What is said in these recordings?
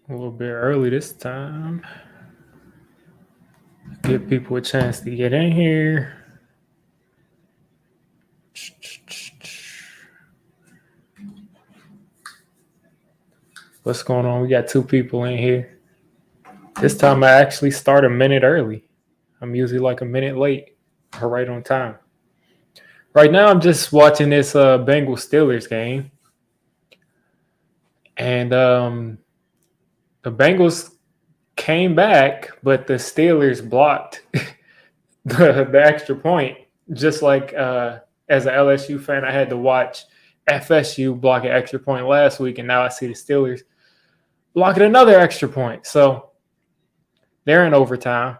A little bit early this time. Give people a chance to get in here. What's going on? We got 2 people in here. This time I actually start a minute early. I'm usually like a minute late or right on time. Right now I'm just watching this Bengals Steelers game. And the Bengals came back, but the Steelers blocked the extra point. Just like as an LSU fan, I had to watch FSU block an extra point last week, and now I see the Steelers blocking another extra point. So they're in overtime.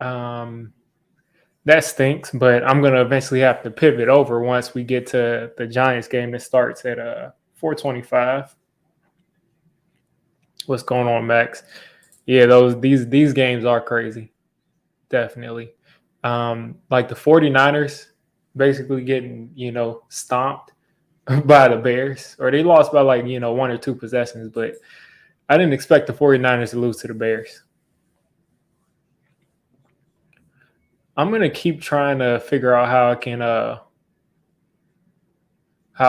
That stinks, but I'm going to eventually have to pivot over once we get to the Giants game that starts at 4:25. What's going on, Max? Yeah, these games are crazy. Definitely. Like the 49ers basically getting, stomped by the Bears, or they lost by 1 or 2 possessions, but I didn't expect the 49ers to lose to the Bears. I'm going to keep trying to figure out how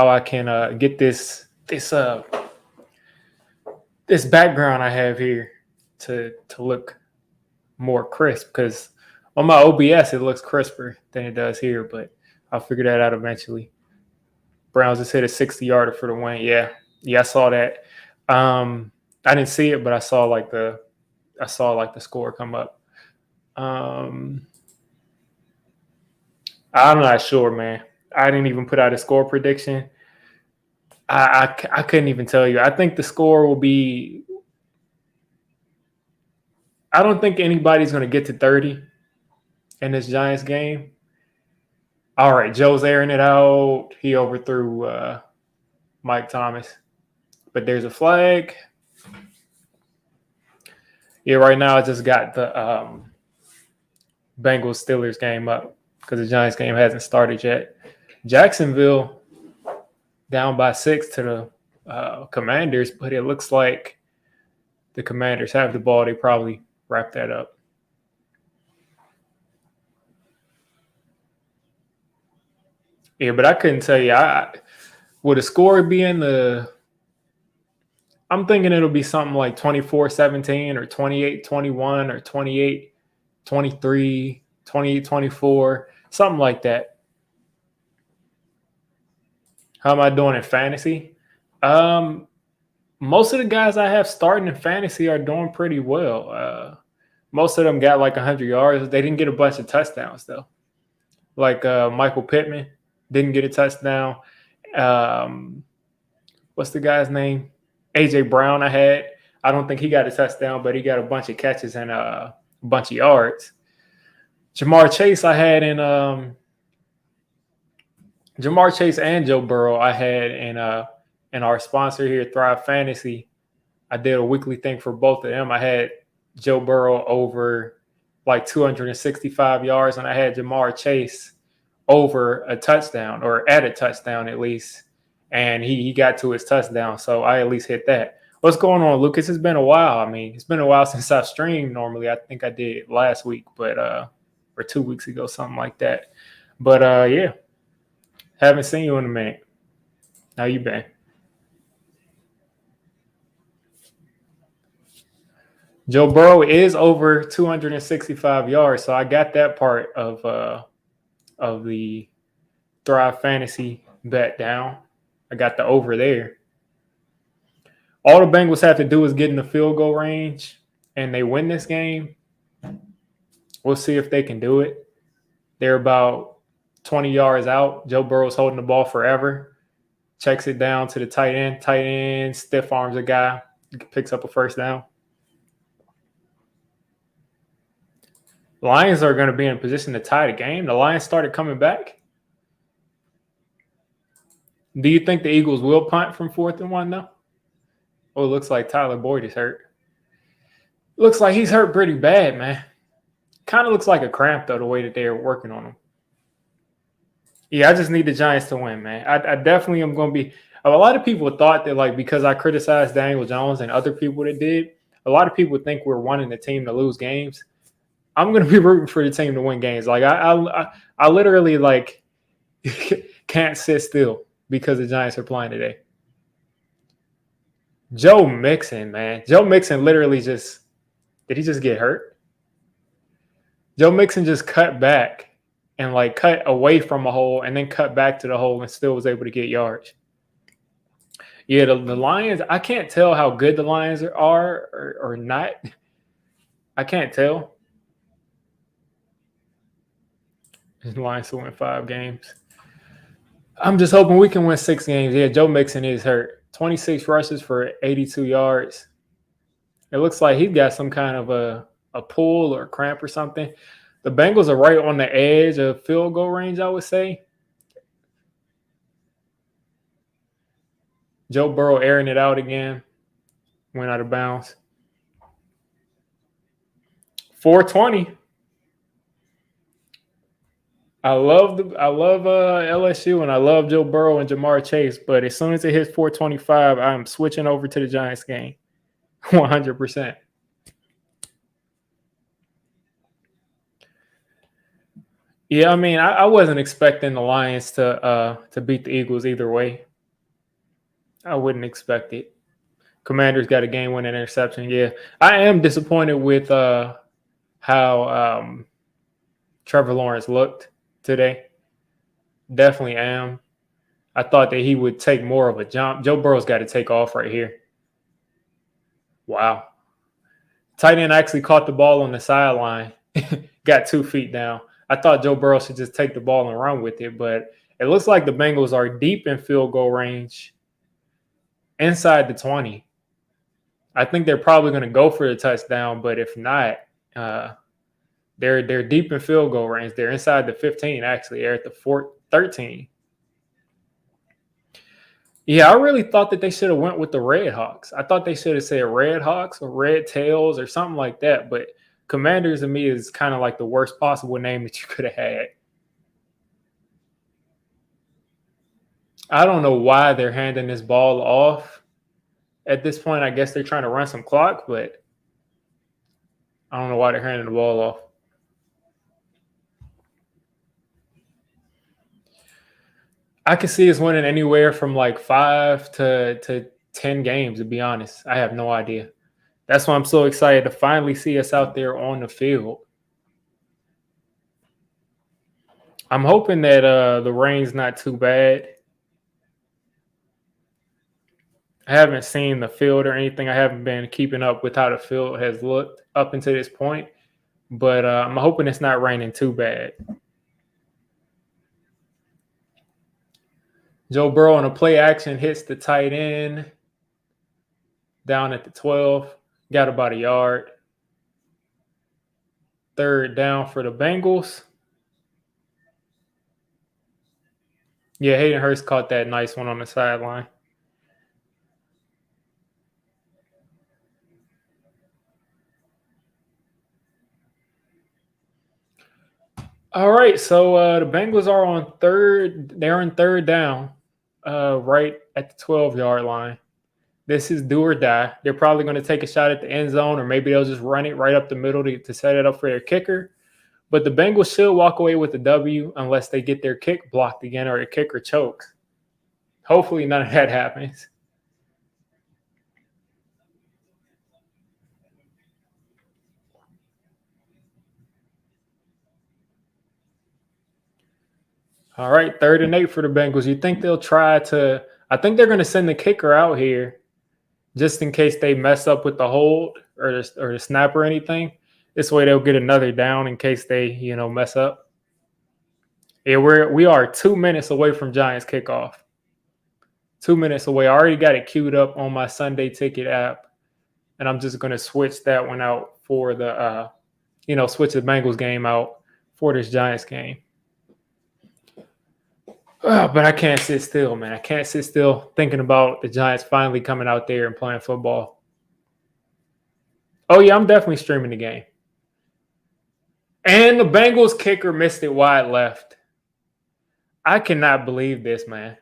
I can get this background I have here to look more crisp, because on my OBS it looks crisper than it does here, but I'll figure that out eventually. Browns just hit a 60-yarder for the win. Yeah, I saw that. I didn't see it, but I saw the score come up. I'm not sure, man. I didn't even put out a score prediction. I couldn't even tell you. I think the score will be – I don't think anybody's going to get to 30 in this Giants game. All right, Joe's airing it out. He overthrew Mike Thomas. But there's a flag. Yeah, right now I just got the Bengals-Steelers game up because the Giants game hasn't started yet. Jacksonville down by 6 to the Commanders, but it looks like the Commanders have the ball. They probably wrap that up. Yeah, but I couldn't tell you. Would the score be in the – I'm thinking it'll be something like 24-17 or 28-21 or 28-23, 28-24, something like that. How am I doing in fantasy? Most of the guys I have starting in fantasy are doing pretty well. Most of them got like 100 yards. They didn't get a bunch of touchdowns, though. Like Michael Pittman didn't get a touchdown. What's the guy's name? A.J. Brown I had. I don't think he got a touchdown, but he got a bunch of catches and a bunch of yards. Jamar Chase I had in Jamar Chase and Joe Burrow I had in our sponsor here, Thrive Fantasy. I did a weekly thing for both of them. I had Joe Burrow over like 265 yards, and I had Jamar Chase over a touchdown, or at a touchdown at least. And he got to his touchdown, so I at least hit that. What's going on, Lucas? It's been a while. I mean, it's been a while since I've streamed normally. I think I did last week, but or 2 weeks ago, something like that. But yeah, haven't seen you in a minute. How you been? Joe Burrow is over 265 yards, so I got that part of the Thrive Fantasy bet down. I got the over there. All the Bengals have to do is get in the field goal range, and they win this game. We'll see if they can do it. They're about 20 yards out. Joe Burrow's holding the ball forever. Checks it down to the tight end. Tight end stiff arms a guy. Picks up a first down. The Lions are going to be in a position to tie the game. The Lions started coming back. Do you think the Eagles will punt from 4th and 1, though? Oh, it looks like Tyler Boyd is hurt. Looks like he's hurt pretty bad, man. Kind of looks like a cramp, though, the way that they're working on him. Yeah, I just need the Giants to win, man. I definitely am going to be A lot of people thought that, like, because I criticized Daniel Jones and other people that did, a lot of people think we're wanting the team to lose games. I'm going to be rooting for the team to win games. Like, I literally, like, can't sit still because the Giants are playing today. Joe Mixon, man. Joe Mixon literally just – did he just get hurt? Joe Mixon just cut back and, like, cut away from a hole and then cut back to the hole and still was able to get yards. Yeah, the Lions, I can't tell how good the Lions are or not. I can't tell. The Lions will win 5 games. I'm just hoping we can win 6 games. Yeah, Joe Mixon is hurt. 26 rushes for 82 yards. It looks like he's got some kind of a pull or a cramp or something. The Bengals are right on the edge of field goal range, I would say. Joe Burrow airing it out again. Went out of bounds. 420. I love LSU and I love Joe Burrow and Jamar Chase, but as soon as it hits 425, I'm switching over to the Giants game. 100%. Yeah, I mean, I wasn't expecting the Lions to beat the Eagles either way. I wouldn't expect it. Commanders got a game-winning interception. Yeah, I am disappointed with how Trevor Lawrence looked today. Definitely am. I thought that he would take more of a jump. Joe Burrow's got to take off right here. Wow. Tight end actually caught the ball on the sideline. Got 2 feet down. I thought Joe Burrow should just take the ball and run with it, but it looks like the Bengals are deep in field goal range inside the 20. I think they're probably going to go for the touchdown, but if not, they're deep in field goal range. They're inside the 15, actually. They're at the 13. Yeah, I really thought that they should have went with the Red Hawks. I thought they should have said Red Hawks or Red Tails or something like that, but Commanders to me is kind of like the worst possible name that you could have had. I don't know why they're handing this ball off. At this point, I guess they're trying to run some clock, but I don't know why they're handing the ball off. I could see us winning anywhere from like 5 to 10 games, to be honest. I have no idea. That's why I'm so excited to finally see us out there on the field. I'm hoping that the rain's not too bad. I haven't seen the field or anything. I haven't been keeping up with how the field has looked up until this point. But I'm hoping it's not raining too bad. Joe Burrow on a play action hits the tight end down at the 12. Got about a yard. 3rd down for the Bengals. Yeah, Hayden Hurst caught that nice one on the sideline. All right, so the Bengals are on 3rd. They're on 3rd down, right at the 12-yard line. This is do or die. They're probably going to take a shot at the end zone, or maybe they'll just run it right up the middle to set it up for their kicker. But the Bengals should walk away with a W unless they get their kick blocked again or a kicker chokes. Hopefully none of that happens. All right, 3rd and 8 for the Bengals. You think they'll try to – I think they're going to send the kicker out here just in case they mess up with the hold or the snap or anything. This way they'll get another down in case they, mess up. Yeah, we are 2 minutes away from Giants kickoff. 2 minutes away. I already got it queued up on my Sunday Ticket app, and I'm just going to switch that one out for the, switch the Bengals game out for this Giants game. But I can't sit still, man. I can't sit still thinking about the Giants finally coming out there and playing football. Oh, yeah, I'm definitely streaming the game. And the Bengals kicker missed it wide left. I cannot believe this, man.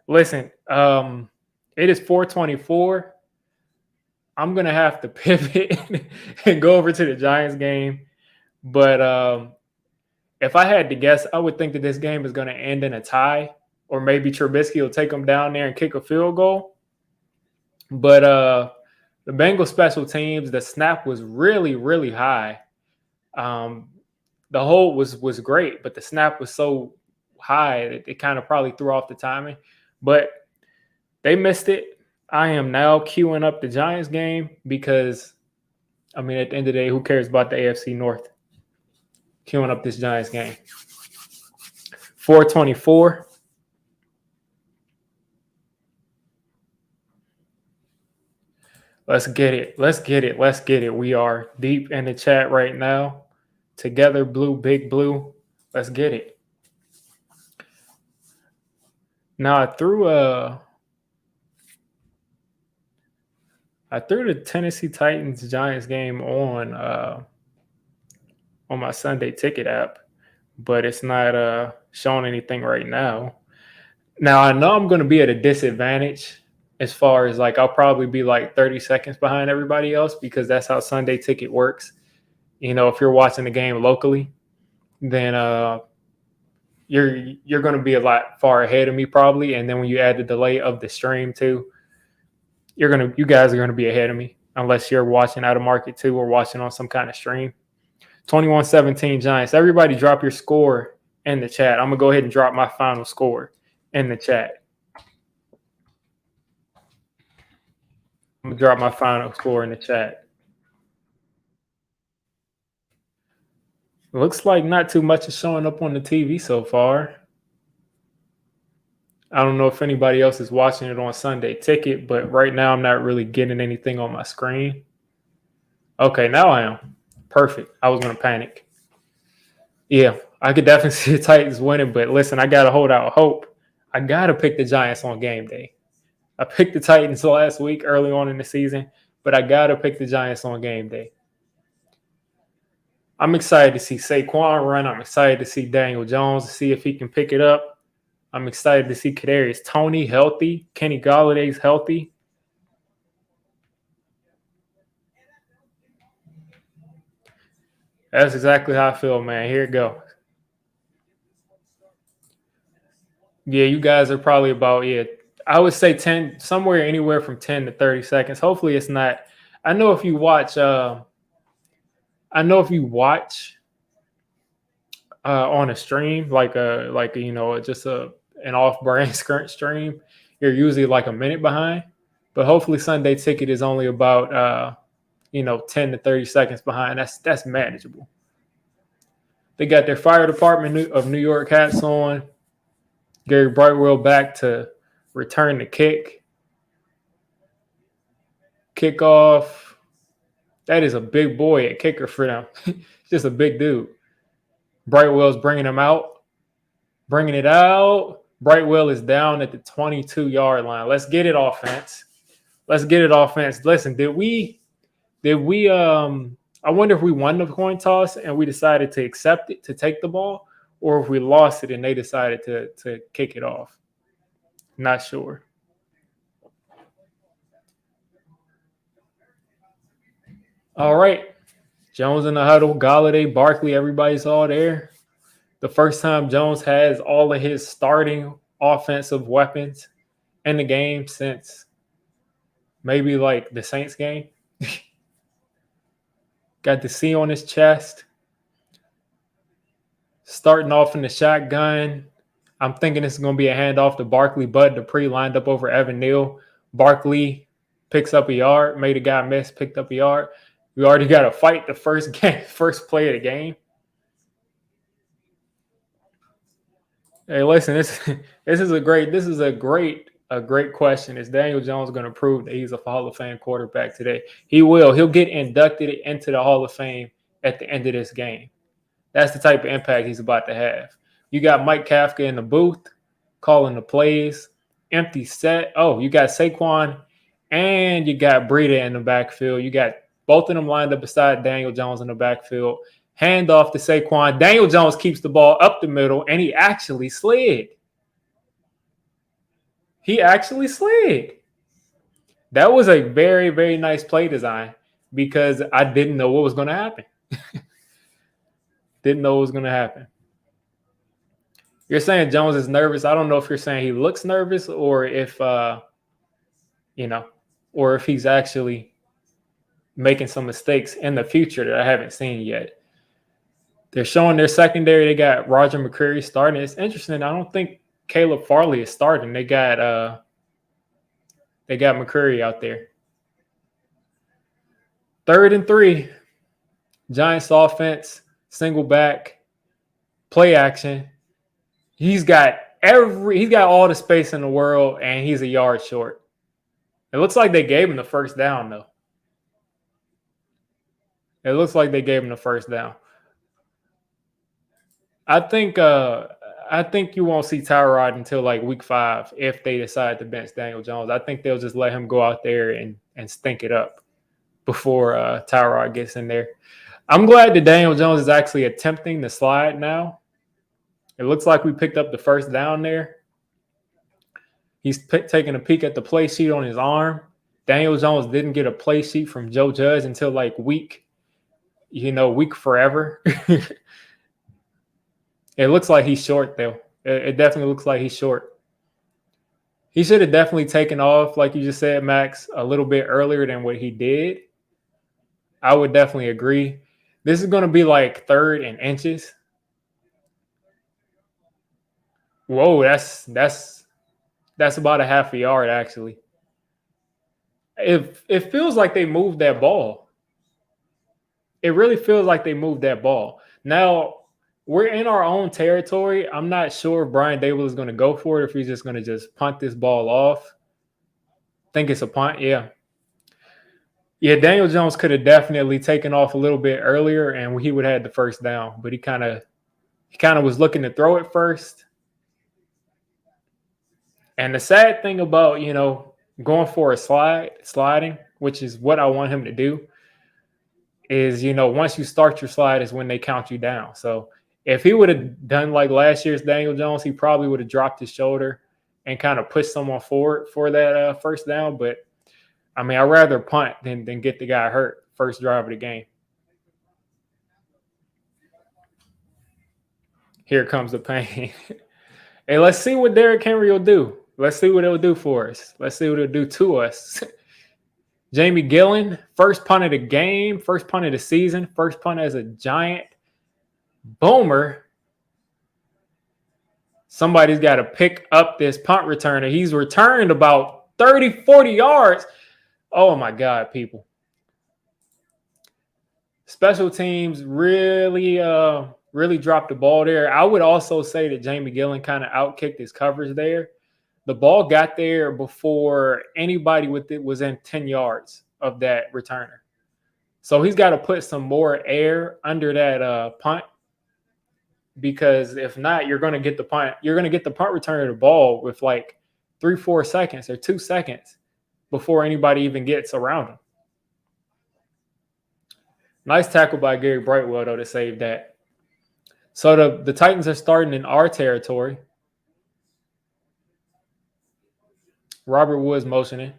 Listen, it is 4:24. I'm gonna have to pivot and go over to the Giants game. But if I had to guess, I would think that this game is going to end in a tie, or maybe Trubisky will take them down there and kick a field goal. But the Bengals special teams, the snap was really, really high. The hold was great, but the snap was so high that it kind of probably threw off the timing. But they missed it. I am now queuing up the Giants game because, I mean, at the end of the day, who cares about the AFC North? Queuing up this Giants game. 4:24. Let's get it. Let's get it. Let's get it. We are deep in the chat right now. Together, blue, big blue. Let's get it. Now I threw the Tennessee Titans Giants game on my Sunday ticket app, but it's not showing anything right now. Now I know I'm going to be at a disadvantage as far as like I'll probably be like 30 seconds behind everybody else because that's how Sunday ticket works. You know, if you're watching the game locally, then you're going to be a lot far ahead of me probably, and then when you add the delay of the stream too, you guys are going to be ahead of me unless you're watching out of market too or watching on some kind of stream. 21-17 Giants. Everybody drop your score in the chat. I'm going to go ahead and drop my final score in the chat. I'm going to drop my final score in the chat. Looks like not too much is showing up on the TV so far. I don't know if anybody else is watching it on Sunday Ticket, but right now I'm not really getting anything on my screen. Okay, now I am. Perfect. I was going to panic. Yeah, I could definitely see the Titans winning, but listen, I got to hold out hope. I got to pick the Giants on game day. I picked the Titans last week early on in the season, but I got to pick the Giants on game day. I'm excited to see Saquon run. I'm excited to see Daniel Jones, to see if he can pick it up. I'm excited to see Kadarius Toney healthy. Kenny Galladay's healthy. That's exactly how I feel, man. Here it goes. Yeah, you guys are probably about, I would say 10, somewhere anywhere from 10 to 30 seconds. Hopefully it's not. I know if you watch on a stream, just an off-brand stream, you're usually like a minute behind. But hopefully Sunday Ticket is only about 10 to 30 seconds behind. That's manageable. They got their fire department of New York hats on. Gary Brightwell back to return the kick. Kickoff. That is a big boy at kicker for them. Just a big dude. Brightwell's bringing him out. Bringing it out. Brightwell is down at the 22-yard line. Let's get it, offense. Let's get it, offense. Listen, did we I wonder if we won the coin toss and we decided to accept it, to take the ball, or if we lost it and they decided to kick it off. Not sure. All right. Jones in the huddle, Galladay, Barkley, everybody's all there. The first time Jones has all of his starting offensive weapons in the game since maybe like the Saints game. Got the C on his chest. Starting off in the shotgun. I'm thinking this is going to be a handoff to Barkley. Bud Dupree lined up over Evan Neal. Barkley picks up a yard, made a guy miss, picked up a yard. We already got to fight the first play of the game. Hey, listen, this is a great question. Is Daniel Jones going to prove that he's a Hall of Fame quarterback today? He will. He'll get inducted into the Hall of Fame at the end of this game. That's the type of impact he's about to have. You got Mike Kafka in the booth calling the plays. Empty set. Oh, you got Saquon and you got Breida in the backfield. You got both of them lined up beside Daniel Jones in the backfield. Hand off to Saquon. Daniel Jones keeps the ball up the middle, and he actually slid. He actually slid. That was a very, very nice play design because I didn't know what was going to happen. Didn't know what was going to happen. You're saying Jones is nervous. I don't know if you're saying he looks nervous or if, or if he's actually making some mistakes in the future that I haven't seen yet. They're showing their secondary. They got Roger McCreary starting. It's interesting. I don't think Caleb Farley is starting. They got McCreary out there. 3rd and 3. Giants offense, single back, play action. He's got all the space in the world, and he's a yard short. It looks like they gave him the first down, though. It looks like they gave him the first down. I think you won't see Tyrod until like week 5 if they decide to bench Daniel Jones. I think they'll just let him go out there and stink it up before Tyrod gets in there. I'm glad that Daniel Jones is actually attempting to slide now. It looks like we picked up the first down there. He's taking a peek at the play sheet on his arm. Daniel Jones didn't get a play sheet from Joe Judge until like week forever. It looks like he's short, though. It definitely looks like he's short. He should have definitely taken off, like you just said, Max, a little bit earlier than what he did. I would definitely agree. This is going to be like 3rd and inches. Whoa, that's about a half a yard, actually. It feels like they moved that ball. It really feels like they moved that ball. Now, we're in our own territory. I'm not sure if Brian Dable is going to go for it, if he's just going to just punt this ball off. Think it's a punt, yeah. Yeah, Daniel Jones could have definitely taken off a little bit earlier, and he would have had the first down. But he kind of was looking to throw it first. And the sad thing about, going for a sliding, which is what I want him to do, is, once you start your slide is when they count you down. So if he would have done like last year's Daniel Jones, he probably would have dropped his shoulder and kind of pushed someone forward for that first down. But, I mean, I'd rather punt than get the guy hurt first drive of the game. Here comes the pain. Hey, let's see what Derrick Henry will do. Let's see what it'll do for us. Let's see what it'll do to us. Jamie Gillen, first punt of the game, first punt of the season, first punt as a Giant. Boomer. Somebody's got to pick up this punt returner. He's returned about 30, 40 yards. Oh, my God, people. Special teams really dropped the ball there. I would also say that Jamie Gillen kind of outkicked his coverage there. The ball got there before anybody with it was in 10 yards of that returner. So he's got to put some more air under that punt, because if not, you're going to get the punt. You're going to get the punt returner the ball with like 3-4 seconds or 2 seconds before anybody even gets around him. Nice tackle by Gary Brightwell, though, to save that. So the Titans are starting in our territory. Robert Woods motioning.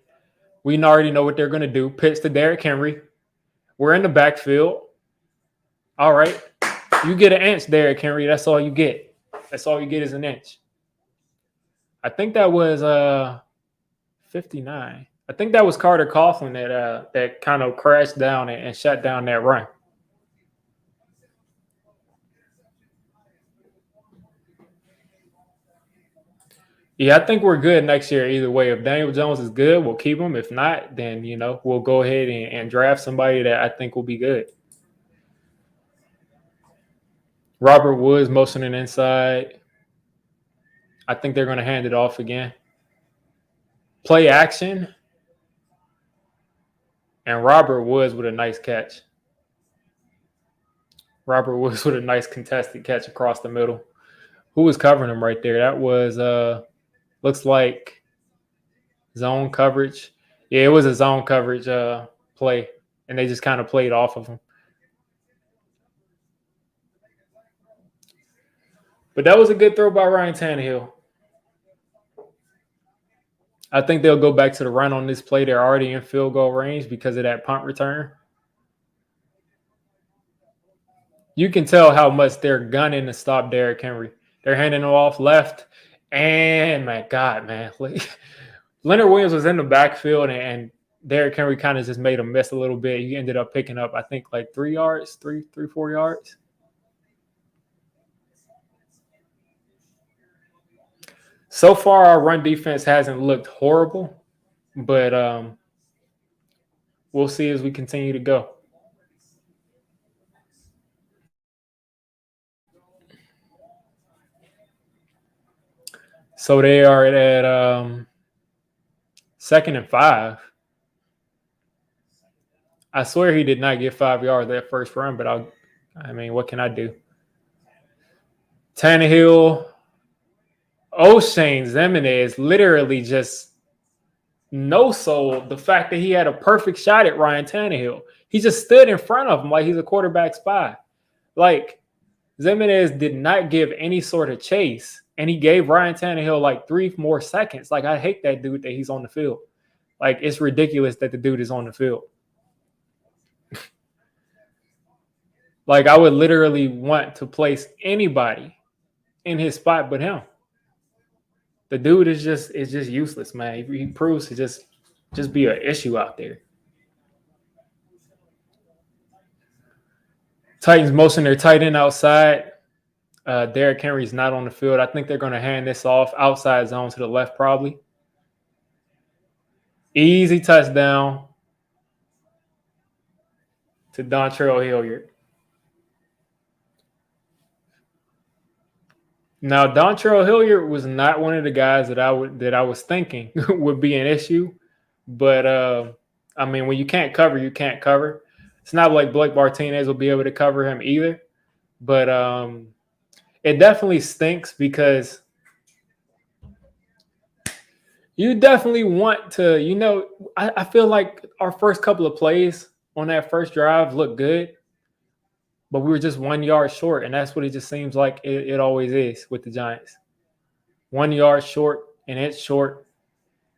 We already know what they're going to do. Pitch to Derrick Henry. We're in the backfield. All right. You get an inch, Derrick Henry. That's all you get. That's all you get is an inch. I think that was 59. I think that was Carter Coughlin that kind of crashed down and shut down that run. Yeah, I think we're good next year either way. If Daniel Jones is good, we'll keep him. If not, then, we'll go ahead and draft somebody that I think will be good. Robert Woods motioning inside. I think they're going to hand it off again. Play action. And Robert Woods with a nice catch. Robert Woods with a nice contested catch across the middle. Who was covering him right there? That was, looks like zone coverage. Yeah, it was a zone coverage play, and they just kind of played off of him. But that was a good throw by Ryan Tannehill. I think they'll go back to the run on this play. They're already in field goal range because of that punt return. You can tell how much they're gunning to stop Derrick Henry. They're handing him off left. And my God, man. Leonard Williams was in the backfield and Derrick Henry kind of just made him miss a little bit. He ended up picking up, I think, like 3 yards, 4 yards. So far, our run defense hasn't looked horrible, but we'll see as we continue to go. So they are at 2nd and 5. I swear he did not get 5 yards that first run, but I mean, what can I do? Tannehill, O'Shane Ximines literally just no-sold the fact that he had a perfect shot at Ryan Tannehill. He just stood in front of him like he's a quarterback spy. Like, Ximines did not give any sort of chase, and he gave Ryan Tannehill like 3 more seconds. Like, I hate that dude that he's on the field. Like, it's ridiculous that the dude is on the field. Like, I would literally want to place anybody in his spot but him. The dude is just useless, man. He proves to just be an issue out there. Titans motion their tight end outside. Derrick Henry's not on the field. I think they're going to hand this off outside zone to the left probably. Easy touchdown to Dontrell Hilliard. Now, Dontrell Hilliard was not one of the guys that I was thinking would be an issue, but I mean, when you can't cover, you can't cover. It's not like Blake Martinez will be able to cover him either, but it definitely stinks because you definitely want to. I feel like our first couple of plays on that first drive looked good, but we were just 1 yard short, and that's what it just seems like it always is with the Giants. 1 yard short, and it's short.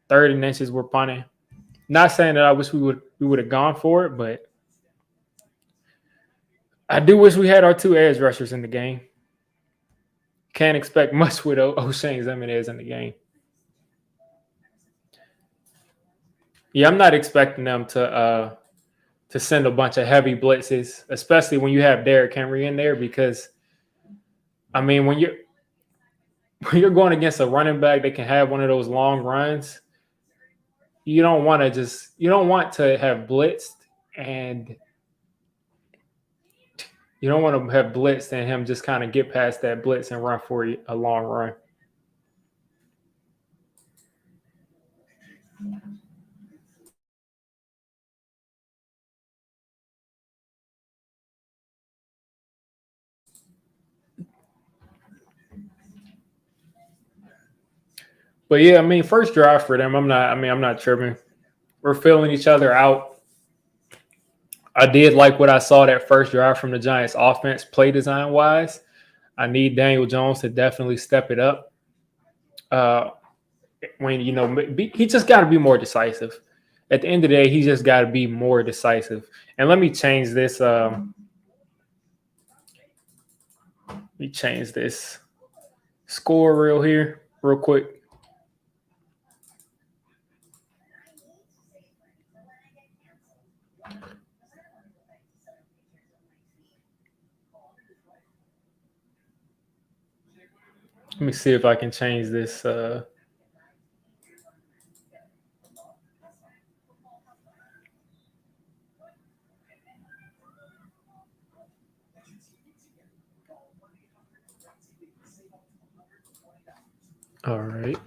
3rd and inches we're punting. Not saying that I wish we would have gone for it, but I do wish we had our 2 edge rushers in the game. Can't expect much with O'Shane Ximines in the game. Yeah, I'm not expecting them to send a bunch of heavy blitzes, especially when you have Derrick Henry in there, because I mean, when you're going against a running back that can have one of those long runs, you don't want to have blitzed, and you don't want to have blitzed and him just kind of get past that blitz and run for a long run. But yeah, I mean, first drive for them, I'm not tripping. We're filling each other out. I did like what I saw that first drive from the Giants offense, play design wise. I need Daniel Jones to definitely step it up. When he just got to be more decisive. At the end of the day, he just got to be more decisive. And let me change this. Let me change this score real quick. Let me see if I can change this. All right.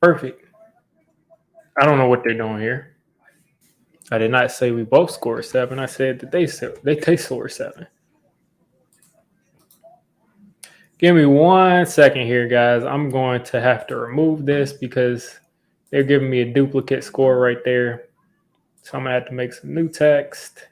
Perfect. I don't know what they're doing here. I did not say we both scored 7. I said that they scored 7. Give me 1 second here, guys. I'm going to have to remove this because they're giving me a duplicate score right there. So I'm going to have to make some new text.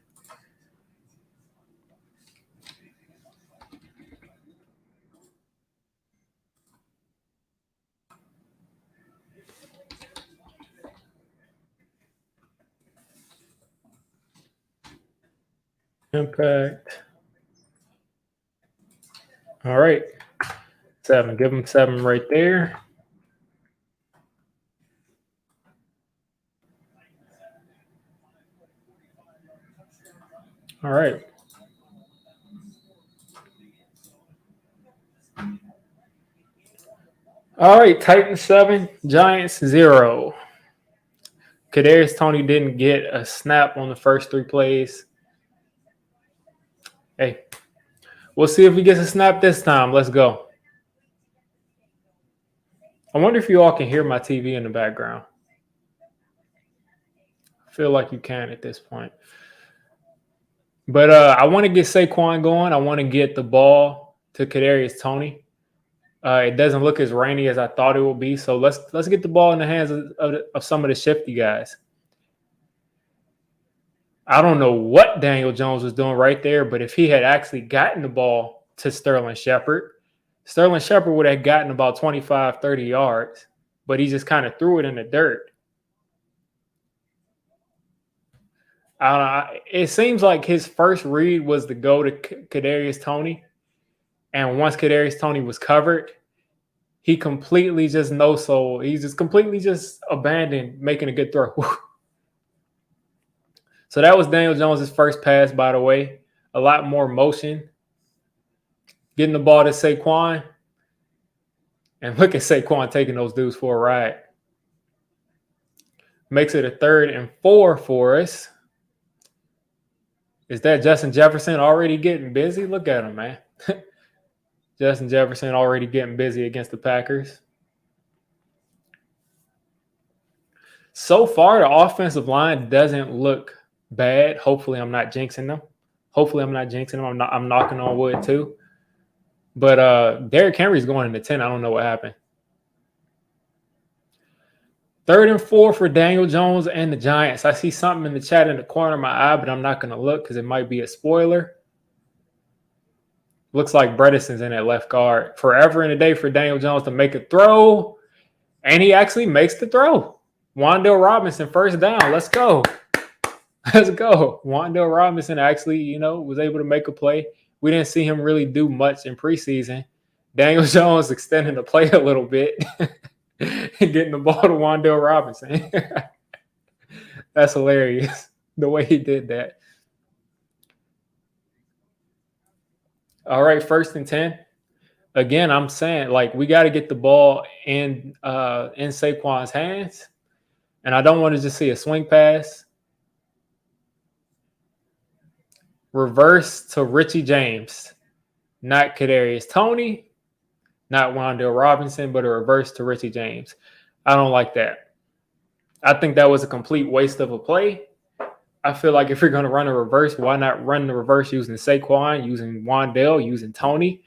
Impact. All right. 7. Give him 7 right there. All right. All right. Titans 7, Giants 0. Kadarius Toney didn't get a snap on the first 3 plays. Hey, we'll see if he gets a snap this time. Let's go. I wonder if you all can hear my TV in the background. I feel like you can at this point. But I want to get Saquon going. I want to get the ball to Kadarius Toney. It doesn't look as rainy as I thought it would be. So let's get the ball in the hands of some of the shifty guys. I don't know what Daniel Jones was doing right there, but if he had actually gotten the ball to Sterling Shepard would have gotten about 25, 30 yards, but he just kind of threw it in the dirt. It seems like his first read was to go to Kadarius Toney, and once Kadarius Toney was covered, he completely just no-sold. He's just completely just abandoned making a good throw. So that was Daniel Jones' first pass, by the way. A lot more motion. Getting the ball to Saquon. And look at Saquon taking those dudes for a ride. Makes it a 3rd and 4 for us. Is that Justin Jefferson already getting busy? Look at him, man. Justin Jefferson already getting busy against the Packers. So far, the offensive line doesn't look bad. Hopefully, I'm not jinxing them. I'm knocking on wood too. But Derrick Henry's going into 10. I don't know what happened. 3rd and 4 for Daniel Jones and the Giants. I see something in the chat in the corner of my eye, but I'm not going to look because it might be a spoiler. Looks like Bredesen's in at left guard. Forever and a day for Daniel Jones to make a throw. And he actually makes the throw. Wan'Dale Robinson, first down. Let's go. Let's go. Wan'Dale Robinson actually, was able to make a play. We didn't see him really do much in preseason. Daniel Jones extending the play a little bit and getting the ball to Wan'Dale Robinson. That's hilarious, the way he did that. All right, 1st and 10. Again, I'm saying, we got to get the ball in Saquon's hands. And I don't want to just see a swing pass. Reverse to Richie James, not Kadarius Toney, not Wan'Dale Robinson, but a reverse to Richie James. I don't like that. I think that was a complete waste of a play. I feel like if you're going to run a reverse, why not run the reverse using Saquon, using Wan'Dale, using Toney,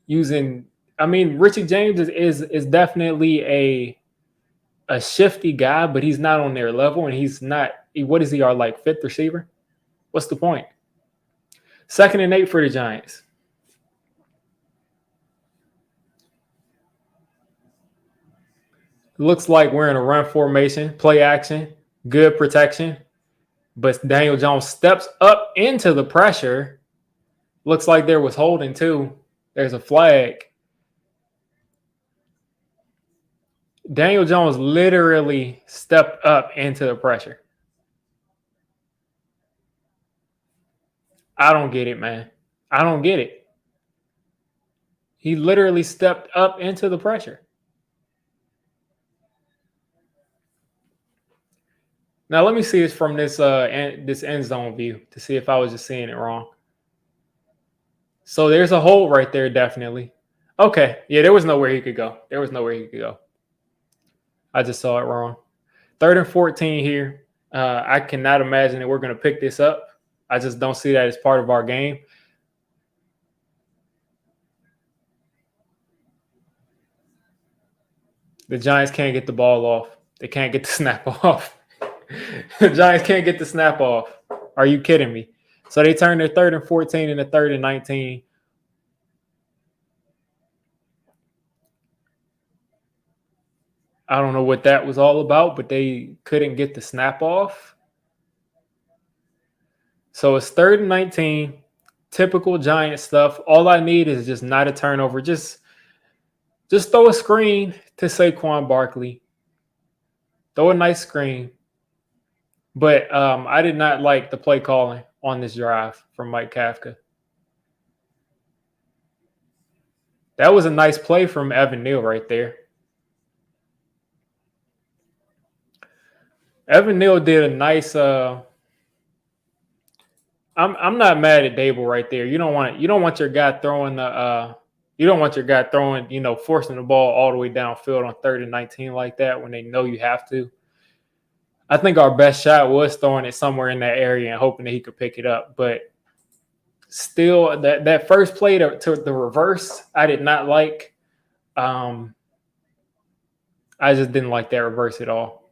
Richie James is definitely a shifty guy, but he's not on their level, and he's not. What is he? Our 5th receiver? What's the point? 2nd and 8 for the Giants. Looks like we're in a run formation, play action, good protection. But Daniel Jones steps up into the pressure. Looks like there was holding too. There's a flag. Daniel Jones literally stepped up into the pressure. I don't get it, man. I don't get it. He literally stepped up into the pressure. Now let me see this from this end zone view to see if I was just seeing it wrong. So there's a hole right there, definitely. Okay, yeah, there was nowhere he could go. I just saw it wrong. 3rd and 14 here. I cannot imagine that we're going to pick this up. I just don't see that as part of our game. The Giants can't get the ball off. They can't get the snap off. The Giants can't get the snap off. Are you kidding me? So they turn their 3rd and 14 into 3rd and 19. I don't know what that was all about, but they couldn't get the snap off. So it's 3rd and 19. Typical Giant stuff. All I need is just not a turnover. Just throw a screen to Saquon Barkley. Throw a nice screen. But I did not like the play calling on this drive from Mike Kafka. That was a nice play from Evan Neal right there. Evan Neal did a nice. I'm not mad at Dable right there. You don't want your guy throwing the. You don't want your guy throwing, forcing the ball all the way downfield on 3rd and 19 like that when they know you have to. I think our best shot was throwing it somewhere in that area and hoping that he could pick it up. But still, that first play to the reverse, I did not like. I just didn't like that reverse at all.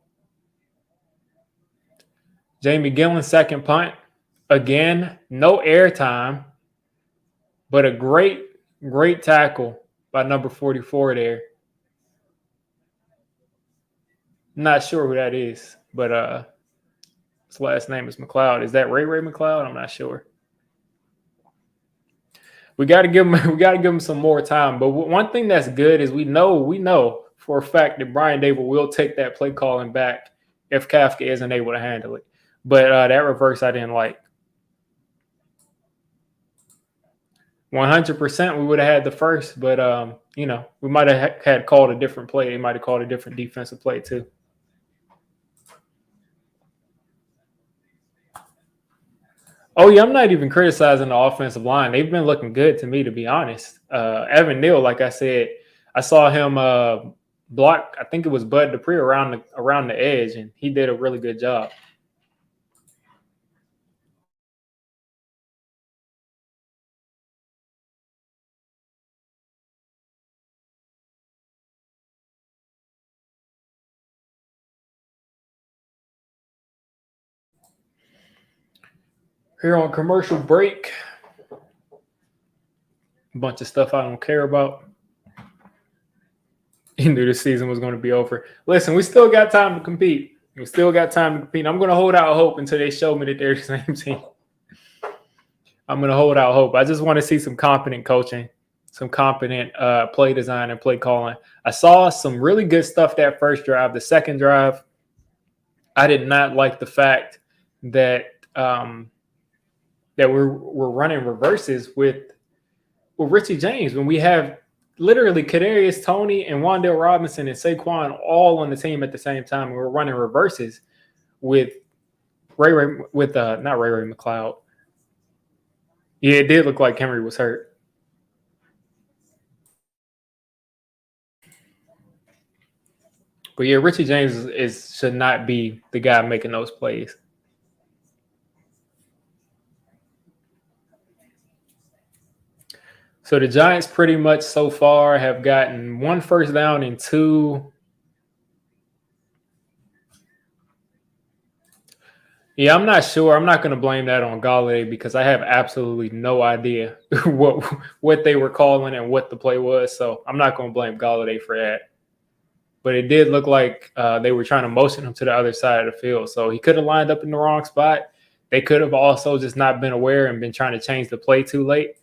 Jamie Gillen, second punt. Again, no airtime, but a great tackle by number 44 there. Not sure who that is, but his last name is McLeod. Is that Ray McLeod? I'm not sure. We got to give him some more time. But one thing that's good is we know for a fact that Brian Dable will take that play calling back if Kafka isn't able to handle it. But that reverse I didn't like. 100% we would have had the first, but we might have had called a different play. They might have called a different defensive play too. Oh yeah, I'm not even criticizing the offensive line. They've been looking good to me, to be honest. Evan Neal, like I said, I saw him block. I think it was Bud Dupree around the edge, and he did a really good job. Here on commercial break, a bunch of stuff I don't care about. You knew the season was going to be over. Listen, we still got time to compete. I'm going to hold out hope until they show me that they're the same team. I'm going to hold out hope. I just want to see some competent coaching, some competent play design and play calling. I saw some really good stuff that first drive. The second drive, I did not like the fact that that we're running reverses with Richie James when we have literally Kadarius Toney and Wan'Dale Robinson and Saquon all on the team at the same time. And we're running reverses with not Ray McLeod. Yeah, it did look like Henry was hurt. But yeah, Richie James should not be the guy making those plays. So the Giants pretty much so far have gotten 1 first down and 2. Yeah, I'm not sure. I'm not going to blame that on Galladay because I have absolutely no idea what they were calling and what the play was. So I'm not going to blame Galladay for that. But it did look like they were trying to motion him to the other side of the field. So he could have lined up in the wrong spot. They could have also just not been aware and been trying to change the play too late.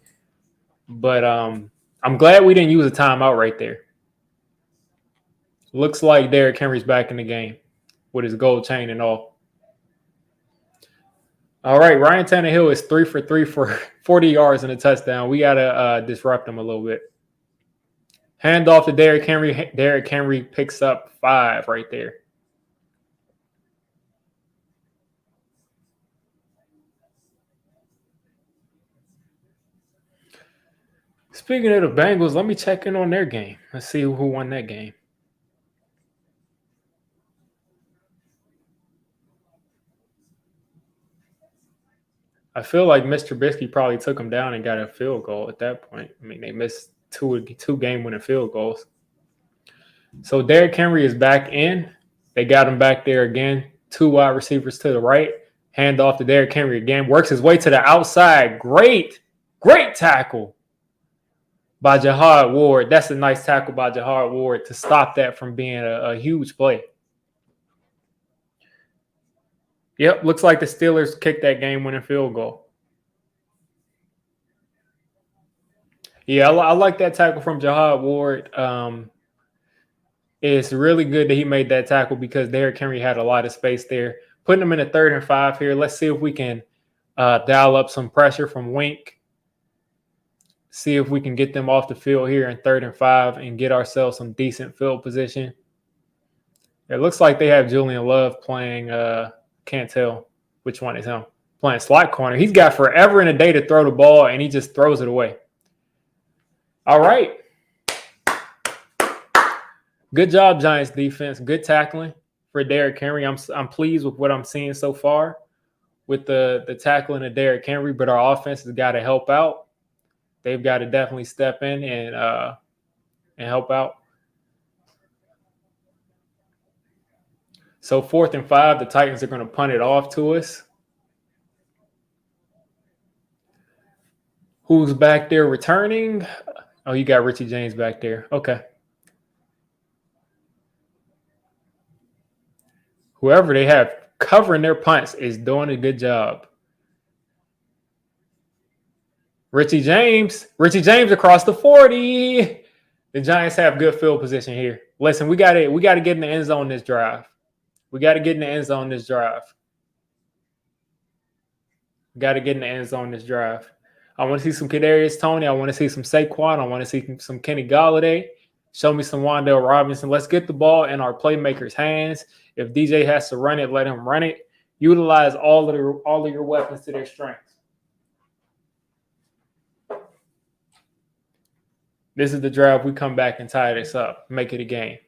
But I'm glad we didn't use a timeout right there. Looks like Derrick Henry's back in the game with his gold chain and all. All right, Ryan Tannehill is 3 for 3 for 40 yards and a touchdown. We got to disrupt him a little bit. Hand off to Derrick Henry. Derrick Henry picks up 5 right there. Speaking of the Bengals, let me check in on their game. Let's see who won that game. I feel like Mr. Trubisky probably took them down and got a field goal at that point. I mean, they missed two game-winning field goals. So Derrick Henry is back in. They got him back there again. 2 wide receivers to the right. Hand off to Derrick Henry again. Works his way to the outside. Great tackle by Jahad Ward. That's a nice tackle by Jahad Ward to stop that from being a huge play. Yep, looks like the Steelers kicked that game-winning field goal. Yeah, I like that tackle from Jahad Ward. It's really good that he made that tackle because Derrick Henry had a lot of space there. Putting him in a 3rd and 5 here. Let's see if we can dial up some pressure from Wink. See if we can get them off the field here in 3rd and 5 and get ourselves some decent field position. It looks like they have Julian Love playing, can't tell which one is him, playing slot corner. He's got forever and a day to throw the ball, and he just throws it away. All right. Good job, Giants defense. Good tackling for Derrick Henry. I'm pleased with what I'm seeing so far with the tackling of Derrick Henry, but our offense has got to help out. They've got to definitely step in and help out. So 4th and 5, the Titans are going to punt it off to us. Who's back there returning? Oh, you got Richie James back there. Okay. Whoever they have covering their punts is doing a good job. Richie James across the 40. The Giants have good field position here. Listen, we got to get in the end zone this drive. Got to get in the end zone this drive. I want to see some Kadarius Toney. I want to see some Saquon. I want to see some Kenny Golladay. Show me some Wan'Dale Robinson. Let's get the ball in our playmakers' hands. If DJ has to run it, let him run it. Utilize all of your weapons to their strengths. This is the drive we come back and tie this up, make it a game.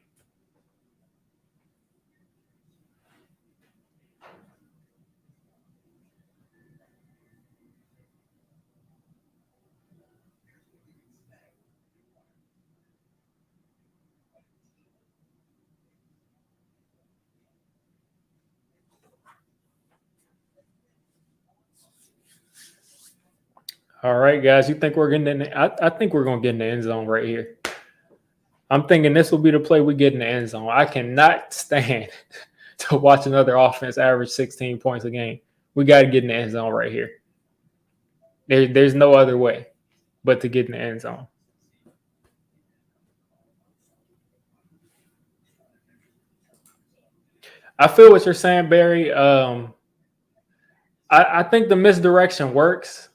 All right, guys. You think we're getting in? I think we're going to get in the end zone right here. I'm thinking this will be the play we get in the end zone. I cannot stand to watch another offense average 16 points a game. We got to get in the end zone right here. There's no other way but to get in the end zone. I feel what you're saying, Barry. I think the misdirection works.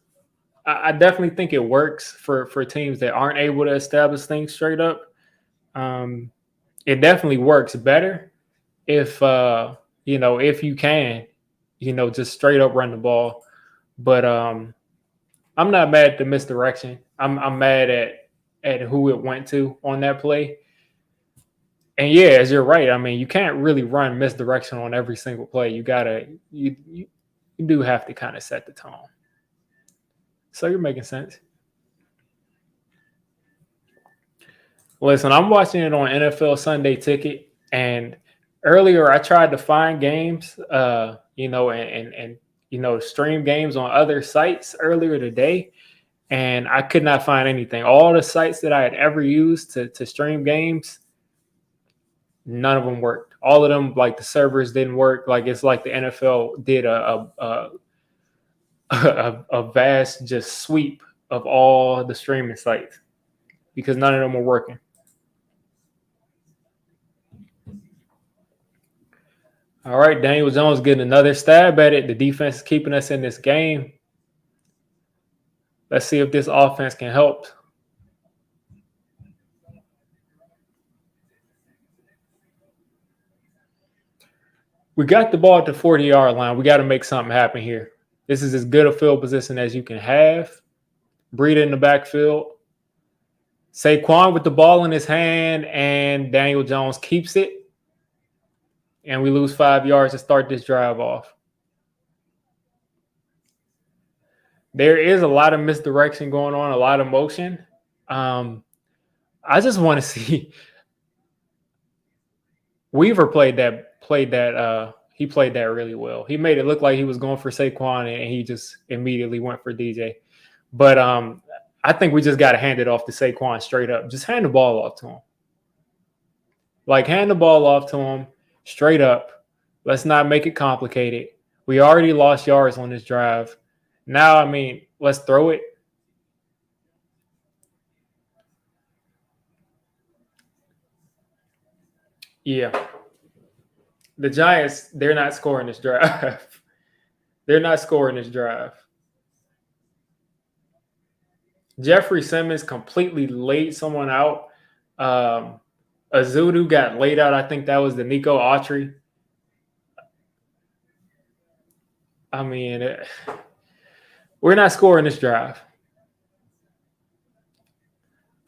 I definitely think it works for teams that aren't able to establish things straight up. It definitely works better if if you can, just straight up run the ball. But I'm not mad at the misdirection. I'm mad at who it went to on that play. And yeah, as you're right, I mean, you can't really run misdirection on every single play. You do have to kind of set the tone. So you're making sense. Listen, I'm watching it on NFL Sunday Ticket, and earlier I tried to find games, and stream games on other sites earlier today, and I could not find anything. All the sites that I had ever used to stream games, none of them worked. All of them, like the servers didn't work. Like it's like the NFL did a vast just sweep of all the streaming sites because none of them were working. All right, Daniel Jones getting another stab at it. The defense is keeping us in this game. Let's see if this offense can help. We got the ball at the 40-yard line. We got to make something happen here. This is as good a field position as you can have. Breida in the backfield. Saquon with the ball in his hand, and Daniel Jones keeps it. And we lose 5 yards to start this drive off. There is a lot of misdirection going on, a lot of motion. I just want to see. Weaver played that. He played that really well. He made it look like he was going for Saquon, and he just immediately went for DJ. But I think we just got to hand it off to Saquon straight up. Just hand the ball off to him. Hand the ball off to him straight up. Let's not make it complicated. We already lost yards on this drive. Now, I mean, let's throw it. Yeah. The Giants, they're not scoring this drive. They're not scoring this drive. Jeffrey Simmons completely laid someone out. Um, Azudu got laid out. I think that was the Nico Autry. I mean, we're not scoring this drive.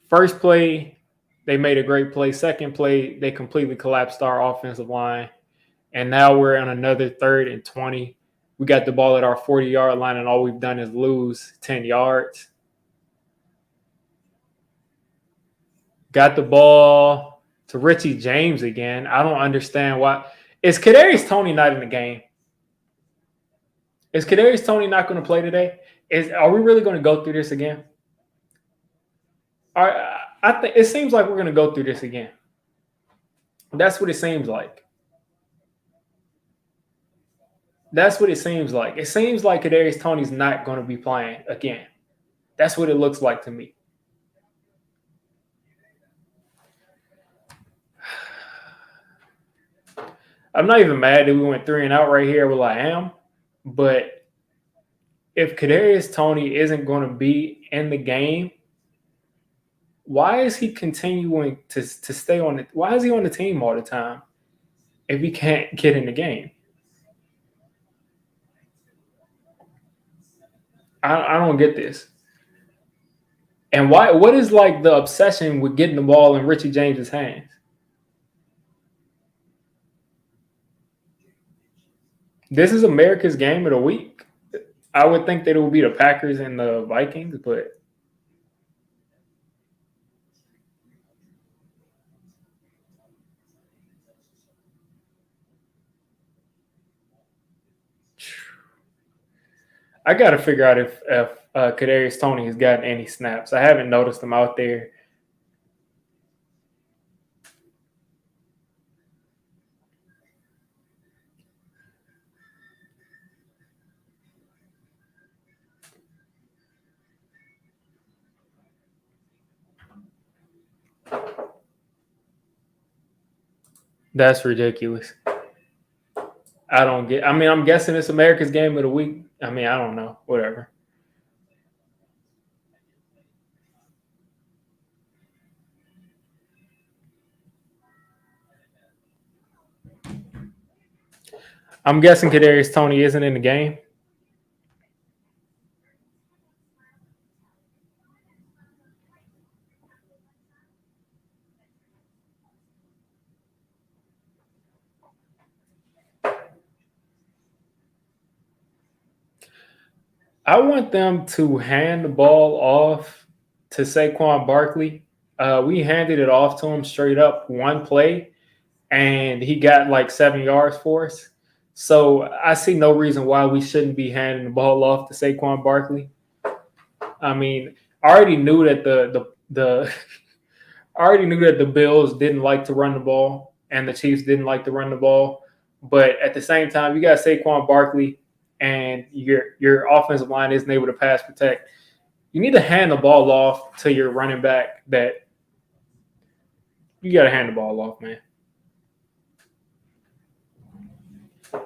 First play, they made a great play. Second play, they completely collapsed our offensive line. And now we're on another 3rd and 20. We got the ball at our 40-yard line, and all we've done is lose 10 yards. Got the ball to Richie James again. I don't understand why. Is Kadarius Toney not in the game? Is Kadarius Toney not going to play today? Are we really going to go through this again? I think it seems like we're going to go through this again. That's what it seems like. That's what it seems like. It seems like Kadarius Toney's not going to be playing again. That's what it looks like to me. I'm not even mad that we went 3 and out right here with I am, but if Kadarius Toney isn't going to be in the game, why is he continuing to stay on it? Why is he on the team all the time if he can't get in the game? I don't get this. And why? What is like the obsession with getting the ball in Richie James's hands? This is America's game of the week. I would think that it would be the Packers and the Vikings, but I got to figure out if Kadarius Toney has gotten any snaps. I haven't noticed him out there. That's ridiculous. I don't get. I mean, I'm guessing it's America's game of the week. I mean, I don't know. Whatever. I'm guessing Kadarius Toney isn't in the game. I want them to hand the ball off to Saquon Barkley. We handed it off to him straight up one play, and he got like 7 yards for us. So I see no reason why we shouldn't be handing the ball off to Saquon Barkley. I mean, I already knew that the I already knew that the Bills didn't like to run the ball and the Chiefs didn't like to run the ball. But at the same time, you got Saquon Barkley and your offensive line isn't able to pass protect. You need to hand the ball off to your running back. That you got to hand the ball off, man.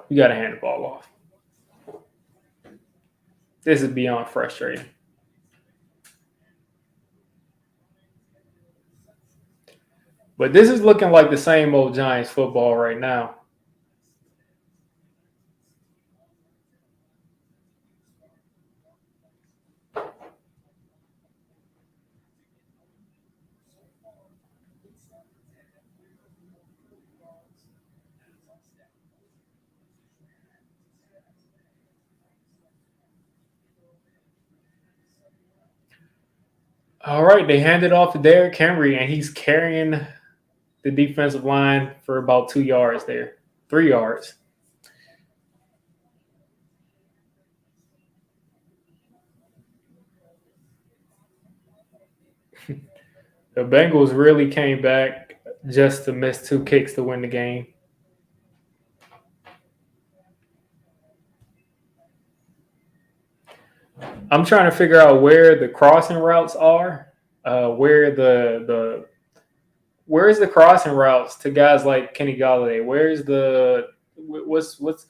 You got to hand the ball off. This is beyond frustrating. But this is looking like the same old Giants football right now. All right, they handed off to Derrick Henry, and he's carrying the defensive line for about 2 yards there, 3 yards. The Bengals really came back just to miss 2 kicks to win the game. I'm trying to figure out where the crossing routes are, where where's the crossing routes to guys like Kenny Galladay? Where's the what's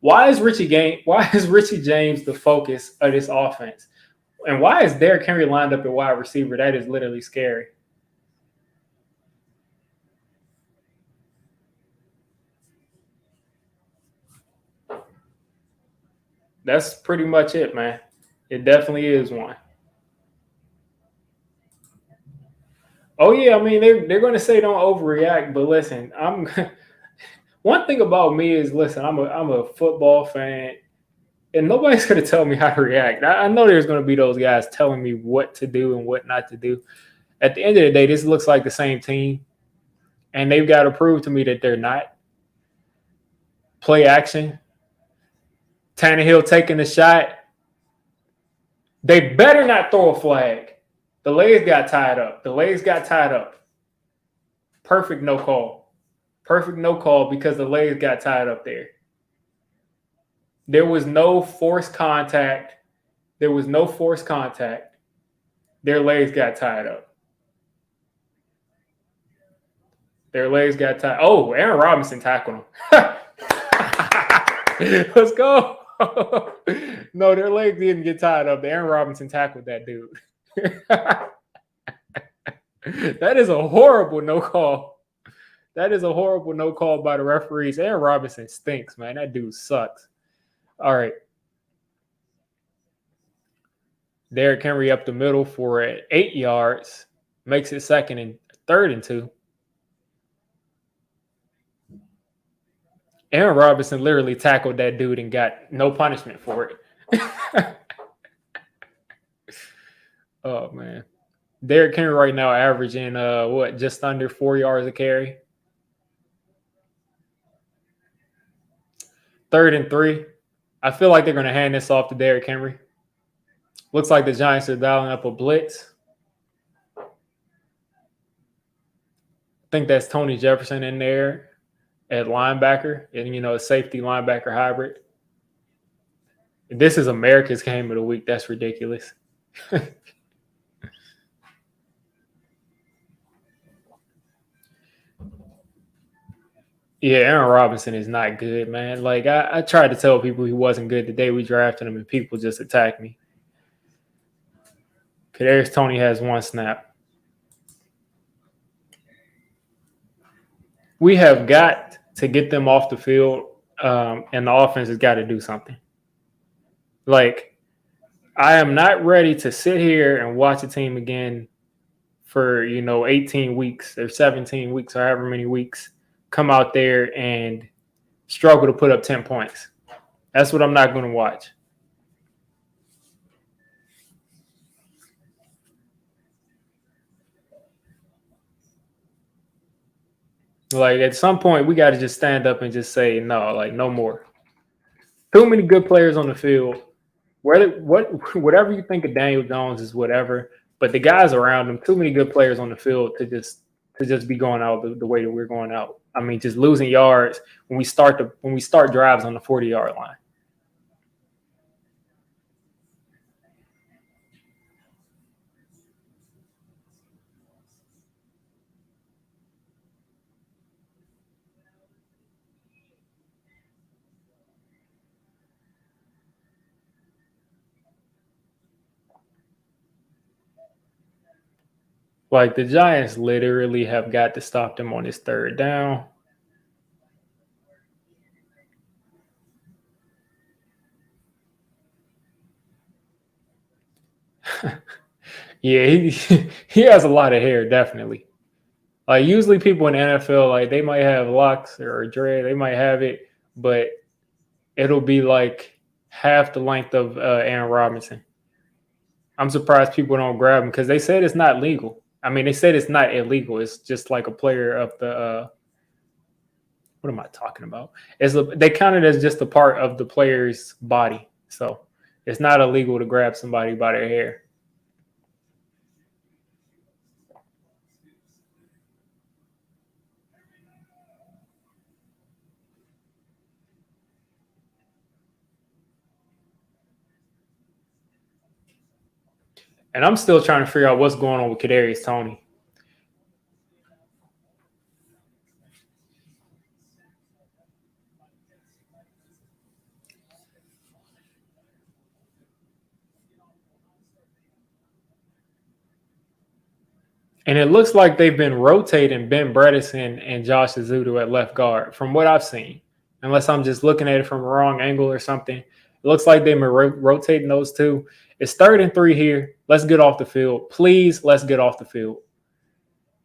why is Richie James the focus of this offense? And why is Derrick Henry lined up at wide receiver? That is literally scary. That's pretty much it, man. It definitely is one. Oh yeah, I mean they're going to say don't overreact, but listen, I'm one thing about me is listen, I'm a football fan, and nobody's going to tell me how to react. I know there's going to be those guys telling me what to do and what not to do. At the end of the day, this looks like the same team, and they've got to prove to me that they're not. Play action. Tannehill taking the shot. They better not throw a flag. The legs got tied up. The legs got tied up. Perfect no call. Perfect no call because the legs got tied up there. There was no forced contact. There was no forced contact. Their legs got tied up. Their legs got tied. Oh, Aaron Robinson tackled him. Let's go. No, their legs didn't get tied up. Aaron Robinson tackled that dude. That is a horrible no call. That is a horrible no call by the referees. Aaron Robinson stinks, man. That dude sucks. All right. Derrick Henry up the middle for 8 yards. Makes it 3rd and 2. Aaron Robinson literally tackled that dude and got no punishment for it. Oh, man. Derrick Henry right now averaging, just under 4 yards a carry. 3rd and 3. I feel like they're going to hand this off to Derrick Henry. Looks like the Giants are dialing up a blitz. I think that's Tony Jefferson in there at linebacker, and a safety linebacker hybrid. This is America's game of the week. That's ridiculous. Yeah, Aaron Robinson is not good, man. Like I tried to tell people he wasn't good the day we drafted him, and people just attacked me. Kadarius Toney has 1 snap. We have got to get them off the field, and the offense has got to do something. Like, I am not ready to sit here and watch a team again for 18 weeks or 17 weeks or however many weeks come out there and struggle to put up 10 points. That's what I'm not going to watch. Like, at some point, we got to just stand up and just say, no, like, no more. Too many good players on the field. Whatever you think of Daniel Jones is whatever, but the guys around him, too many good players on the field to just be going out the way that we're going out. I mean, just losing yards when we start drives on the 40-yard line. Like, the Giants literally have got to stop them on this 3rd down. Yeah, he has a lot of hair, definitely. Like, usually people in the NFL, like, they might have locks or dread, they might have it, but it'll be like half the length of Aaron Robinson. I'm surprised people don't grab him because they said it's not legal. I mean, they said it's not illegal. It's just like a player of the what am I talking about? They count it as just a part of the player's body, so it's not illegal to grab somebody by their hair. And I'm still trying to figure out what's going on with Kadarius Toney. And it looks like they've been rotating Ben Bredesen and Josh Azudu at left guard, from what I've seen. Unless I'm just looking at it from a wrong angle or something. It looks like they've been rotating those two. It's 3rd and 3 here. Let's get off the field. Please, let's get off the field.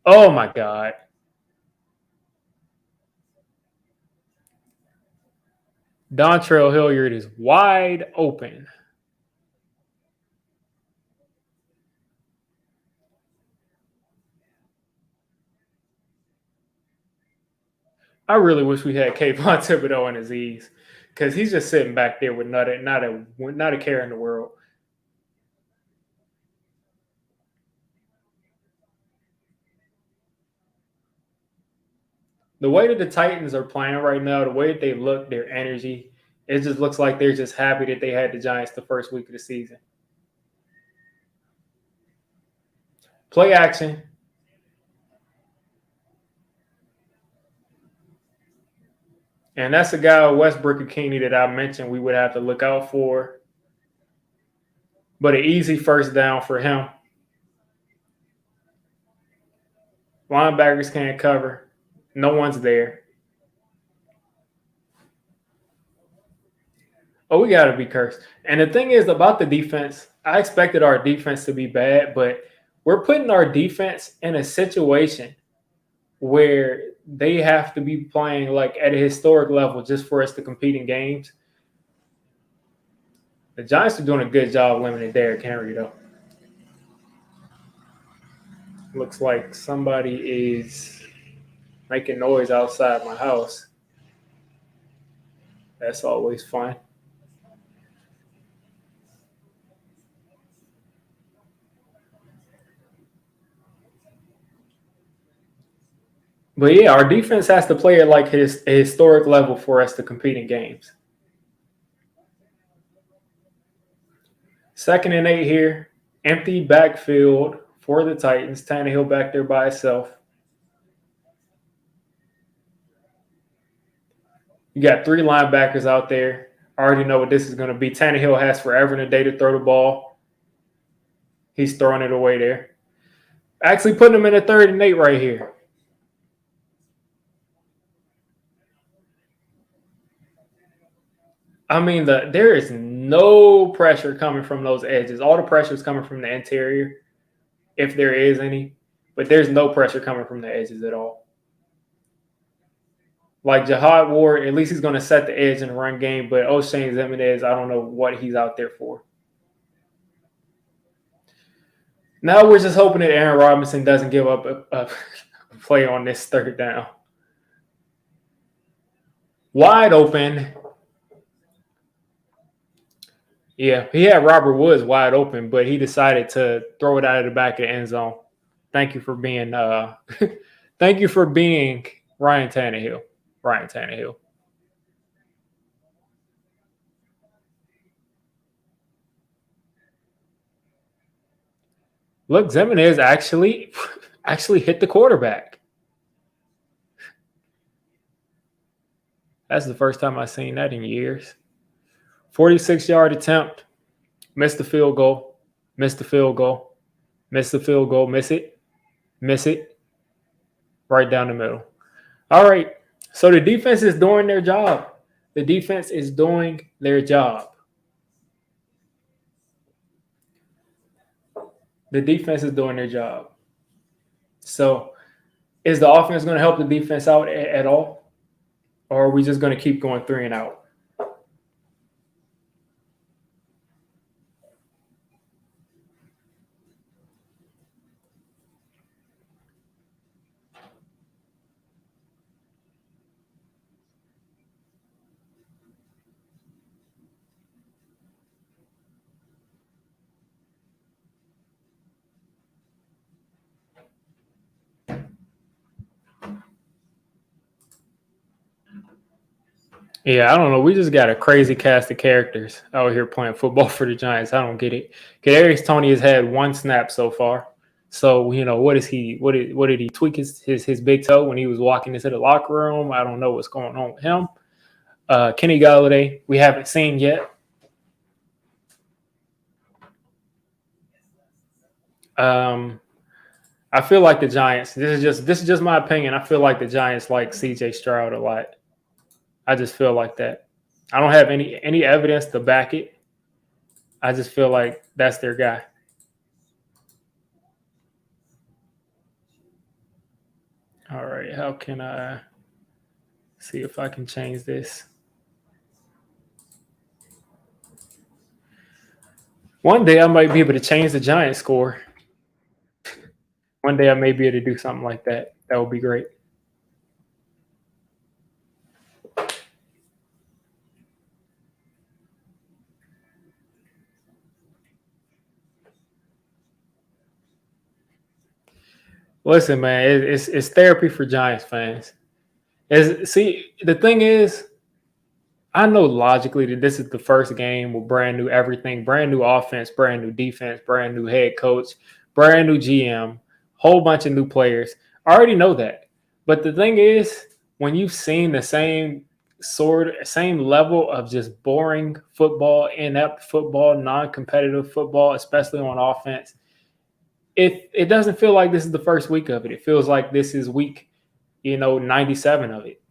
Oh, my God. Dontrell Hilliard is wide open. I really wish we had Kayvon Thibodeau on his ease because he's just sitting back there with not a care in the world. The way that the Titans are playing right now, the way that they look, their energy, it just looks like they're just happy that they had the Giants the first week of the season. Play action. And that's the guy, Westbrook-Ikini, that I mentioned we would have to look out for. But an easy first down for him. Linebackers can't cover. No one's there. Oh, we got to be cursed. And the thing is about the defense, I expected our defense to be bad, but we're putting our defense in a situation where they have to be playing like at a historic level just for us to compete in games. The Giants are doing a good job limiting Derrick Henry, though. Looks like somebody is making noise outside my house. That's always fun. But yeah, our defense has to play at like a historic level for us to compete in games. 2nd and 8 here. Empty backfield for the Titans. Tannehill back there by himself. You got 3 linebackers out there. I already know what this is going to be. Tannehill has forever and a day to throw the ball. He's throwing it away there. Actually putting him in a 3rd and 8 right here. I mean, there is no pressure coming from those edges. All the pressure is coming from the interior, if there is any. But there's no pressure coming from the edges at all. Like Jihad Ward, at least he's going to set the edge in the run game. But O'Shane Ximines, I don't know what he's out there for. Now we're just hoping that Aaron Robinson doesn't give up a play on this 3rd down. Wide open. Yeah, he had Robert Woods wide open, but he decided to throw it out of the back of the end zone. Thank you for being thank you for being Ryan Tannehill. Ryan Tannehill. Look, Ximines actually hit the quarterback. That's the first time I've seen that in years. 46-yard attempt. Missed the field goal. Missed the field goal. Missed the field goal. Miss it. Miss it. Right down the middle. All right. So the defense is doing their job. The defense is doing their job. The defense is doing their job. So is the offense going to help the defense out at all? Or are we just going to keep going 3 and out? Yeah, I don't know. We just got a crazy cast of characters out here playing football for the Giants. I don't get it. Kadarius Toney has had one snap so far. So what is he? What did he tweak his big toe when he was walking into the locker room? I don't know what's going on with him. Kenny Galladay, we haven't seen yet. I feel like the Giants. This is just my opinion. I feel like the Giants like C.J. Stroud a lot. I just feel like that. I don't have any evidence to back it. I just feel like that's their guy. All right, how can I see if I can change this? One day I might be able to change the Giants score. One day I may be able to do something like that. That would be great. Listen, man, it's therapy for Giants fans. See, the thing is, I know logically that this is the first game with brand new everything, brand new offense, brand new defense, brand new head coach, brand new GM, whole bunch of new players. I already know that. But the thing is, when you've seen the same level of just boring football, inept football, non-competitive football, especially on offense, it doesn't feel like this is the first week of it. It feels like this is week, 97 of it.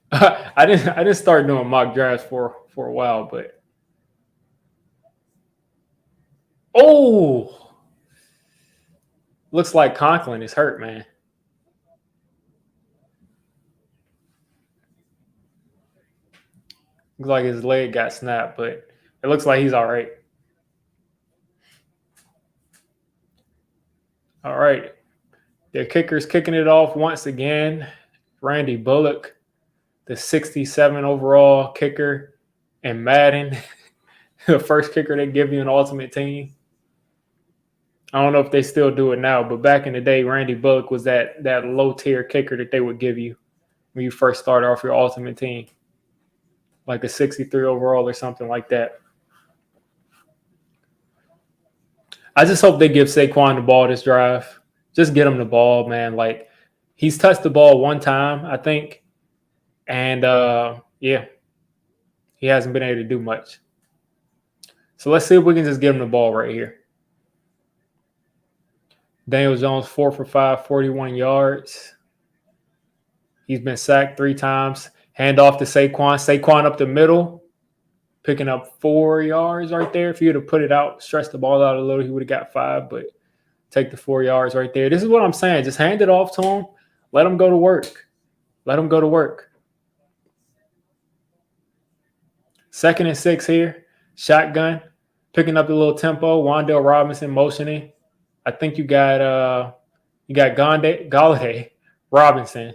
I didn't start doing mock drafts for a while, but oh, looks like Conklin is hurt, man. Looks like his leg got snapped, but it looks like he's all right. All right, their kicker's kicking it off once again. Randy Bullock, the 67 overall kicker in Madden, the first kicker they give you an ultimate team. I don't know if they still do it now, but back in the day, Randy Bullock was that low tier kicker that they would give you when you first start off your ultimate team, like a 63 overall or something like that. I just hope they give Saquon the ball this drive. Just get him the ball, man. Like, he's touched the ball one time, I think, and yeah, he hasn't been able to do much. So let's see if we can just give him the ball right here. Daniel Jones, 4 for 5, 41 yards. He's been sacked 3 times. Hand off to Saquon. Saquon up the middle, picking up 4 yards right there. If he would have put it out, stretched the ball out a little, he would have got 5, but take the 4 yards right there. This is what I'm saying. Just hand it off to him. Let him go to work. Let him go to work. 2nd and 6 here. Shotgun. Picking up the little tempo. Wan'Dale Robinson motioning. I think you got Galladay, Robinson.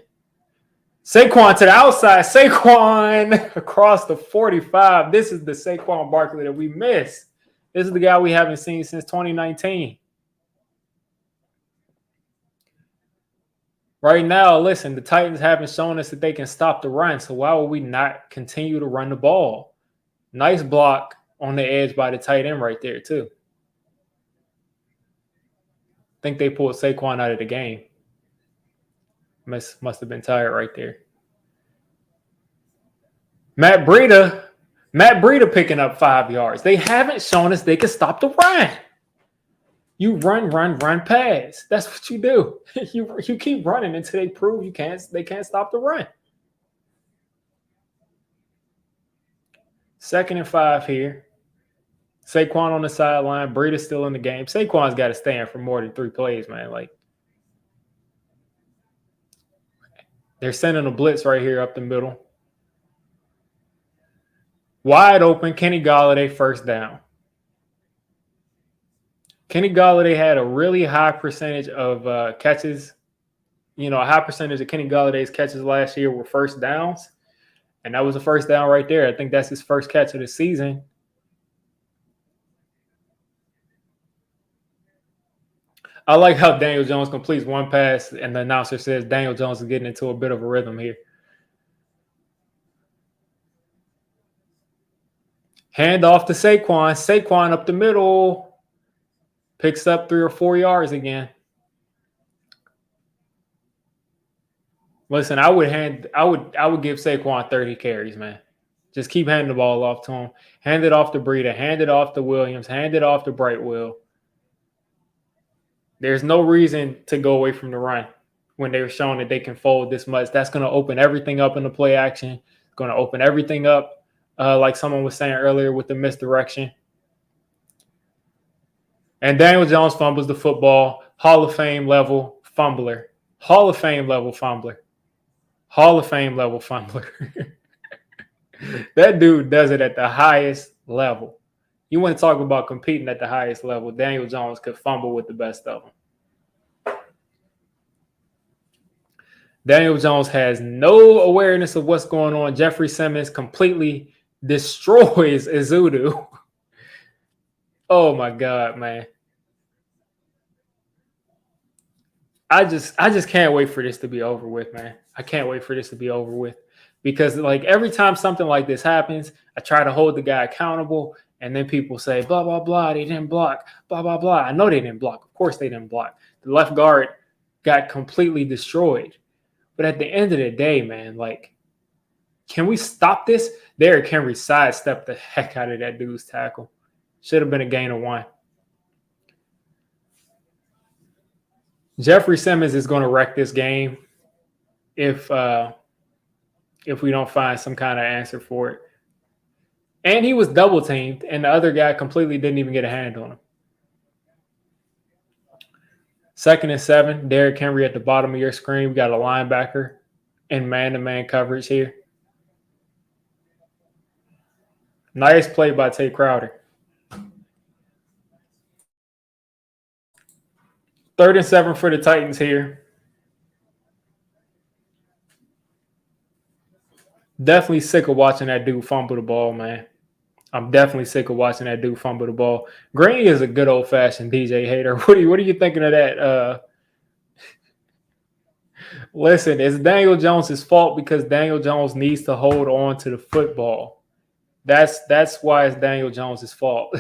Saquon to the outside. Saquon across the 45. This is the Saquon Barkley that we miss. This is the guy we haven't seen since 2019. Right now, listen, the Titans haven't shown us that they can stop the run, so why would we not continue to run the ball? Nice block on the edge by the tight end right there, too. I think they pulled Saquon out of the game. Must have been tired right there. Matt Breida picking up 5 yards. They haven't shown us they can stop the run. You run, pass. That's what you do. You keep running until they prove they can't stop the run. 2nd and 5 here. Saquon on the sideline. Breida's still in the game. Saquon's got to stand for more than 3 plays, man. Like, they're sending a blitz right here up the middle. Wide open, Kenny Galladay, first down. Kenny Galladay had a really high percentage of catches. A high percentage of Kenny Galladay's catches last year were first downs. And that was a first down right there. I think that's his first catch of the season. I like how Daniel Jones completes one pass and the announcer says Daniel Jones is getting into a bit of a rhythm here. Hand off to Saquon. Saquon up the middle. Picks up 3 or 4 yards again. Listen, I would give Saquon 30 carries, man. Just keep handing the ball off to him. Hand it off to Breida. Hand it off to Williams. Hand it off to Brightwell. There's no reason to go away from the run when they're showing that they can fold this much. That's going to open everything up in the play action. It's going to open everything up, like someone was saying earlier with the misdirection. And Daniel Jones fumbles the football. Hall of Fame level fumbler. Hall of Fame level fumbler. Hall of Fame level fumbler. That dude does it at the highest level. You want to talk about competing at the highest level. Daniel Jones could fumble with the best of them. Daniel Jones has no awareness of what's going on. Jeffrey Simmons completely destroys Izudu. Oh my God, man. I just can't wait for this to be over with, man. I can't wait for this to be over with. Because like every time something like this happens, I try to hold the guy accountable, and then people say, blah, blah, blah, they didn't block, blah, blah, blah. I know they didn't block. Of course they didn't block. The left guard got completely destroyed. But at the end of the day, man, like, can we stop this? Derrick Henry sidestepped the heck out of that dude's tackle. Should have been a gain of 1. Jeffrey Simmons is going to wreck this game if we don't find some kind of answer for it. And he was double teamed, and the other guy completely didn't even get a hand on him. 2nd and 7, Derrick Henry at the bottom of your screen. We got a linebacker in man-to-man coverage here. Nice play by Tay Crowder. 3rd and 7 for the Titans here. Definitely sick of watching that dude fumble the ball, man. I'm definitely sick of watching that dude fumble the ball. Green is a good old-fashioned DJ hater. What are you thinking of that? Listen, it's Daniel Jones' fault because Daniel Jones needs to hold on to the football. That's why it's Daniel Jones' fault.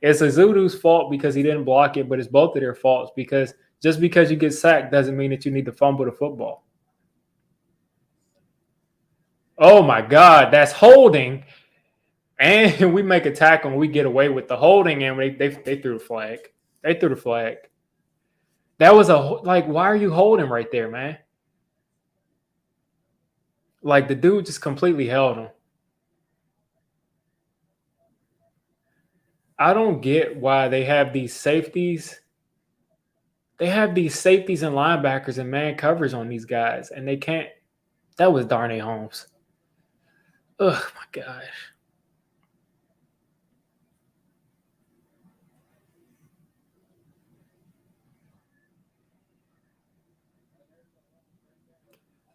It's Izudu's fault because he didn't block it, but it's both of their faults because just because you get sacked doesn't mean that you need to fumble the football. Oh, my God, that's holding. And we make a tackle and we get away with the holding, and they threw the flag. They threw the flag. That was why are you holding right there, man? Like, the dude just completely held him. I don't get why they have these safeties. They have these safeties and linebackers and man coverage on these guys, and they can't. That was Darnay Holmes. Oh, my gosh.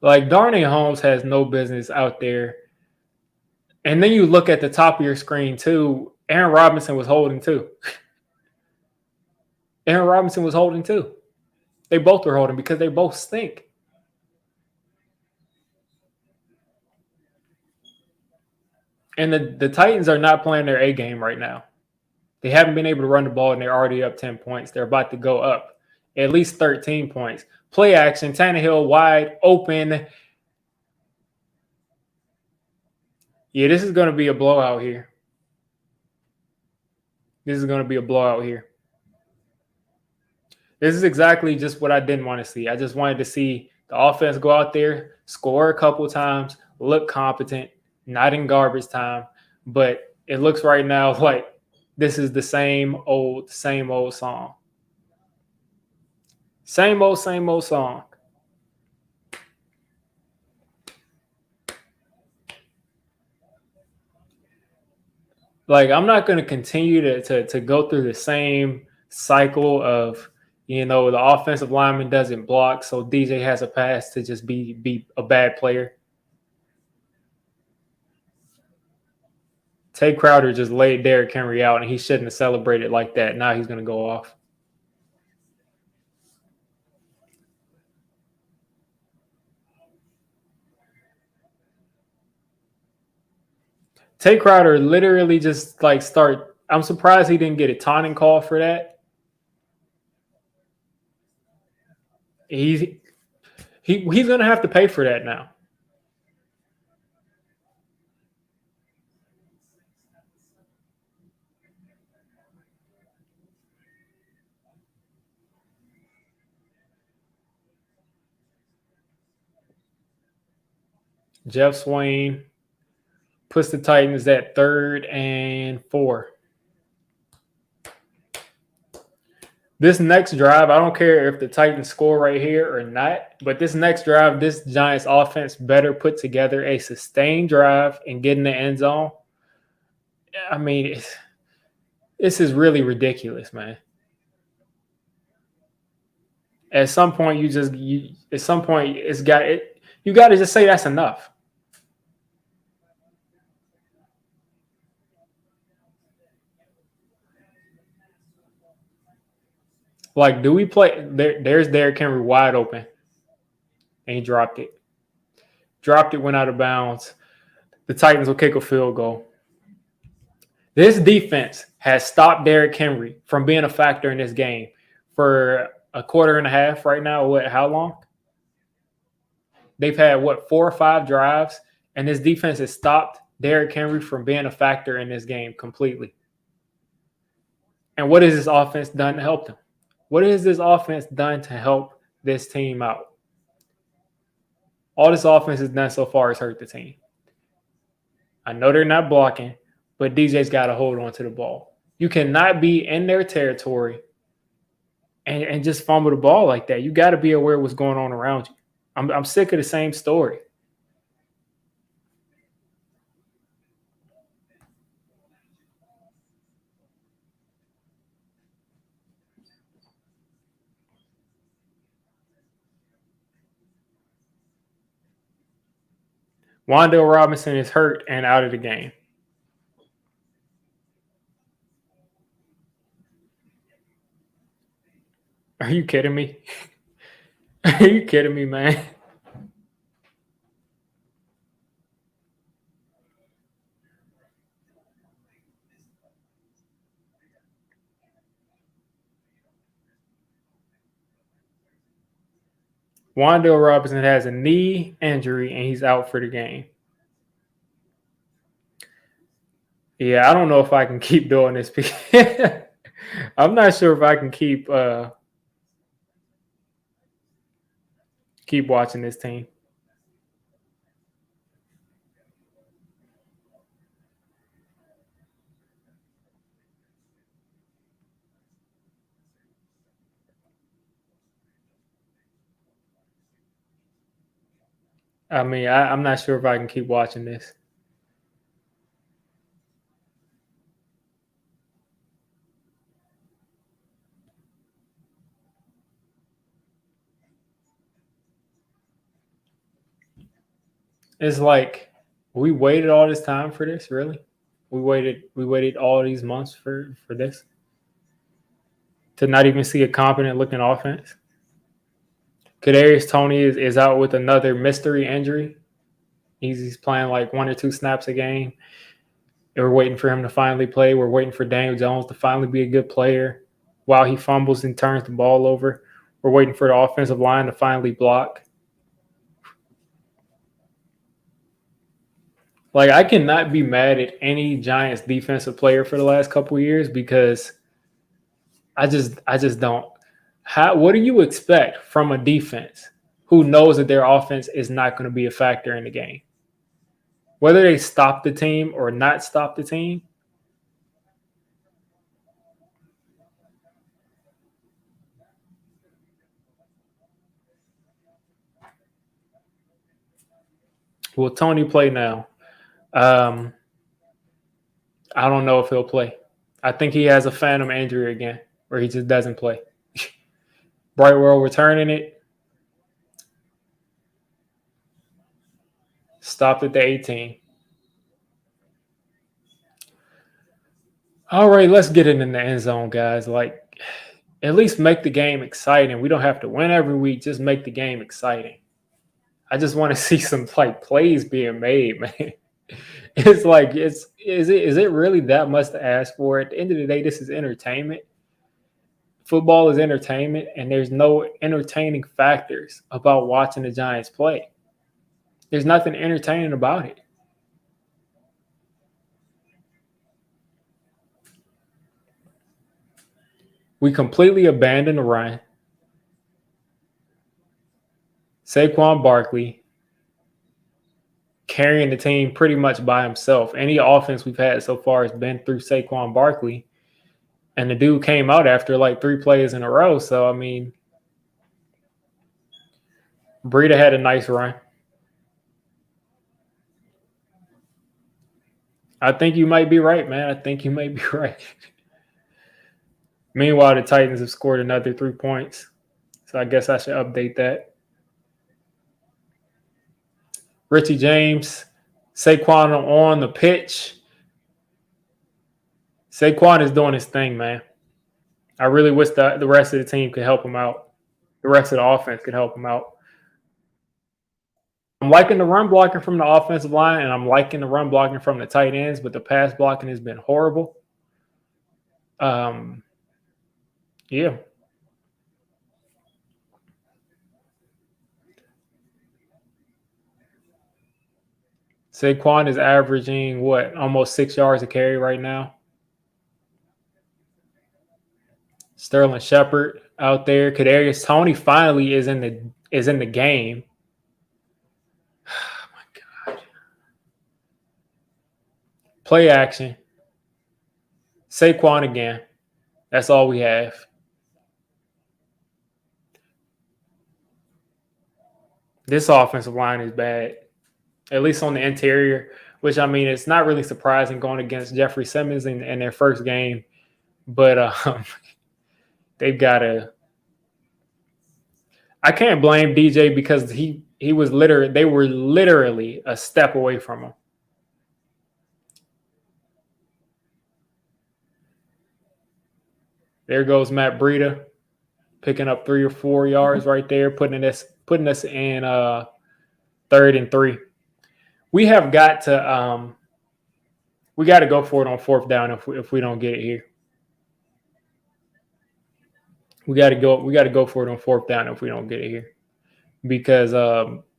Like, Darnay Holmes has no business out there. And then you look at the top of your screen, too. Aaron Robinson was holding, too. Aaron Robinson was holding, too. They both were holding because they both stink. And the Titans are not playing their A game right now. They haven't been able to run the ball, and they're already up 10 points. They're about to go up at least 13 points. Play action, Tannehill wide open. Yeah, this is going to be a blowout here. This is going to be a blowout here. This is exactly just what I didn't want to see. I just wanted to see the offense go out there, score a couple times, look competent, not in garbage time. But it looks right now like this is the same old song. Same old song. Like, I'm not going to continue to go through the same cycle of, the offensive lineman doesn't block, so DJ has a pass to just be a bad player. Tay Crowder just laid Derrick Henry out, and he shouldn't have celebrated like that. Now he's going to go off. Tay Crowder literally just like start. I'm surprised he didn't get a taunting call for that. He's gonna have to pay for that now. Jeff Swain puts the Titans at 3rd and 4. This next drive, I don't care if the Titans score right here or not, but this next drive, this Giants offense better put together a sustained drive and get in the end zone. I mean, this is really ridiculous, man. At some point, you got to just say that's enough. Like, do we play? There's Derrick Henry wide open, and he dropped it. Went out of bounds. The Titans will kick a field goal. This defense has stopped Derrick Henry from being a factor in this game for a quarter and a half right now. How long? They've had, 4 or 5 drives, and this defense has stopped Derrick Henry from being a factor in this game completely. And what has this offense done to help them? What has this offense done to help this team out? All this offense has done so far is hurt the team. I know they're not blocking, but DJ's got to hold on to the ball. You cannot be in their territory and just fumble the ball like that. You got to be aware of what's going on around you. I'm sick of the same story. Wan'Dale Robinson is hurt and out of the game. Are you kidding me? Are you kidding me, man? Wan'Dale Robinson has a knee injury and he's out for the game. Yeah, I don't know if I can keep doing this. I'm not sure if I can keep watching this team. I mean, I'm not sure if I can keep watching this. It's like we waited all this time for this, really? We waited all these months for this? To not even see a competent looking offense? Kadarius Toney is out with another mystery injury. He's playing like 1 or 2 snaps a game. And we're waiting for him to finally play. We're waiting for Daniel Jones to finally be a good player while he fumbles and turns the ball over. We're waiting for the offensive line to finally block. Like, I cannot be mad at any Giants defensive player for the last couple of years because I just don't. What do you expect from a defense who knows that their offense is not going to be a factor in the game? Whether they stop the team or not stop the team. Will Toney play now? I don't know if he'll play. I think he has a phantom injury again, or he just doesn't play. Brightwell returning it. Stopped at the 18. All right, let's get it in the end zone, guys. Like, at least make the game exciting. We don't have to win every week. Just make the game exciting. I just want to see some like plays being made, man. It's like is it really that much to ask for? At the end of the day, this is entertainment. Football is entertainment, and there's no entertaining factors about watching the Giants play. There's nothing entertaining about it. We completely abandoned the run. Saquon Barkley carrying the team pretty much by himself. Any offense we've had so far has been through Saquon Barkley. And the dude came out after like 3 plays in a row. So, I mean, Breida had a nice run. I think you might be right, man. I think you might be right. Meanwhile, the Titans have scored another 3 points. So I guess I should update that. Richie James, Saquon on the pitch. Saquon is doing his thing, man. I really wish the rest of the team could help him out. The rest of the offense could help him out. I'm liking the run blocking from the offensive line, and I'm liking the run blocking from the tight ends, but the pass blocking has been horrible. Yeah. Saquon is averaging what, almost 6 yards a carry right now. Sterling Shepard out there. Kadarius Toney finally is in the game. Oh my God. Play action. Saquon again. That's all we have. This offensive line is bad, at least on the interior, which, I mean, it's not really surprising going against Jeffrey Simmons in their first game. But they've got to – I can't blame DJ because they were literally a step away from him. There goes Matt Breida picking up 3 or 4 yards right there, putting us in 3rd and 3. We have got to we got to go for it on 4th down if we don't get it here. We got to go for it on 4th down if we don't get it here, because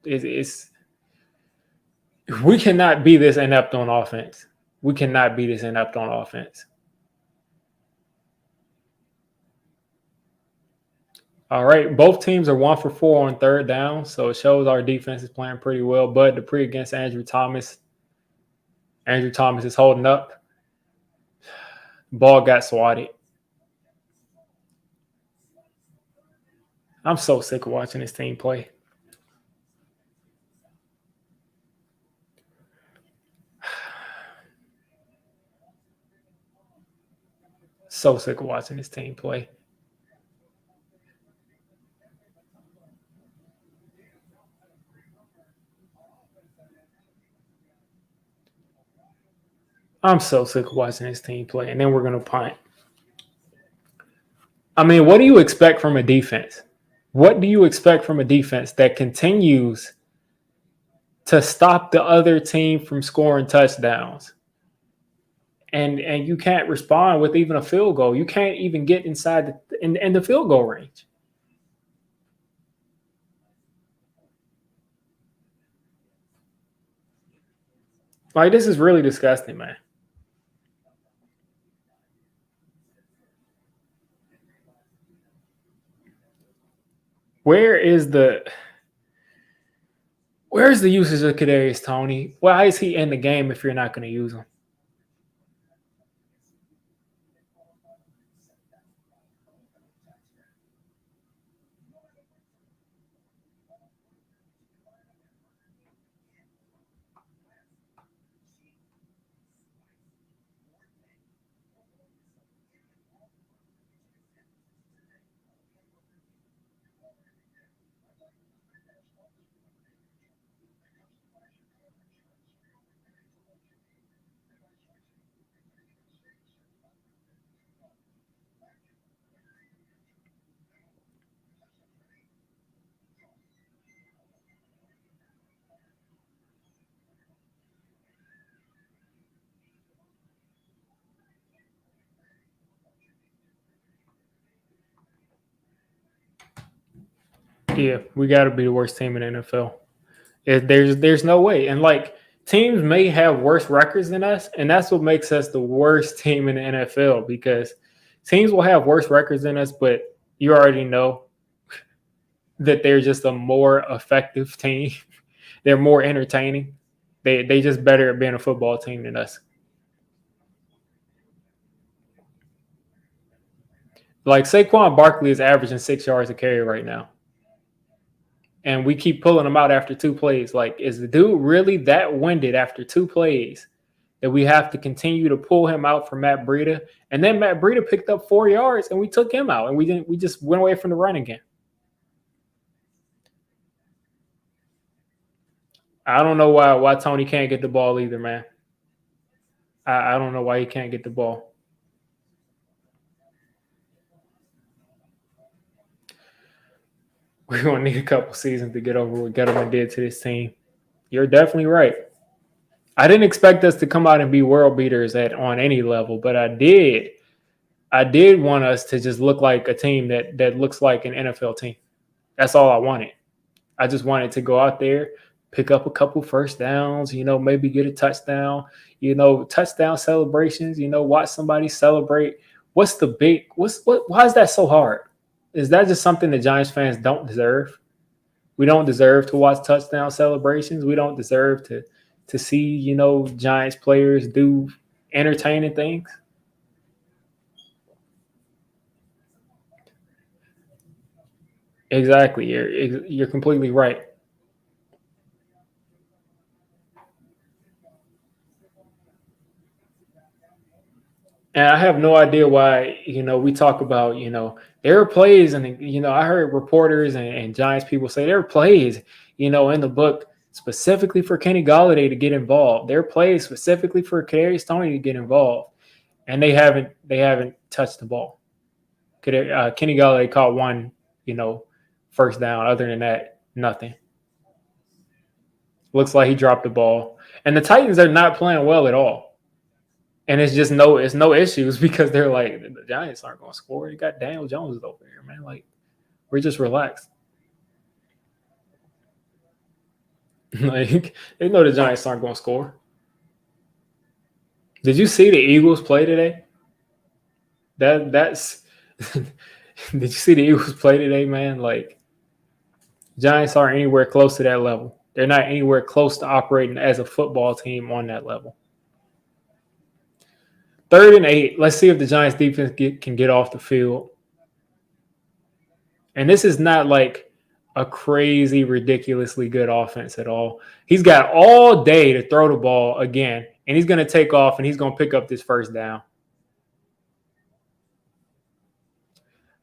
it's we cannot be this inept on offense. We cannot be this inept on offense. All right, both teams are 1 for 4 on 3rd down, so it shows our defense is playing pretty well. Bud Dupree against Andrew Thomas. Andrew Thomas is holding up. Ball got swatted. I'm so sick of watching this team play. So sick of watching this team play. I'm so sick of watching this team play, and then we're going to punt. I mean, what do you expect from a defense? What do you expect from a defense that continues to stop the other team from scoring touchdowns? And you can't respond with even a field goal. You can't even get inside in the field goal range. Like, this is really disgusting, man. Where's the usage of Kadarius Toney? Why is he in the game if you're not going to use him? Yeah, we got to be the worst team in the NFL. There's no way. And like teams may have worse records than us, and that's what makes us the worst team in the NFL because teams will have worse records than us, but you already know that they're just a more effective team. They're more entertaining. They just better at being a football team than us. Like Saquon Barkley is averaging 6 yards a carry right now. And we keep pulling him out after 2 plays. Like, is the dude really that winded after 2 plays that we have to continue to pull him out for Matt Breida? And then Matt Breida picked up 4 yards and we took him out and we just went away from the run again. I don't know why Tony can't get the ball either, man. I don't know why he can't get the ball. We're going to need a couple seasons to get over what Gettleman did to this team. You're definitely right. I didn't expect us to come out and be world beaters on any level, but I did. I did want us to just look like a team that looks like an NFL team. That's all I wanted. I just wanted to go out there, pick up a couple first downs, maybe get a touchdown, touchdown celebrations, watch somebody celebrate. Why is that so hard? Is that just something the Giants fans don't deserve? We don't deserve to watch touchdown celebrations. We don't deserve to see, Giants players do entertaining things. Exactly. You're completely right. And I have no idea why, we talk about, there are plays and, I heard reporters and Giants people say there are plays, in the book specifically for Kenny Golladay to get involved. There are plays specifically for Kadarius Toney to get involved. And they haven't touched the ball. Kenny Golladay caught one, first down. Other than that, nothing. Looks like he dropped the ball. And the Titans are not playing well at all. And it's no issues because they're like, the Giants aren't going to score. You got Daniel Jones over here, man. Like, we're just relaxed. Like, they know the Giants aren't going to score. Did you see the Eagles play today? That's did you see the Eagles play today, man? Like, Giants aren't anywhere close to that level. They're not anywhere close to operating as a football team on that level. 3rd and 8. Let's see if the Giants defense can get off the field. And this is not like a crazy, ridiculously good offense at all. He's got all day to throw the ball again, and he's going to take off and he's going to pick up this first down.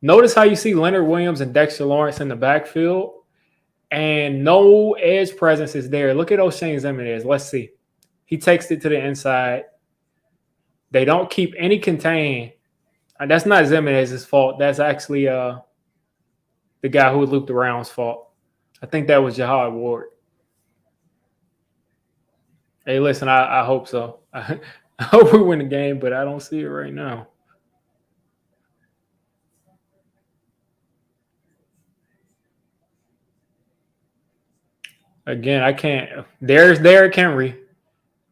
Notice how you see Leonard Williams and Dexter Lawrence in the backfield, and no edge presence is there. Look at O'Shane Ximines. Let's see. He takes it to the inside. They don't keep any contain. That's not Ximines' fault. That's actually the guy who looped around's fault. I think that was Jahad Ward. Hey, listen, I hope so. I hope we win the game, but I don't see it right now. Again, I can't. There's Derrick Henry.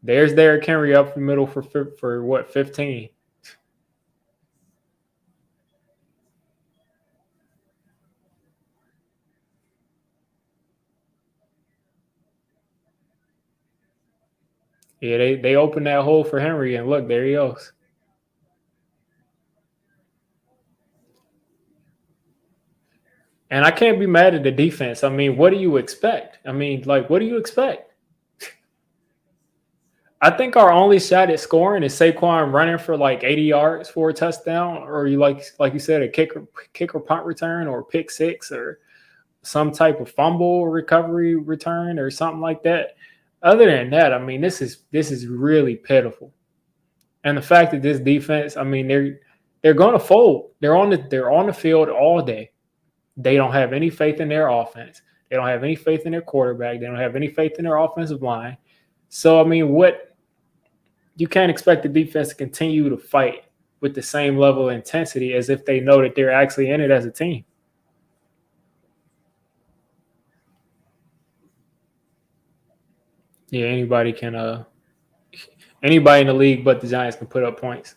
There's Derrick Henry up the middle for what, 15? Yeah, they opened that hole for Henry, and look, there he goes. And I can't be mad at the defense. I mean, what do you expect? I mean, like, what do you expect? I think our only shot at scoring is Saquon running for like 80 yards for a touchdown, or you like you said, a kicker punt return or pick six or some type of fumble recovery return or something like that. Other than that, I mean, this is really pitiful. And the fact that this defense, I mean, they're going to fold. They're on the field all day. They don't have any faith in their offense. They don't have any faith in their quarterback. They don't have any faith in their offensive line. So, I mean, you can't expect the defense to continue to fight with the same level of intensity as if they know that they're actually in it as a team. Yeah, anybody in the league but the Giants can put up points.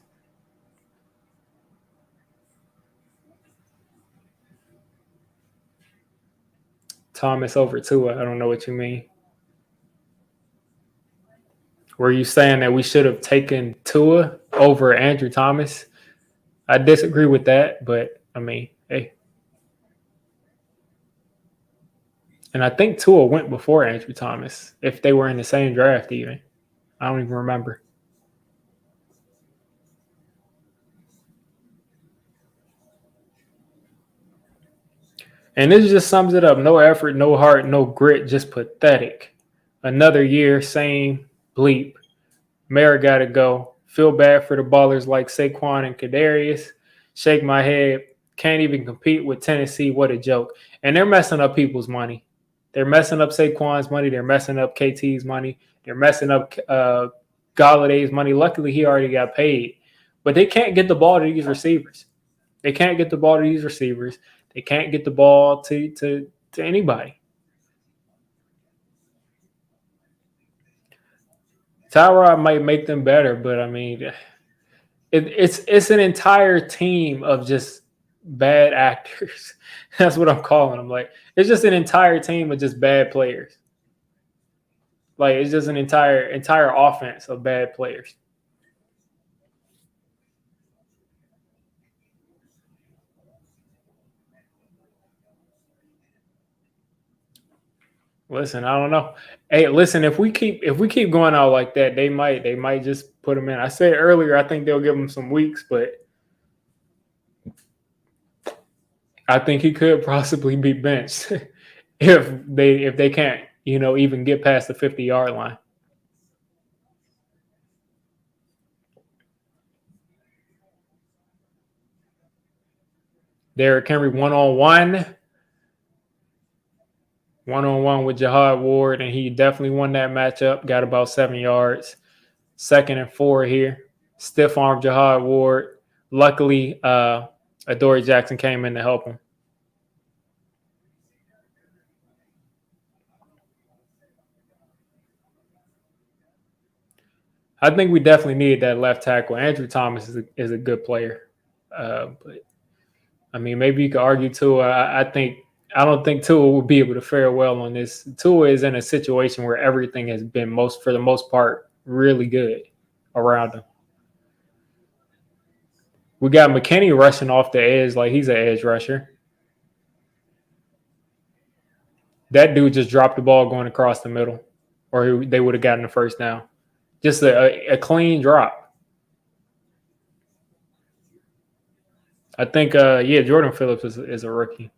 Thomas over Tua. I don't know what you mean. Were you saying that we should have taken Tua over Andrew Thomas? I disagree with that, but I mean, hey. And I think Tua went before Andrew Thomas, if they were in the same draft even. I don't even remember. And this just sums it up. No effort, no heart, no grit, just pathetic. Another year, same bleep. Mayer got to go. Feel bad for the ballers like Saquon and Kadarius. Shake my head. Can't even compete with Tennessee. What a joke. And they're messing up people's money. They're messing up Saquon's money. They're messing up KT's money. They're messing up Galladay's money. Luckily, he already got paid. But they can't get the ball to these receivers. They can't get the ball to these receivers. They can't get the ball to anybody. Tyrod might make them better, but I mean, it's an entire team of just bad actors. That's what I'm calling them. Like, it's just an entire team of just bad players. Like, it's just an entire offense of bad players. Listen, I don't know. Hey, listen, if we keep going out like that, they might just put him in. I said earlier, I think they'll give him some weeks, but I think he could possibly be benched if they can't, even get past the 50-yard line. Derrick Henry one-on-one with Jihad Ward, and he definitely won that matchup. Got about 7 yards. 2nd and 4 here. Stiff arm Jihad Ward. Luckily, Adoree Jackson came in to help him. I think we definitely need that left tackle. Andrew Thomas is a good player, but I mean, maybe you could argue Tua. I don't think Tua will be able to fare well on this. Tua is in a situation where everything has been for the most part, really good around him. We got McKinney rushing off the edge like he's an edge rusher. That dude just dropped the ball going across the middle, or they would have gotten the first down. Just a clean drop. I think, Jordan Phillips is a rookie.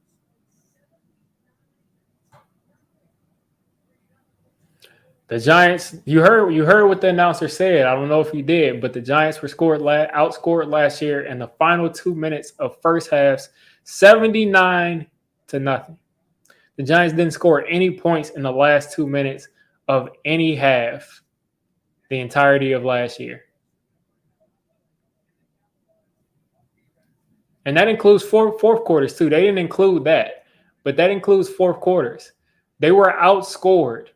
The Giants, you heard what the announcer said. I don't know if you did, but the Giants were outscored last year in the final 2 minutes of first halves, 79-0. The Giants didn't score any points in the last 2 minutes of any half the entirety of last year. And that includes fourth quarters too. They didn't include that, but that includes fourth quarters. They were outscored.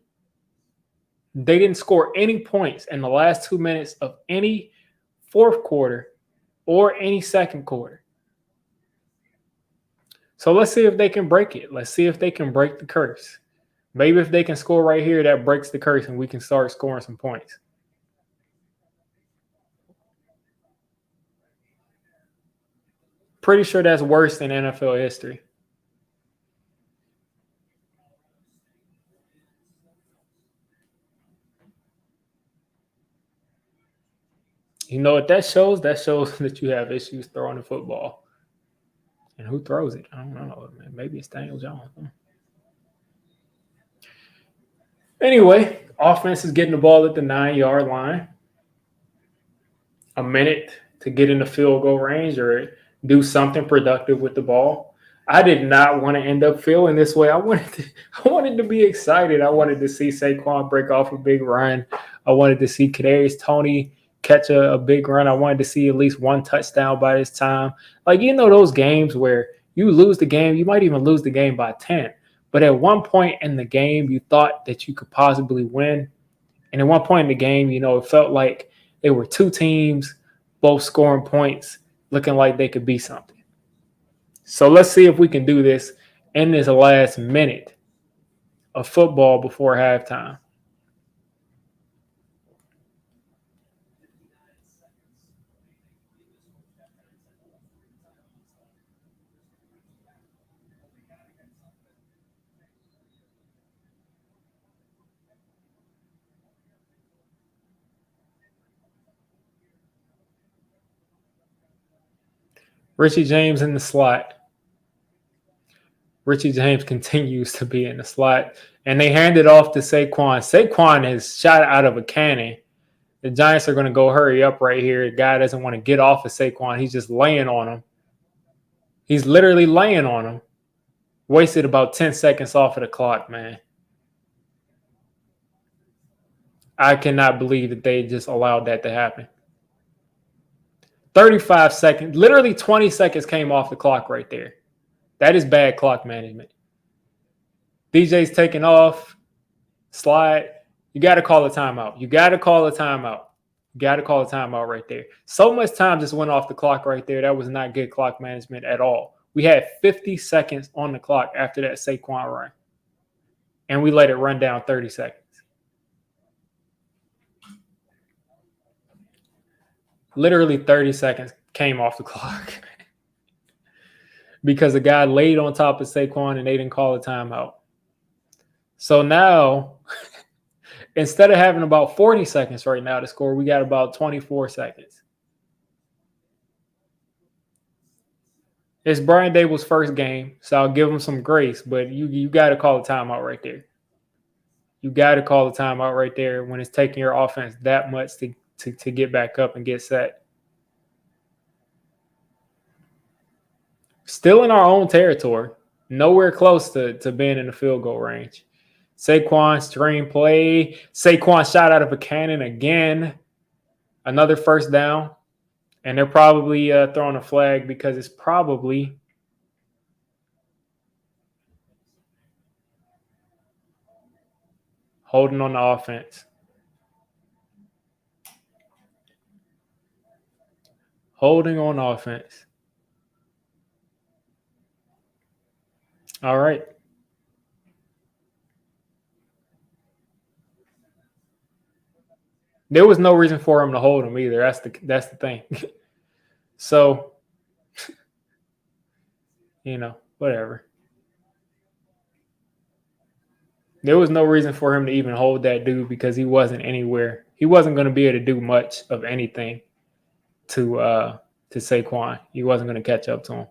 They didn't score any points in the last 2 minutes of any fourth quarter or any second quarter. So let's see if they can break it. Let's see if they can break the curse. Maybe if they can score right here, that breaks the curse and we can start scoring some points. Pretty sure that's worse than NFL history. You know what that shows? That shows that you have issues throwing the football. And who throws it? I don't know. Maybe it's Daniel Jones. Anyway, offense is getting the ball at the 9-yard line. A minute to get in the field goal range or do something productive with the ball. I did not want to end up feeling this way. I wanted to be excited. I wanted to see Saquon break off a big run. I wanted to see Kadarius Toney catch a big run. I wanted to see at least one touchdown by this time. Like, those games where you lose the game, you might even lose the game by 10. But at one point in the game, you thought that you could possibly win, And at one point in the game, it felt like they were two teams, both scoring points, looking like they could be something. So let's see if we can do this in this last minute of football before halftime. Richie James in the slot. Richie James continues to be in the slot. And they hand it off to Saquon. Saquon is shot out of a cannon. The Giants are going to go hurry up right here. The guy doesn't want to get off of Saquon. He's just laying on him. He's literally laying on him. Wasted about 10 seconds off of the clock, man. I cannot believe that they just allowed that to happen. 35 seconds, literally 20 seconds came off the clock right there. That is bad clock management. DJ's taking off, slide. You got to call a timeout. You got to call a timeout. You got to call a timeout right there. So much time just went off the clock right there. That was not good clock management at all. We had 50 seconds on the clock after that Saquon run, and we let it run down 30 seconds. Literally 30 seconds came off the clock because the guy laid on top of Saquon and they didn't call a timeout. So now, instead of having about 40 seconds right now to score, we got about 24 seconds. It's Brian Dable's first game, so I'll give him some grace, but you got to call a timeout right there. You got to call a timeout right there when it's taking your offense that much to get back up and get set. Still in our own territory, nowhere close to being in the field goal range. Saquon string play. Saquon shot out of a cannon again. Another first down. And they're probably throwing a flag because it's probably holding on the offense. Holding on offense. All right. There was no reason for him to hold him either. That's the thing. So, whatever. There was no reason for him to even hold that dude because he wasn't anywhere. He wasn't going to be able to do much of anything to Saquon. He wasn't going to catch up to him.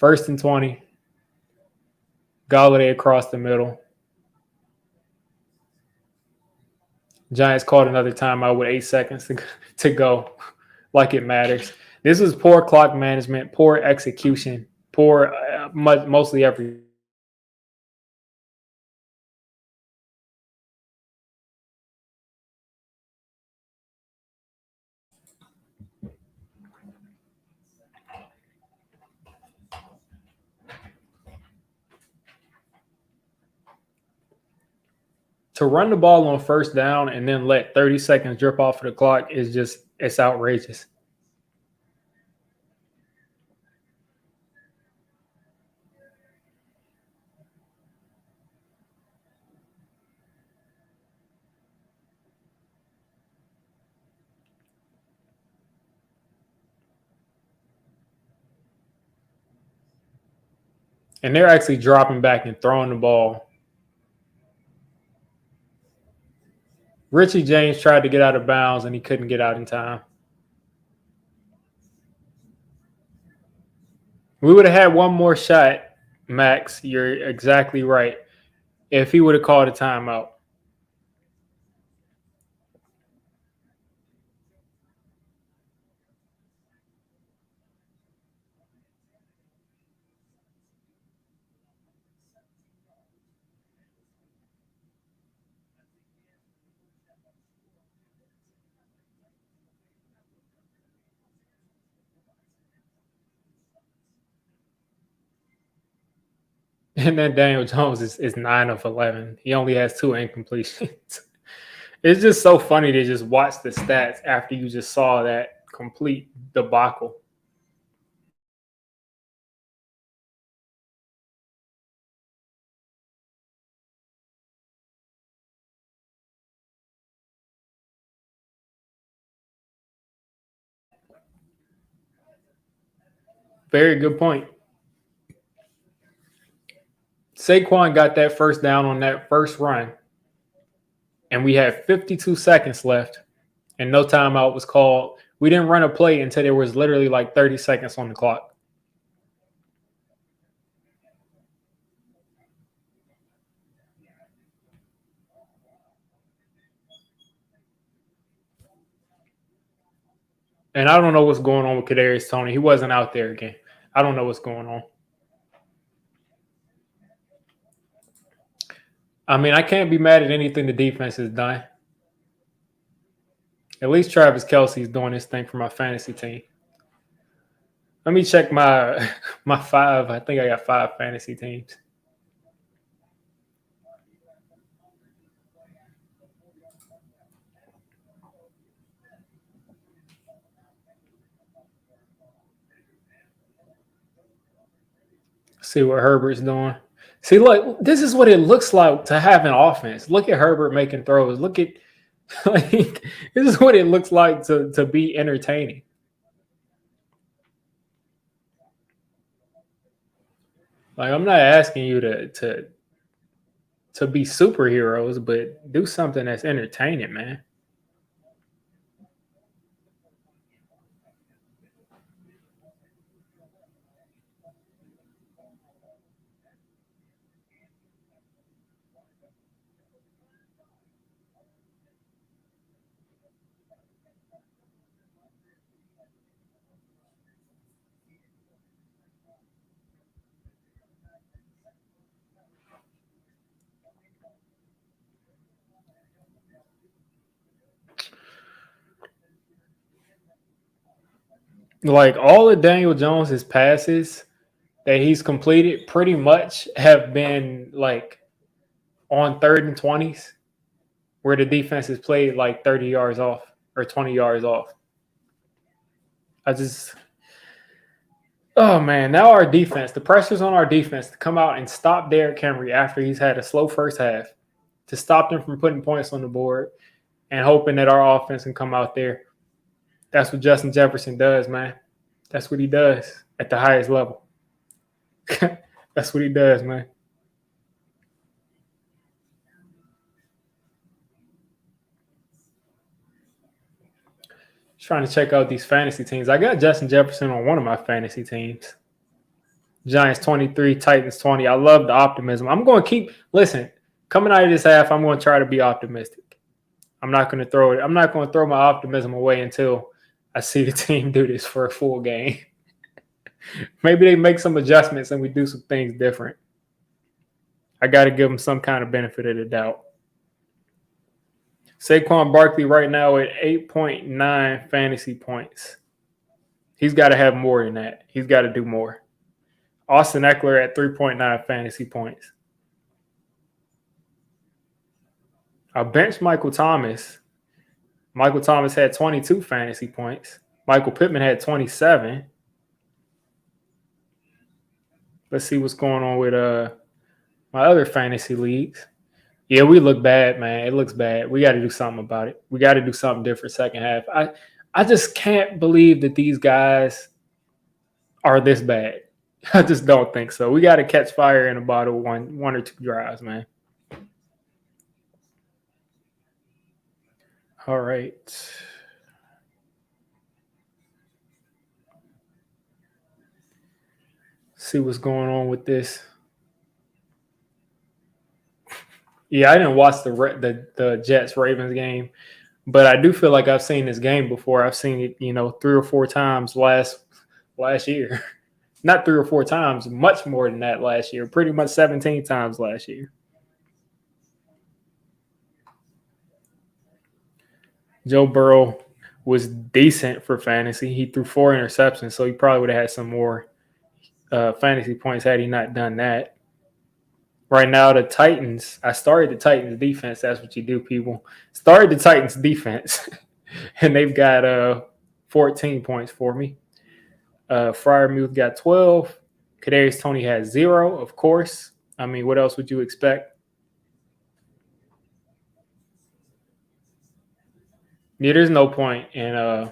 1st and 20. Galladay across the middle. Giants called another timeout with 8 seconds to go, like it matters. This was poor clock management, poor execution, poor mostly everything. To run the ball on 1st down and then let 30 seconds drip off of the clock it's outrageous. And they're actually dropping back and throwing the ball. Richie James tried to get out of bounds and he couldn't get out in time. We would have had one more shot, Max. You're exactly right. If he would have called a timeout. And then Daniel Jones is 9 of 11. He only has 2 incompletions. It's just so funny to just watch the stats after you just saw that complete debacle. Very good point. Saquon got that first down on that first run, and we had 52 seconds left, and no timeout was called. We didn't run a play until there was literally like 30 seconds on the clock. And I don't know what's going on with Kadarius Toney. He wasn't out there again. I don't know what's going on. I mean, I can't be mad at anything the defense has done. At least Travis Kelce is doing this thing for my fantasy team. Let me check my 5. I think I got 5 fantasy teams. See what Herbert's doing. See, look, this is what it looks like to have an offense. Look at Herbert making throws. Look at like this is what it looks like to be entertaining. Like I'm not asking you to be superheroes, but do something that's entertaining, man. Like all of Daniel Jones's passes that he's completed pretty much have been like on 3rd and 20s where the defense has played like 30 yards off or 20 yards off. Oh man, now our defense, the pressure's on our defense to come out and stop Derrick Henry after he's had a slow first half, to stop them from putting points on the board and hoping that our offense can come out there. That's what Justin Jefferson does, man. That's what he does at the highest level. That's what he does, man. Trying to check out these fantasy teams. I got Justin Jefferson on one of my fantasy teams. Giants 23, Titans 20. I love the optimism. I'm going to keep coming out of this half, I'm going to try to be optimistic. I'm not going to throw my optimism away until I see the team do this for a full game. Maybe they make some adjustments and we do some things different. I got to give them some kind of benefit of the doubt. Saquon Barkley right now at 8.9 fantasy points. He's got to have more than that. He's got to do more. Austin Eckler at 3.9 fantasy points. I benched Michael Thomas. Michael Thomas had 22 fantasy points. Michael Pittman had 27. Let's see what's going on with my other fantasy leagues. Yeah, we look bad, man. It looks bad. We got to do something about it. We got to do something different second half. I just can't believe that these guys are this bad. I just don't think so. We got to catch fire in about one or two drives, man. All right. See what's going on with this. Yeah, I didn't watch the Jets Ravens game, but I do feel like I've seen this game before. I've seen it, 3 or 4 times last year. Not 3 or 4 times, much more than that last year. Pretty much 17 times last year. Joe Burrow was decent for fantasy. He threw 4 interceptions, so he probably would have had some more fantasy points had he not done that. Right now, the Titans. I started the Titans defense. That's what you do, people. Started the Titans defense, and they've got 14 points for me. Fryermuth got 12. Kadarius Toney has 0, of course. I mean, what else would you expect? Yeah, there's no point in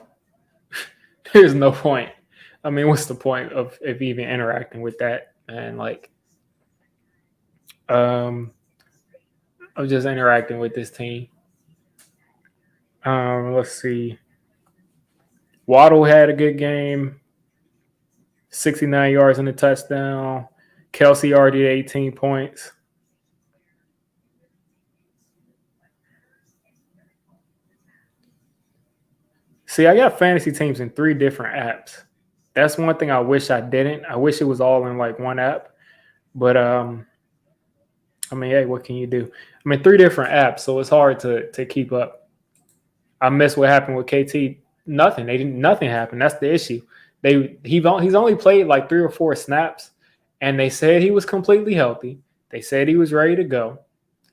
there's no point. I mean, what's the point of even interacting with that? And like, I'm just interacting with this team. Let's see. Waddle had a good game. 69 yards and a touchdown. Kelsey already 18 points. See, I got fantasy teams in 3 different apps. That's one thing I wish I didn't. I wish it was all in like one app. But I mean, hey, what can you do? I'm in 3 different apps, so it's hard to keep up. I missed what happened with KT. Nothing happened. That's the issue. He's only played like 3 or 4 snaps, and they said he was completely healthy. They said he was ready to go.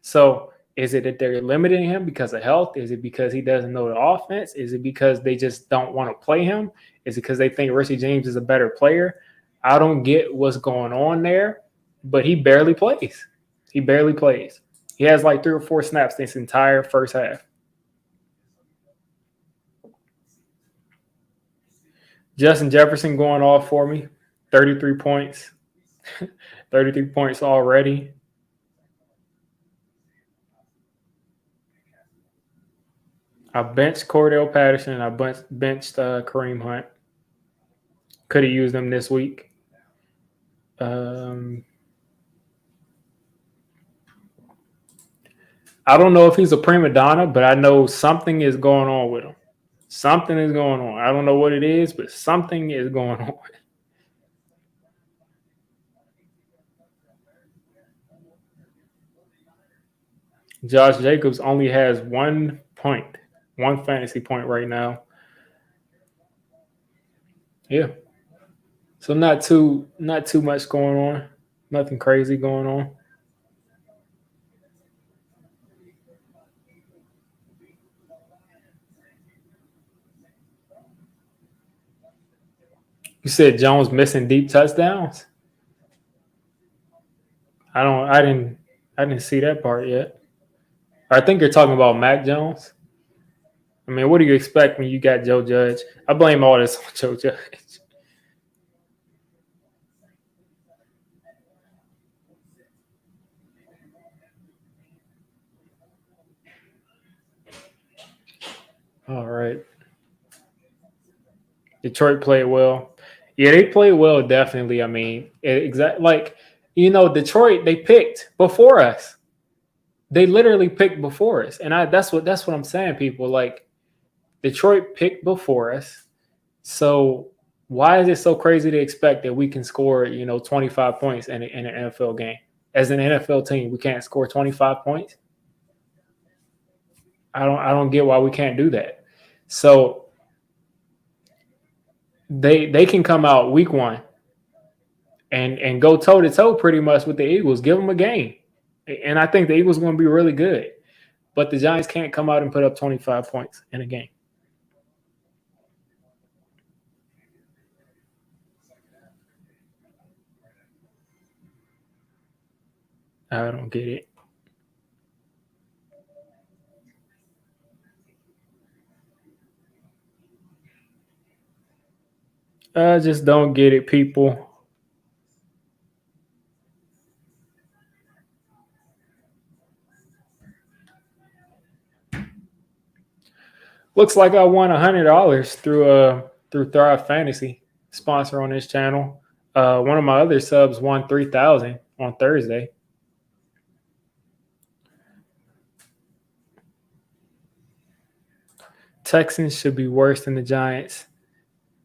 So is it that they're limiting him because of health? Is it because he doesn't know the offense? Is it because they just don't want to play him? Is it because they think Richie James is a better player? I don't get what's going on there, but he barely plays. He barely plays. He has like 3 or 4 snaps this entire first half. Justin Jefferson going off for me, 33 points. 33 points already. I benched Cordell Patterson. I benched Kareem Hunt. Could have used them this week. I don't know if he's a prima donna, but I know something is going on with him. Something is going on. I don't know what it is, but something is going on. Josh Jacobs only has 1 point, 1 fantasy point right now. Yeah. So not too much going on. Nothing crazy going on. You said Jones missing deep touchdowns? I didn't see that part yet. I think you're talking about Mac Jones. I mean, what do you expect when you got Joe Judge? I blame all this on Joe Judge. All right. Detroit played well. Yeah, they played well, definitely. I mean, Detroit, they picked before us. They literally picked before us. And that's what I'm saying, people. Like, Detroit picked before us. So why is it so crazy to expect that we can score, 25 points in an NFL game? As an NFL team, we can't score 25 points. I don't get why we can't do that. So they can come out week 1 and go toe to toe pretty much with the Eagles. Give them a game, and I think the Eagles are going to be really good. But the Giants can't come out and put up 25 points in a game. I don't get it. I just don't get it, people. Looks like I won $100 through Thrive Fantasy, sponsor on this channel. One of my other subs won 3,000 on Thursday. Texans should be worse than the Giants.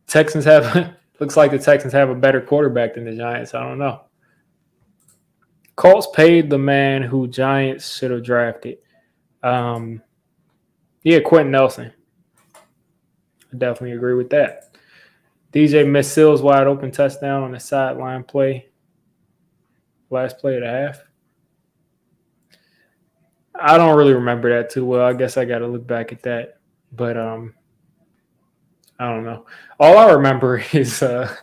Texans have looks like the Texans have a better quarterback than the Giants. I don't know. Colts paid the man who Giants should have drafted. Yeah, Quentin Nelson. I definitely agree with that. DJ missed Sills wide open touchdown on the sideline play. Last play of the half. I don't really remember that too well. I guess I got to look back at that. But I don't know. All I remember is that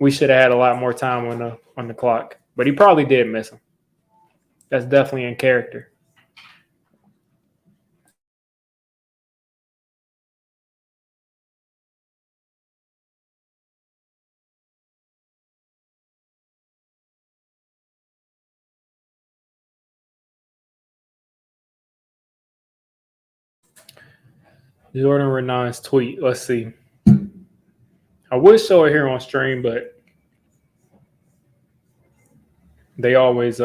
we should have had a lot more time on the clock. But he probably did miss him. That's definitely in character. Jordan Renan's tweet. Let's see. I would show it here on stream, but they always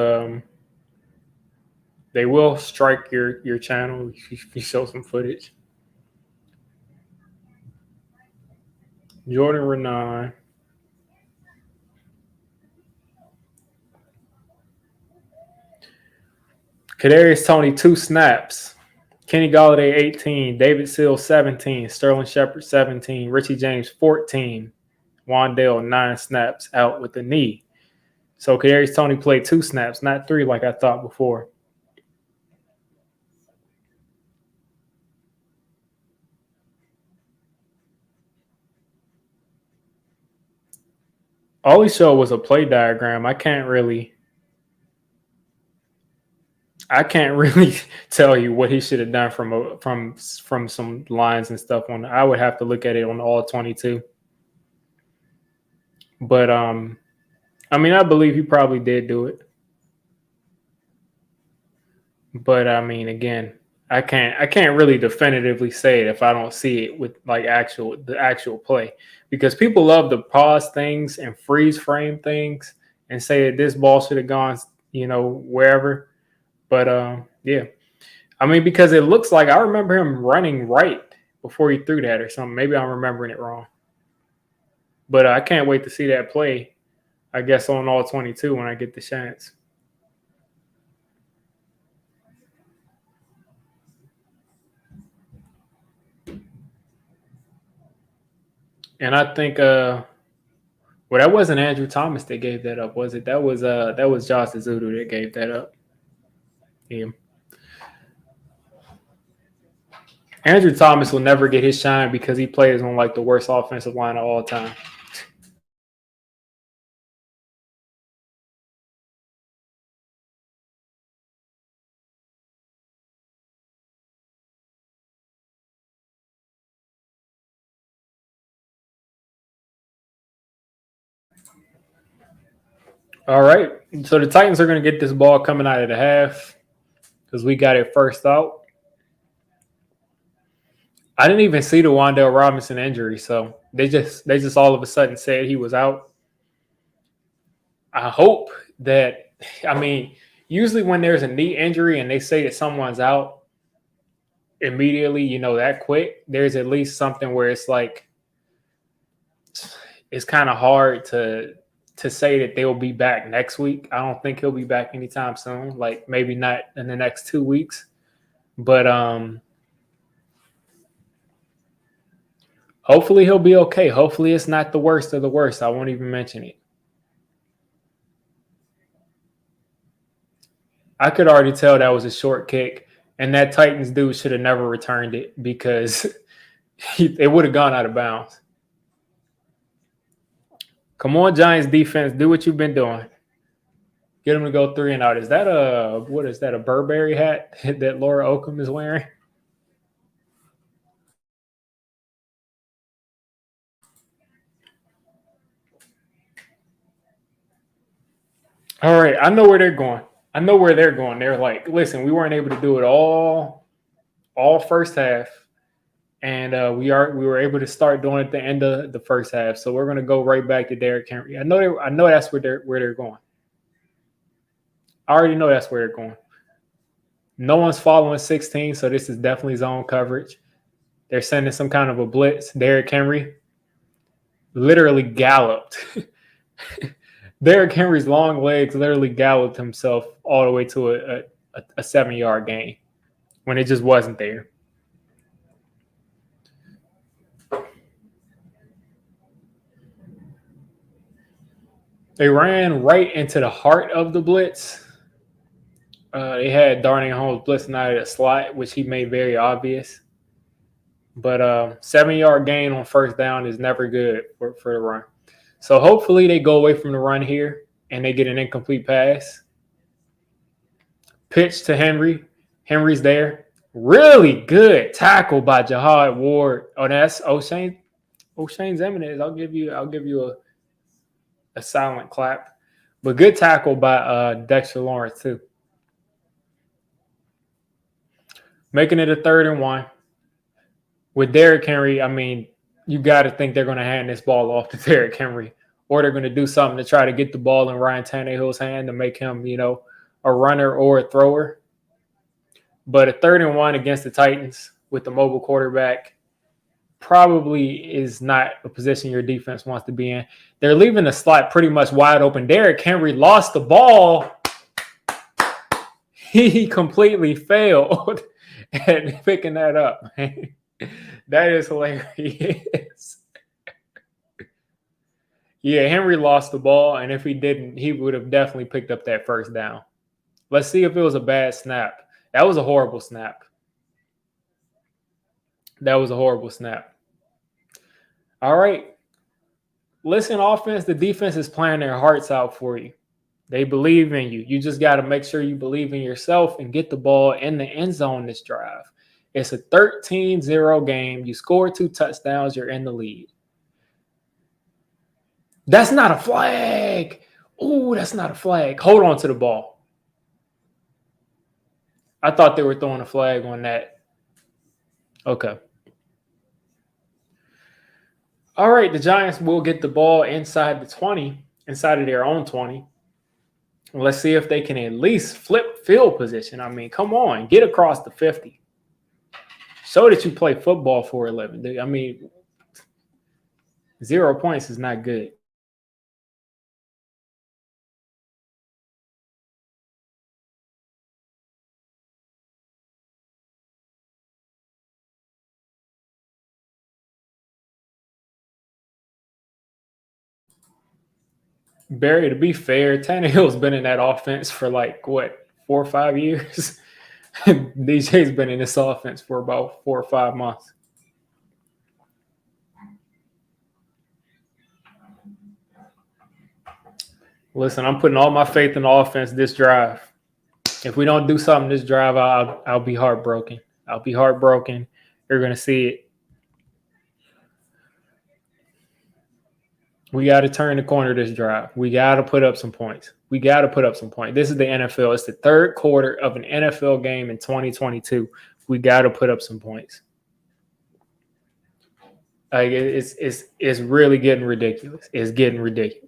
they will strike your channel if you show some footage. Jordan Renan. Kadarius Toney 2 snaps. Kenny Galladay 18, David Seal 17, Sterling Shepard 17, Richie James 14, Wandale 9 snaps out with the knee. So Kadarius Toney played 2 snaps, not 3 like I thought before. All he showed was a play diagram. I can't really tell you what he should have done from some lines and stuff on. I would have to look at it on all 22. But I mean, I believe he probably did do it. But I mean, again, I can't really definitively say it if I don't see it with like the actual play, because people love to pause things and freeze frame things and say that this ball should have gone, wherever. But yeah, I mean, because it looks like I remember him running right before he threw that or something. Maybe I'm remembering it wrong. But I can't wait to see that play, I guess, on all 22 when I get the chance. And I think well, that wasn't Andrew Thomas that gave that up, was it? That was Josh Azudu that gave that up. Yeah. Andrew Thomas will never get his shine because he plays on like the worst offensive line of all time. All right. So the Titans are going to get this ball coming out of the half because we got it first out. I didn't even see the Wandale Robinson injury, so they just all of a sudden said he was out. I hope that, I mean, usually when there's a knee injury and they say that someone's out immediately, that quick, there's at least something where it's like it's kind of hard to say that they'll be back next week. I don't think he'll be back anytime soon, like maybe not in the next 2 weeks. But hopefully he'll be okay. Hopefully it's not the worst of the worst. I won't even mention it. I could already tell that was a short kick, and that Titans dude should have never returned it because it would have gone out of bounds. Come on, Giants defense, do what you've been doing. Get him to go 3 and out. Is that a Burberry hat that Laura Oakham is wearing? All right, I know where they're going. They're like, listen, we weren't able to do it all first half, and we were able to start doing it at the end of the first half. So we're going to go right back to Derrick Henry. I know that's where they're going. I already know that's where they're going. No one's following 16, so this is definitely zone coverage. They're sending some kind of a blitz. Derrick Henry literally galloped. Derrick Henry's long legs literally galloped himself all the way to a 7-yard gain when it just wasn't there. They ran right into the heart of the blitz. They had Darnay Holmes blitzing out of the slot, which he made very obvious. But 7-yard gain on first down is never good for the run. So hopefully they go away from the run here and they get an incomplete pass. Pitch to Henry. Henry's there. Really good tackle by Jihad Ward. Oh, that's O'Shane. O'Shane's Eminence. I'll give you a silent clap. But good tackle by Dexter Lawrence too. Making it a 3rd and 1. With Derrick Henry, I mean, you got to think they're going to hand this ball off to Derrick Henry, or they're going to do something to try to get the ball in Ryan Tannehill's hand to make him, a runner or a thrower. But a 3rd and 1 against the Titans with the mobile quarterback probably is not a position your defense wants to be in. They're leaving the slot pretty much wide open. Derrick Henry lost the ball. He completely failed at picking that up, man. That is hilarious. Yeah, Henry lost the ball, and if he didn't, he would have definitely picked up that first down. Let's see if it was a bad snap. That was a horrible snap. That was a horrible snap. All right. Listen, offense, the defense is playing their hearts out for you. They believe in you. You just got to make sure you believe in yourself and get the ball in the end zone this drive. It's a 13-0 game. You score 2 touchdowns. You're in the lead. That's not a flag. Ooh, that's not a flag. Hold on to the ball. I thought they were throwing a flag on that. Okay. All right, the Giants will get the ball inside the 20, inside of their own 20. Let's see if they can at least flip field position. I mean, come on, get across the 50. Show that you play football for a living. I mean, 0 points is not good. Barry, to be fair, Tannehill's been in that offense for 4 or 5 years. DJ's been in this offense for about 4 or 5 months. Listen, I'm putting all my faith in the offense this drive. If we don't do something this drive, I'll be heartbroken. I'll be heartbroken. You're going to see it. We got to turn the corner this drive. We got to put up some points. This is the NFL. It's the 3rd quarter of an NFL game in 2022. We got to put up some points. It's really getting ridiculous. It's getting ridiculous.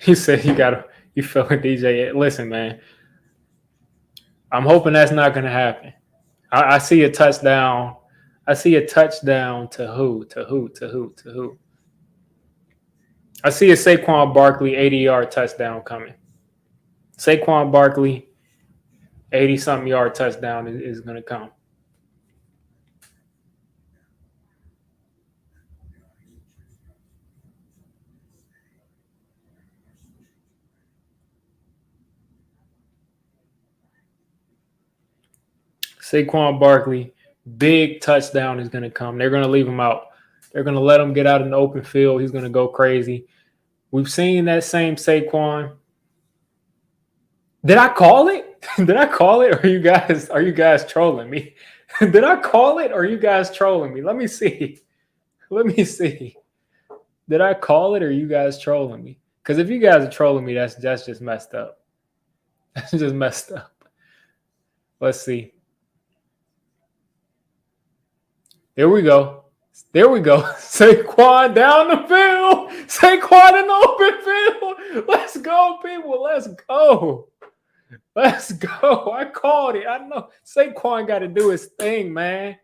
You said you fell with DJ. Listen, man. I'm hoping that's not going to happen. I see a touchdown. I see a touchdown to who? I see a Saquon Barkley 80-yard touchdown coming. Saquon Barkley 80-something yard touchdown is going to come. Saquon Barkley, big touchdown is going to come. They're going to leave him out. They're going to let him get out in the open field. He's going to go crazy. We've seen that same Saquon. Did I call it? Did I call it? Or are you guys trolling me? Did I call it? Or are you guys trolling me? Let me see. Did I call it? Or are you guys trolling me? Because if you guys are trolling me, that's just messed up. That's just messed up. Let's see. There we go. Saquon down the field. Saquon in the open field. Let's go, people. Let's go. I called it. I know Saquon got to do his thing, man.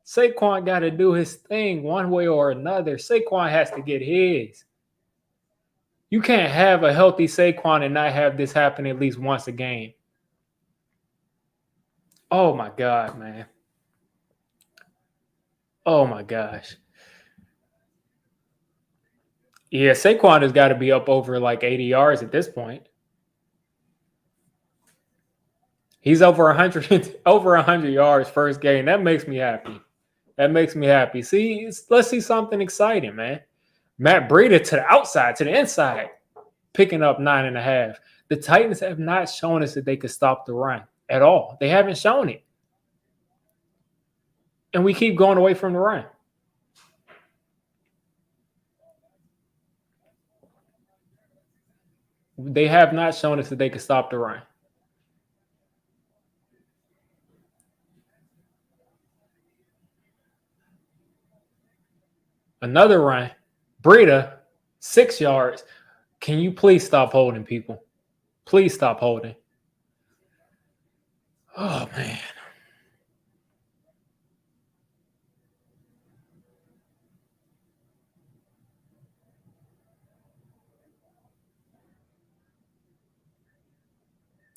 Saquon got to do his thing one way or another. Saquon has to get his. You can't have a healthy Saquon and not have this happen at least once a game. Oh my God, man. Oh my gosh. Yeah, Saquon has got to be up over like 80 yards at this point. He's over 100 over 100 yards first game. That makes me happy. That makes me happy. See, let's see something exciting, man. Matt Breida to the outside, to the inside, picking up 9.5. The Titans have not shown us that they could stop the run at all. They haven't shown it. And we keep going away from the run. They have not shown us that they could stop the run. Another run. Breida, 6 yards. Can you please stop holding, people? Please stop holding. Oh, man.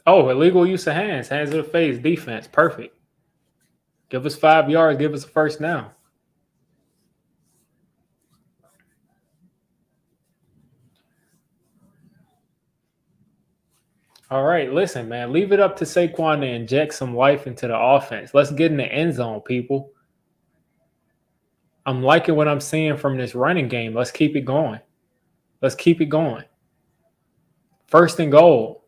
Oh, illegal use of hands. Hands to the face. Defense. Perfect. Give us 5 yards. Give us a first down. All right, listen, man. Leave it up to Saquon to inject some life into the offense. Let's get in the end zone, people. I'm liking what I'm seeing from this running game. Let's keep it going. Let's keep it going. First and goal.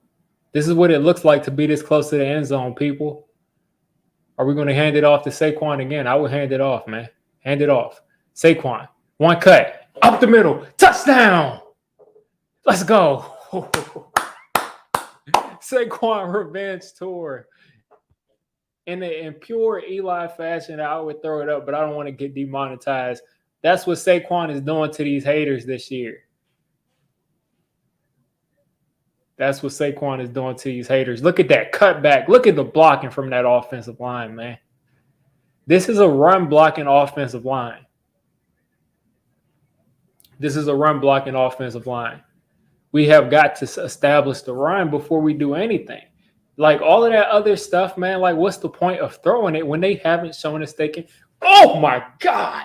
This is what it looks like to be this close to the end zone, people. Are we going to hand it off to Saquon again? I would hand it off, man. Hand it off. Saquon. One cut. Up the middle. Touchdown. Let's go. Saquon revenge tour. In pure Eli fashion, I would throw it up, but I don't want to get demonetized. That's what Saquon is doing to these haters this year. That's what Saquon is doing to these haters. Look at that cutback. Look at the blocking from that offensive line, man. This is a run blocking offensive line. This is a run blocking offensive line. We have got to establish the run before we do anything. Like all of that other stuff, man, like what's the point of throwing it when they haven't shown us they can? Oh my God.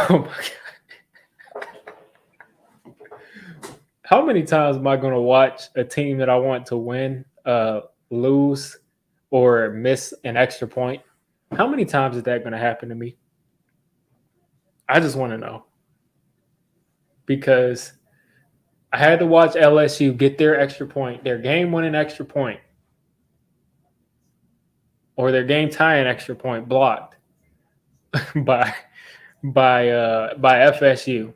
Oh my God. How many times am I going to watch a team that I want to win lose or miss an extra point? How many times is that going to happen to me? I just want to know. Because I had to watch LSU get their extra point, their game winning extra point, or their game tying extra point blocked by FSU.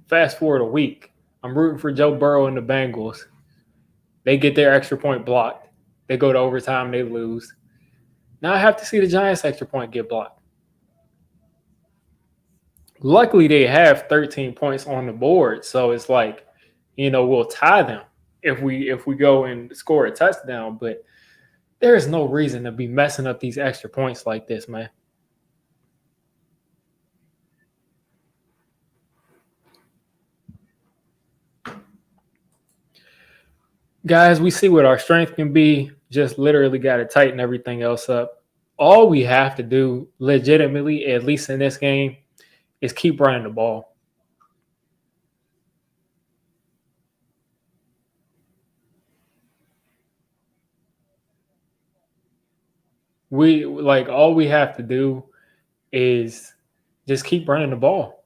Fast forward a week, I'm rooting for Joe Burrow and the Bengals. They get their extra point blocked. They go to overtime, they lose. Now I have to see the Giants extra point get blocked. Luckily, they have 13 points on the board, so it's like, we'll tie them if we go and score a touchdown. But there is no reason to be messing up these extra points like this, man. Guys, we see what our strength can be. Just literally got to tighten everything else up. All we have to do, legitimately, at least in this game, is keep running the ball. All we have to do is just keep running the ball.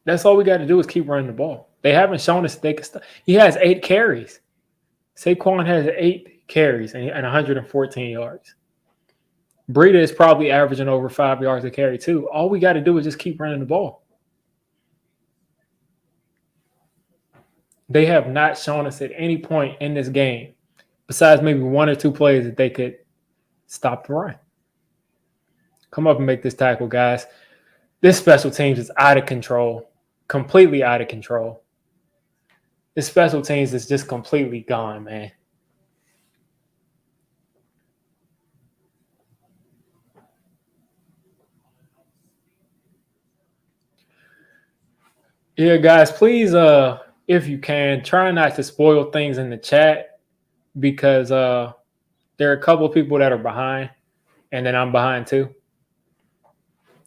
That's all we got to do is keep running the ball. They haven't shown us they can stop. He has 8 carries. Saquon has 8 carries and 114 yards. Breida is probably averaging over 5 yards a carry too. All we got to do is just keep running the ball. They have not shown us at any point in this game, besides maybe 1 or 2 plays, that they could stop the run. Come up and make this tackle, guys. This special teams is out of control, completely out of control. This special teams is just completely gone, man. Yeah, guys, please, if you can, try not to spoil things in the chat, because there are a couple of people that are behind, and then I'm behind too.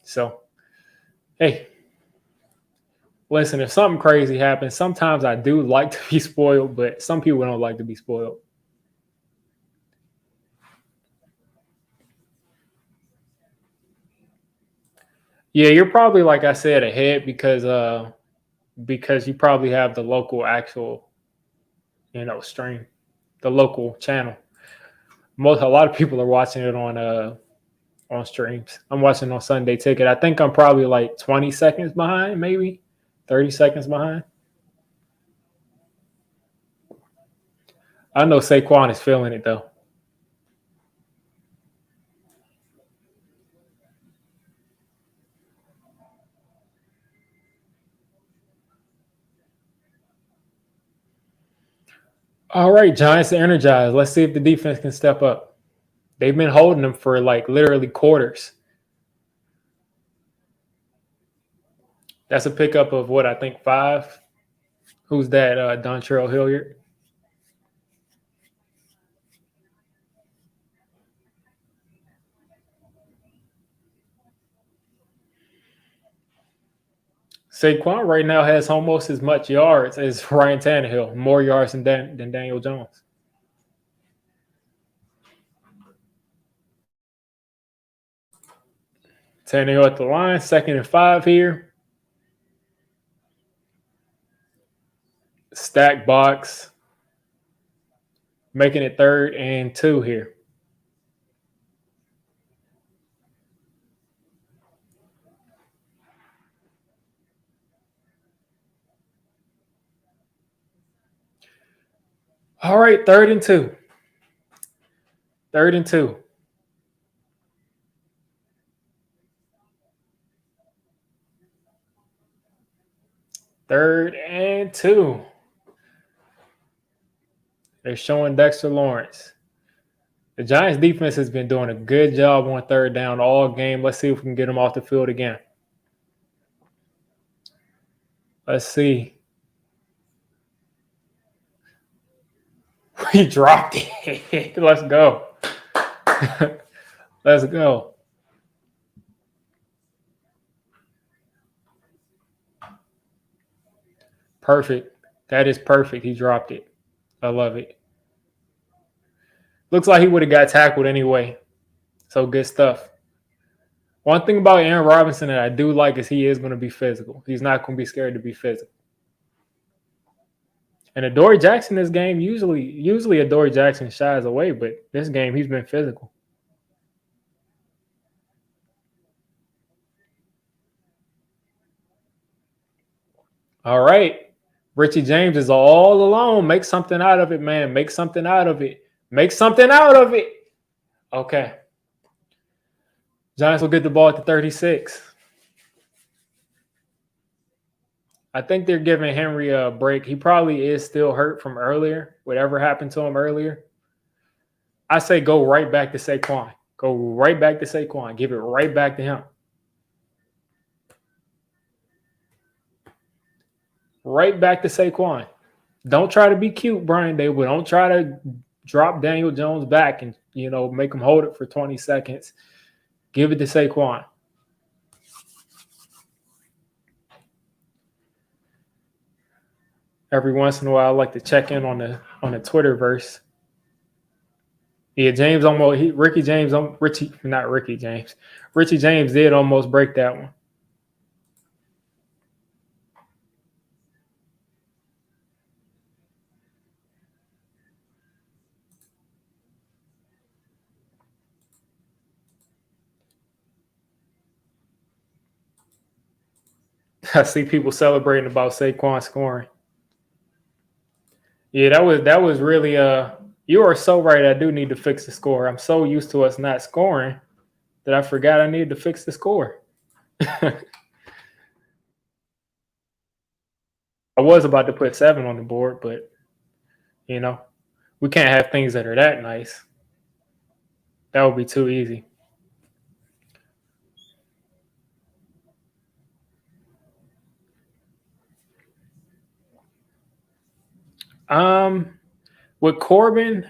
So, hey, listen, if something crazy happens, sometimes I do like to be spoiled, but some people don't like to be spoiled. Yeah, you're probably, like I said, ahead because you probably have the local actual, stream, the local channel. A lot of people are watching it on streams. I'm watching on Sunday Ticket. I think I'm probably like 20 seconds behind, maybe 30 seconds behind. I know Saquon is feeling it though. All right, Giants are energized. Let's see if the defense can step up. They've been holding them for like literally quarters. That's a pickup of what I think 5. Who's that? Dontrell Hilliard. Saquon right now has almost as much yards as Ryan Tannehill, more yards than Daniel Jones. Tannehill at the line, 2nd and 5 here. Stack box, making it 3rd and 2 here. All right, 3rd and 2. 3rd and 2. Third and 2. They're showing Dexter Lawrence. The Giants defense has been doing a good job on 3rd down all game. Let's see if we can get them off the field again. Let's see. We dropped it. Let's go. Let's go. Perfect. That is perfect. He dropped it. I love it. Looks like he would have got tackled anyway. So good stuff. One thing about Aaron Robinson that I do like is he is going to be physical. He's not going to be scared to be physical. And Adoree Jackson this game, usually Adoree Jackson shies away, but this game he's been physical. All right. Richie James is all alone. Make something out of it, man. Make something out of it. Make something out of it. Okay. Giants will get the ball at the 36. I think they're giving Henry a break. He probably is still hurt from earlier, whatever happened to him earlier. I say go right back to Saquon. Go right back to Saquon. Give it right back to him. Right back to Saquon. Don't try to be cute, Brian Dable. Don't try to drop Daniel Jones back and make him hold it for 20 seconds. Give it to Saquon. Every once in a while, I like to check in on the Twitterverse. Yeah, James Richie James did almost break that one. I see people celebrating about Saquon scoring. Yeah, that was really you are so right. I do need to fix the score. I'm so used to us not scoring that I forgot I needed to fix the score. I was about to put 7 on the board, but we can't have things that are that nice. That would be too easy. With Corbin,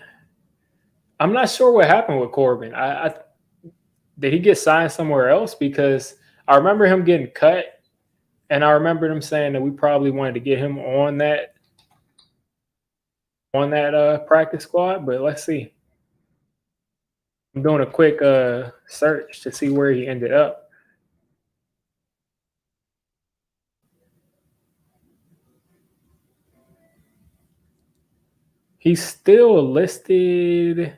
I'm not sure what happened with Corbin. I did he get signed somewhere else? Because I remember him getting cut, and I remember them saying that we probably wanted to get him on that practice squad. But let's see. I'm doing a quick search to see where he ended up. He's still listed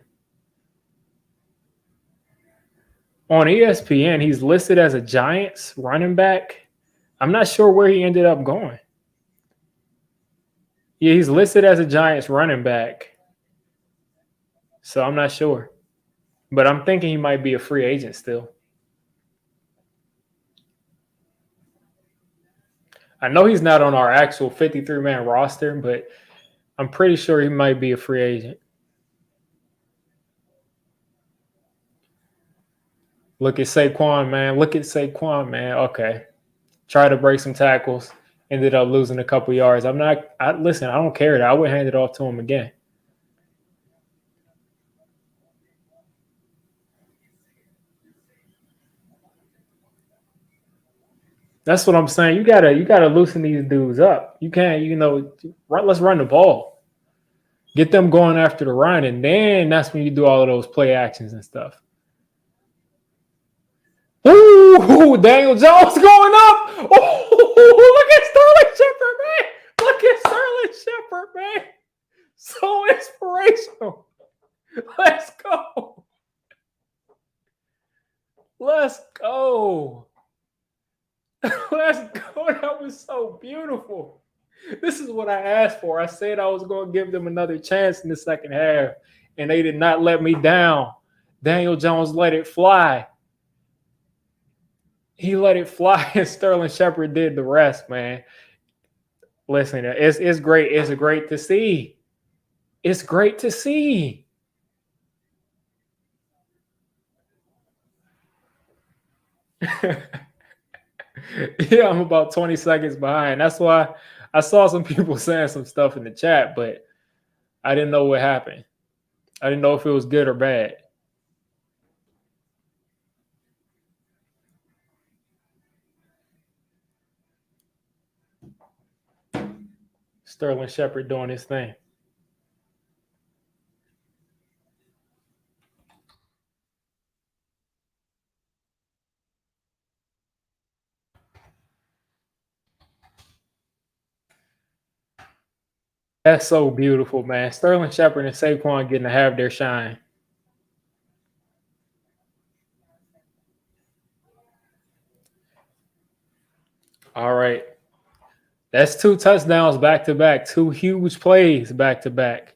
on ESPN. He's listed as a Giants running back. I'm not sure where he ended up going. Yeah, he's listed as a Giants running back. So I'm not sure. But I'm thinking he might be a free agent still. I know he's not on our actual 53-man roster, but I'm pretty sure he might be a free agent. Look at Saquon, man. Okay. Try to break some tackles. Ended up losing a couple yards. Listen, I don't care. I would hand it off to him again. That's what I'm saying. You gotta loosen these dudes up. You can't, let's run the ball. Get them going after the run, and then that's when you do all of those play actions and stuff. Ooh, Daniel Jones going up. Oh, look at Sterling Shepard, man. Look at Sterling Shepard, man. So inspirational. Let's go. Let's go. Let's go. That was so beautiful. This is what I asked for. I said I was going to give them another chance in the second half, and they did not let me down. Daniel Jones let it fly. He let it fly, and Sterling Shepard did the rest, man. Listen, it's great. It's great to see. It's great to see. Yeah, I'm about 20 seconds behind. That's why I saw some people saying some stuff in the chat, but I didn't know what happened. I didn't know if it was good or bad. Sterling Shepard doing his thing. That's so beautiful, man. Sterling Shepard and Saquon getting to have their shine. All right. That's 2 touchdowns back to back, 2 huge plays back to back.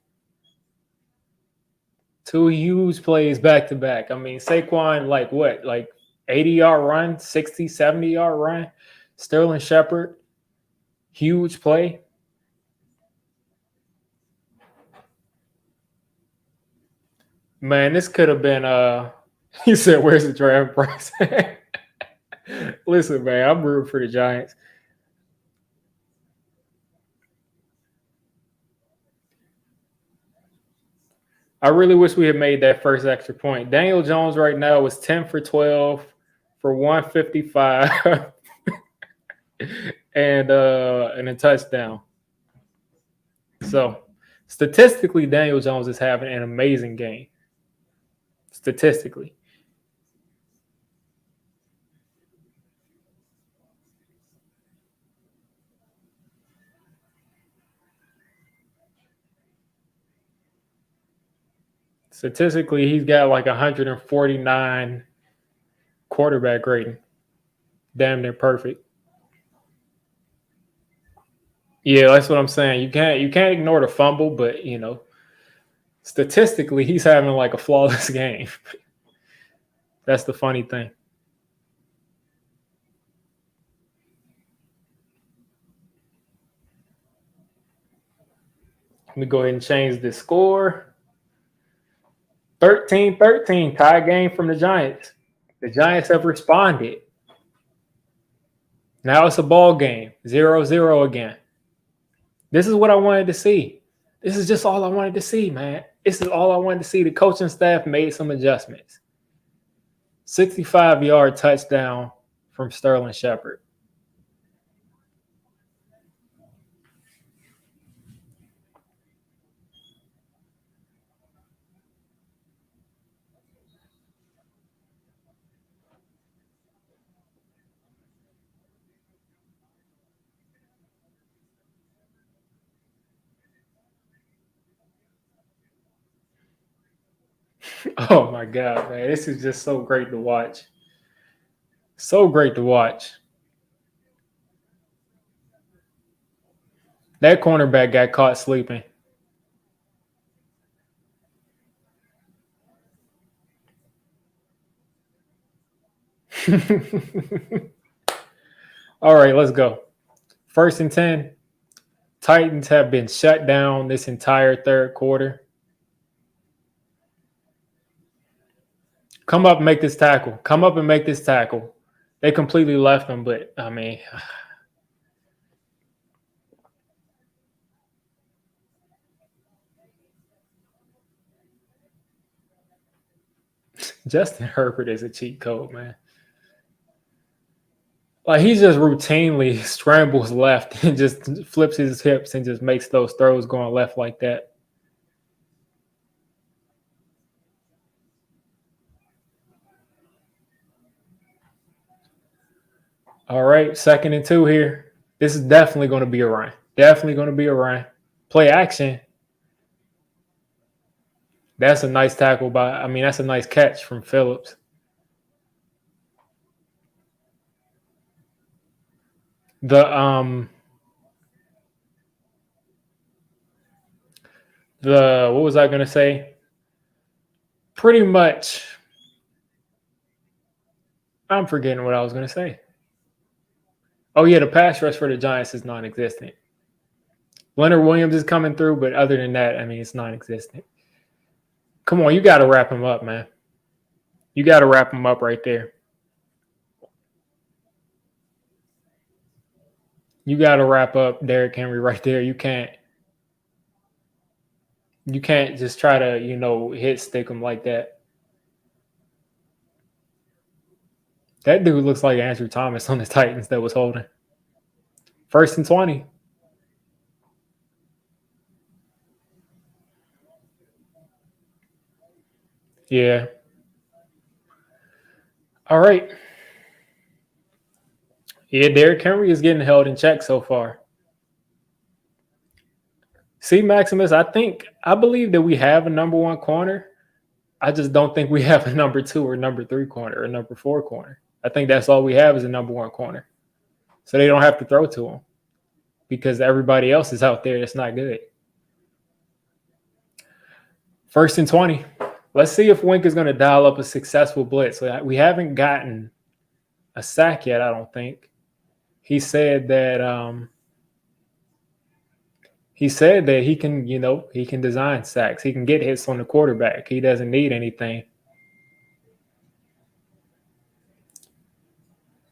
2 huge plays back to back. I mean, Saquon, like 80-yard run, 60, 70-yard run. Sterling Shepard, huge play. Man, this could have been he said, where's the draft price? Listen, man, I'm rooting for the Giants. I really wish we had made that first extra point. Daniel Jones right now was 10 for 12 for 155 and a touchdown. So statistically, Daniel Jones is having an amazing game. Statistically. Statistically, he's got like 149 quarterback rating. Damn near perfect. Yeah, that's what I'm saying. You can't ignore the fumble, but statistically, he's having like a flawless game. That's the funny thing. Let me go ahead and change the score. 13-13, tie game from the Giants. The Giants have responded. Now it's a ball game, 0-0 again. This is what I wanted to see. This is just all I wanted to see, man. This is all I wanted to see. The coaching staff made some adjustments. 65-yard touchdown from Sterling Shepard. Oh my God, man. This is just so great to watch. So great to watch. That cornerback got caught sleeping. All right, let's go. 1st and 10. Titans have been shut down this entire third quarter. Come up and make this tackle. Come up and make this tackle. They completely left him, but I mean, Justin Herbert is a cheat code, man. Like he just routinely scrambles left and just flips his hips and just makes those throws going left like that. All right, 2nd and 2 here. This is definitely going to be a run. Definitely going to be a run. Play action. That's a nice tackle that's a nice catch from Phillips. The what was I gonna say? Pretty much I'm forgetting what I was gonna say. Oh yeah, the pass rush for the Giants is non-existent. Leonard Williams is coming through, but other than that, I mean it's non-existent. Come on, you gotta wrap him up, man. You gotta wrap him up right there. You gotta wrap up Derrick Henry right there. You can't just try to, hit stick him like that. That dude looks like Andrew Thomas on the Titans that was holding. 1st and 20. Yeah. All right. Yeah, Derrick Henry is getting held in check so far. See, Maximus, I believe that we have a number 1 corner. I just don't think we have a number 2 or number 3 corner or number 4 corner. I think that's all we have is a number 1 corner. So they don't have to throw to him because everybody else is out there that's not good. 1st and 20. Let's see if Wink is going to dial up a successful blitz. We haven't gotten a sack yet, I don't think. He said that he can, he can design sacks. He can get hits on the quarterback. He doesn't need anything.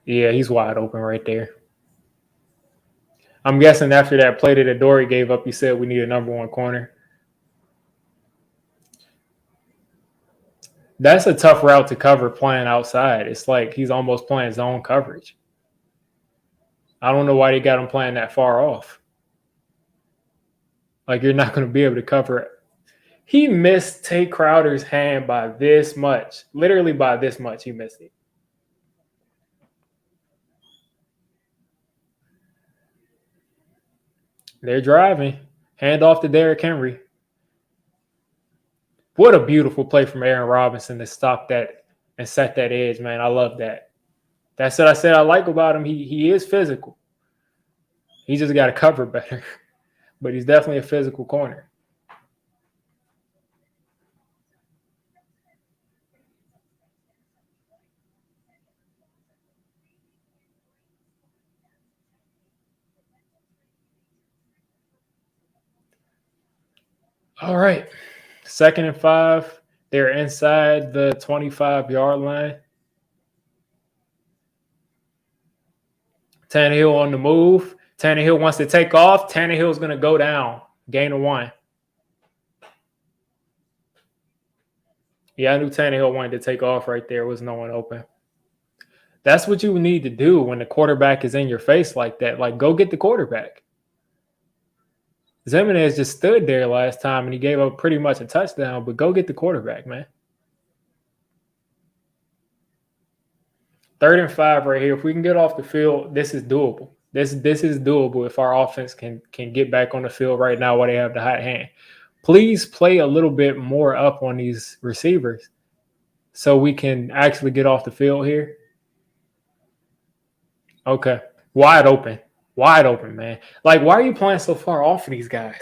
Yeah, he's wide open right there. I'm guessing after that play that Adoree gave up, he said we need a number 1 corner. That's a tough route to cover playing outside. It's like he's almost playing zone coverage. I don't know why they got him playing that far off. Like you're not going to be able to cover it. He missed Tate Crowder's hand by this much. Literally by this much, he missed it. They're driving. Hand off to Derrick Henry. What a beautiful play from Aaron Robinson to stop that and set that edge, man. I love that. That's what I said I like about him. He is physical. He just got to cover better. But he's definitely a physical corner. All right. 2nd and 5. They're inside the 25-yard line. Tannehill on the move. Tannehill wants to take off. Tannehill's going to go down. Gain of 1. Yeah, I knew Tannehill wanted to take off right there. Was no one open. That's what you need to do when the quarterback is in your face like that. Like, go get the quarterback. Zimenez just stood there last time and he gave up pretty much a touchdown, but go get the quarterback, man. 3rd and 5 right here. If we can get off the field, this is doable. This is doable if our offense can get back on the field right now while they have the hot hand. Please play a little bit more up on these receivers so we can actually get off the field here. Okay. Wide open. Wide open, man. Like, why are you playing so far off of these guys?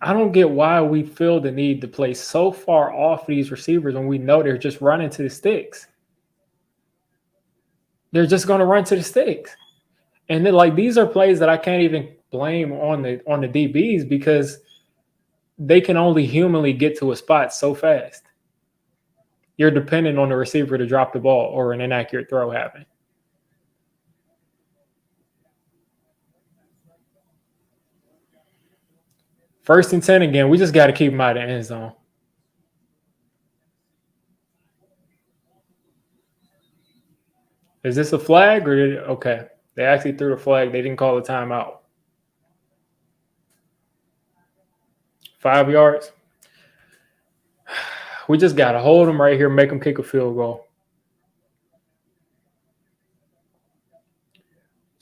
I don't get why we feel the need to play so far off these receivers when we know they're just running to the sticks. They're just going to run to the sticks. And then, like, these are plays that I can't even blame on the DBs because they can only humanly get to a spot so fast. You're dependent on the receiver to drop the ball or an inaccurate throw happen. First and 10 again. We just got to keep them out of the end zone. Is this a flag or okay? They actually threw the flag. They didn't call the timeout. 5 yards. We just got to hold them right here, make them kick a field goal.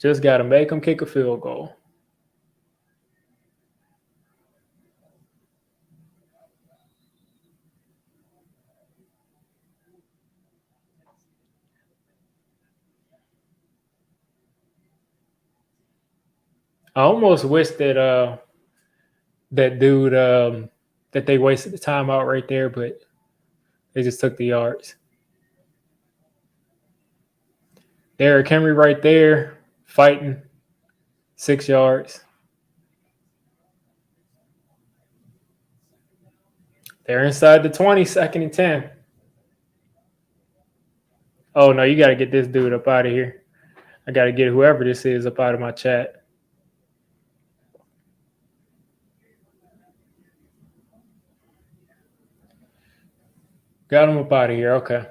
Just got to make them kick a field goal. I almost wish that that dude that they wasted the timeout right there, but they just took the yards. Derrick Henry right there fighting 6 yards. They're inside the 20, 2nd and 10. Oh, no, you got to get this dude up out of here. I got to get whoever this is up out of my chat. Got him up out of here. Okay.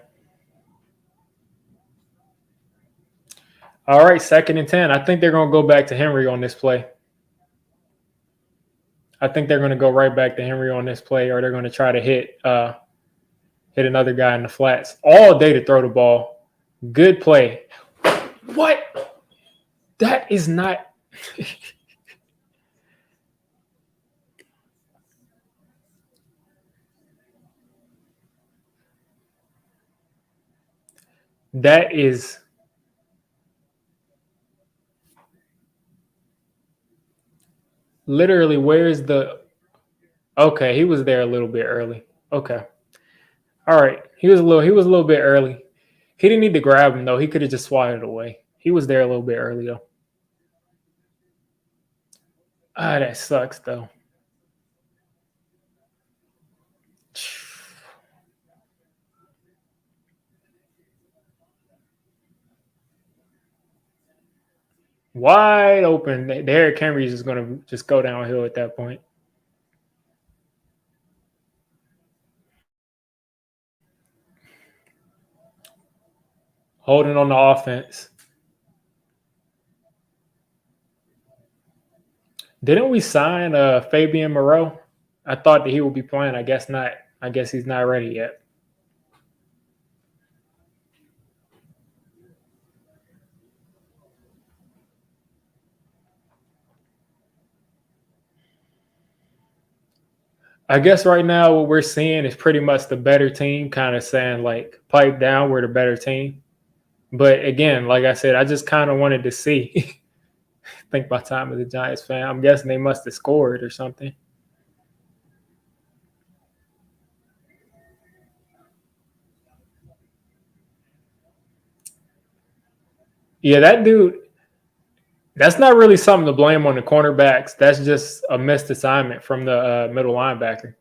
All right, 2nd and 10. I think they're going to go back to Henry on this play. I think they're going to go right back to Henry on this play, or they're going to try to hit another guy in the flats all day to throw the ball. Good play. What? That is not. That is. Literally, where's the. Okay, he was there a little bit early. Okay. All right. He was a little bit early. He didn't need to grab him though. He could have just swatted away. He was there a little bit early though. Ah, that sucks though. Wide open. Derrick Henry is just going to just go downhill at that point. Holding on the offense. Didn't we sign Fabian Moreau? I thought that he would be playing. I guess not. I guess he's not ready yet. I guess right now what we're seeing is pretty much the better team kind of saying like pipe down, we're the better team. But again, like I said, I just kind of wanted to see. Think my time as a Giants fan. I'm guessing they must have scored or something. Yeah, that dude, that's not really something to blame on the cornerbacks. That's just a missed assignment from the middle linebacker.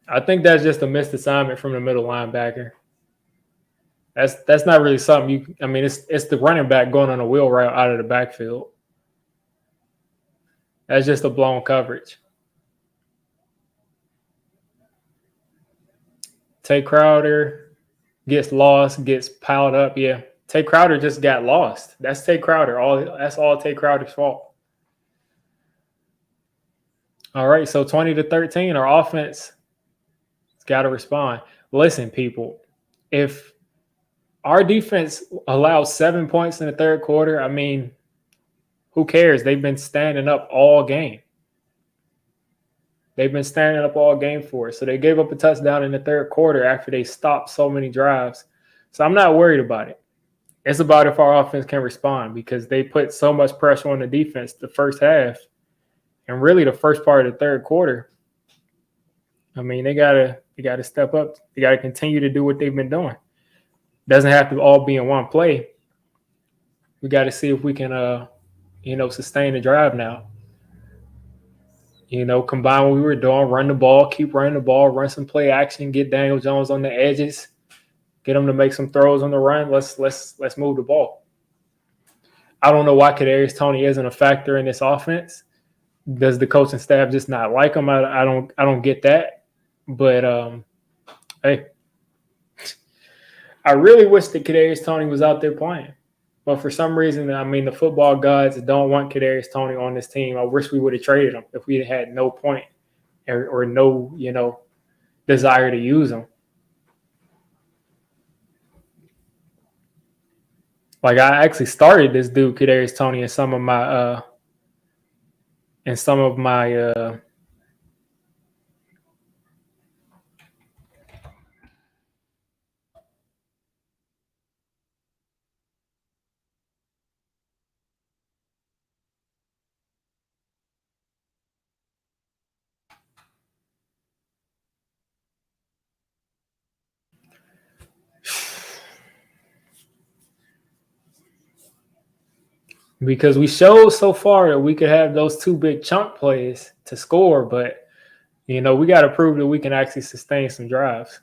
I think that's just a missed assignment from the middle linebacker. That's not really something you. I mean, it's the running back going on a wheel route out of the backfield. That's just a blown coverage. Tay Crowder gets lost, gets piled up. Yeah, Tay Crowder just got lost. That's Tay Crowder. That's all Tay Crowder's fault. All right, so 20-13, our offense has got to respond. Listen, people, if our defense allows 7 points in the third quarter, I mean, who cares? They've been standing up all game. They've been standing up all game for us. So they gave up a touchdown in the third quarter after they stopped so many drives. So I'm not worried about it. It's about if our offense can respond because they put so much pressure on the defense the first half and really the first part of the third quarter. I mean, they gotta step up. They gotta continue to do what they've been doing. Doesn't have to all be in one play. We got to see if we can, sustain the drive now. Combine what we were doing, run the ball, keep running the ball, run some play action, get Daniel Jones on the edges, get him to make some throws on the run. Let's move the ball. I don't know why Kadarius Toney isn't a factor in this offense. Does the coaching staff just not like him? I don't get that. But hey, I really wish that Kadarius Toney was out there playing. But for some reason, I mean, the football gods don't want Kadarius Toney on this team. I wish we would have traded him if we had no point or no, desire to use him. Like I actually started this dude Kadarius Toney in some of my. Because we showed so far that we could have those two big chunk plays to score, but we got to prove that we can actually sustain some drives.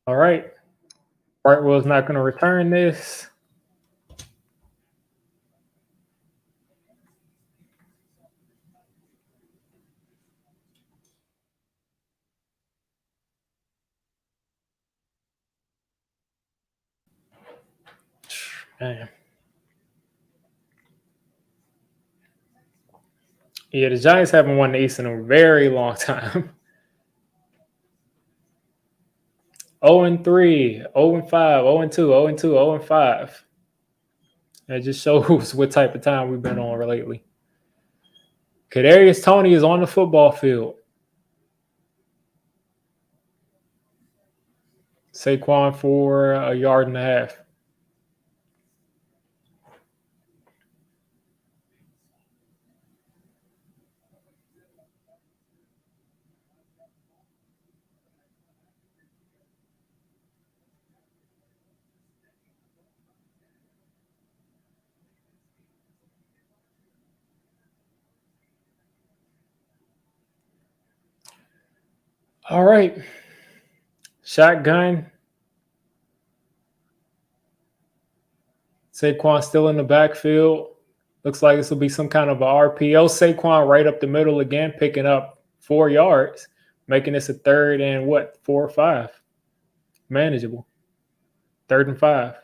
All right. Brightwell's not going to return this. Man. Yeah, the Giants haven't won the East in a very long time. 0-3, 0-5, 0-2, 0-2, 0-5. That just shows what type of time we've been on lately. Kadarius Toney is on the football field. Saquon for a yard and a half. All right. Shotgun. Saquon still in the backfield. Looks like this will be some kind of a RPO. Saquon right up the middle again, picking up 4 yards, making this a 3rd and 4 or 5. Manageable. 3rd and 5.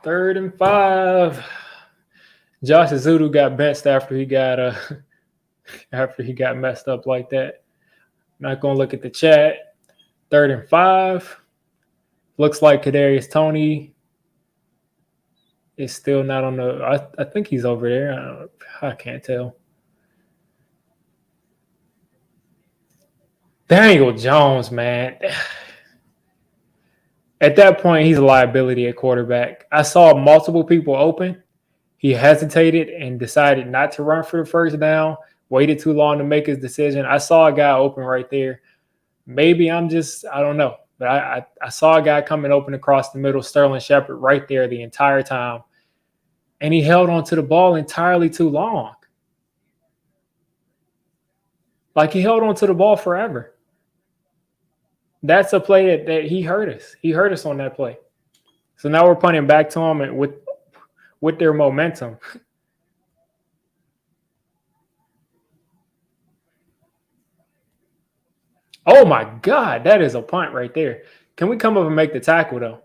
3rd and 5. Josh Azudu got benched after he got messed up like that. Not gonna look at the chat. 3rd and 5. Looks like Kadarius Toney is still not on the. I think he's over there. I can't tell. Daniel Jones, man. At that point, he's a liability at quarterback. I saw multiple people open. He hesitated and decided not to run for the first down. Waited too long to make his decision. I saw a guy open right there. Maybe I don't know. But I saw a guy coming open across the middle, Sterling Shepard, right there the entire time. And he held onto the ball entirely too long. Like he held onto the ball forever. That's a play that he hurt us. He hurt us on that play. So now we're punting back to him with their momentum. Oh my God, that is a punt right there. Can we come up and make the tackle though?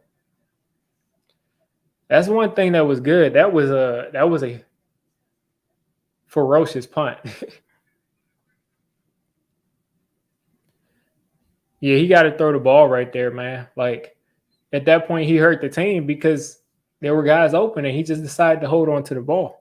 That's one thing that was good. That was a ferocious punt. Yeah, he got to throw the ball right there, man. Like at that point, he hurt the team because there were guys open and he just decided to hold on to the ball.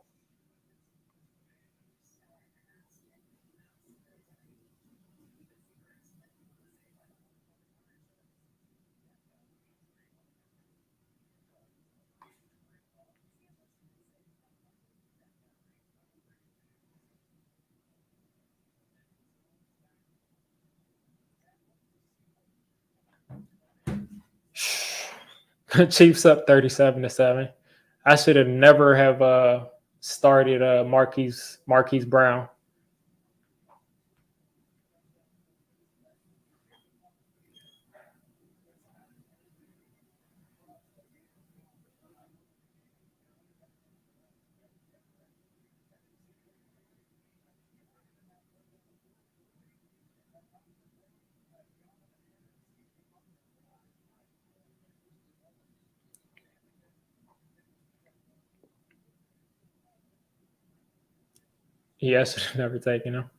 Chiefs up 37-7. I should have never have started Marquise Brown. Yeah, I should have never taken him.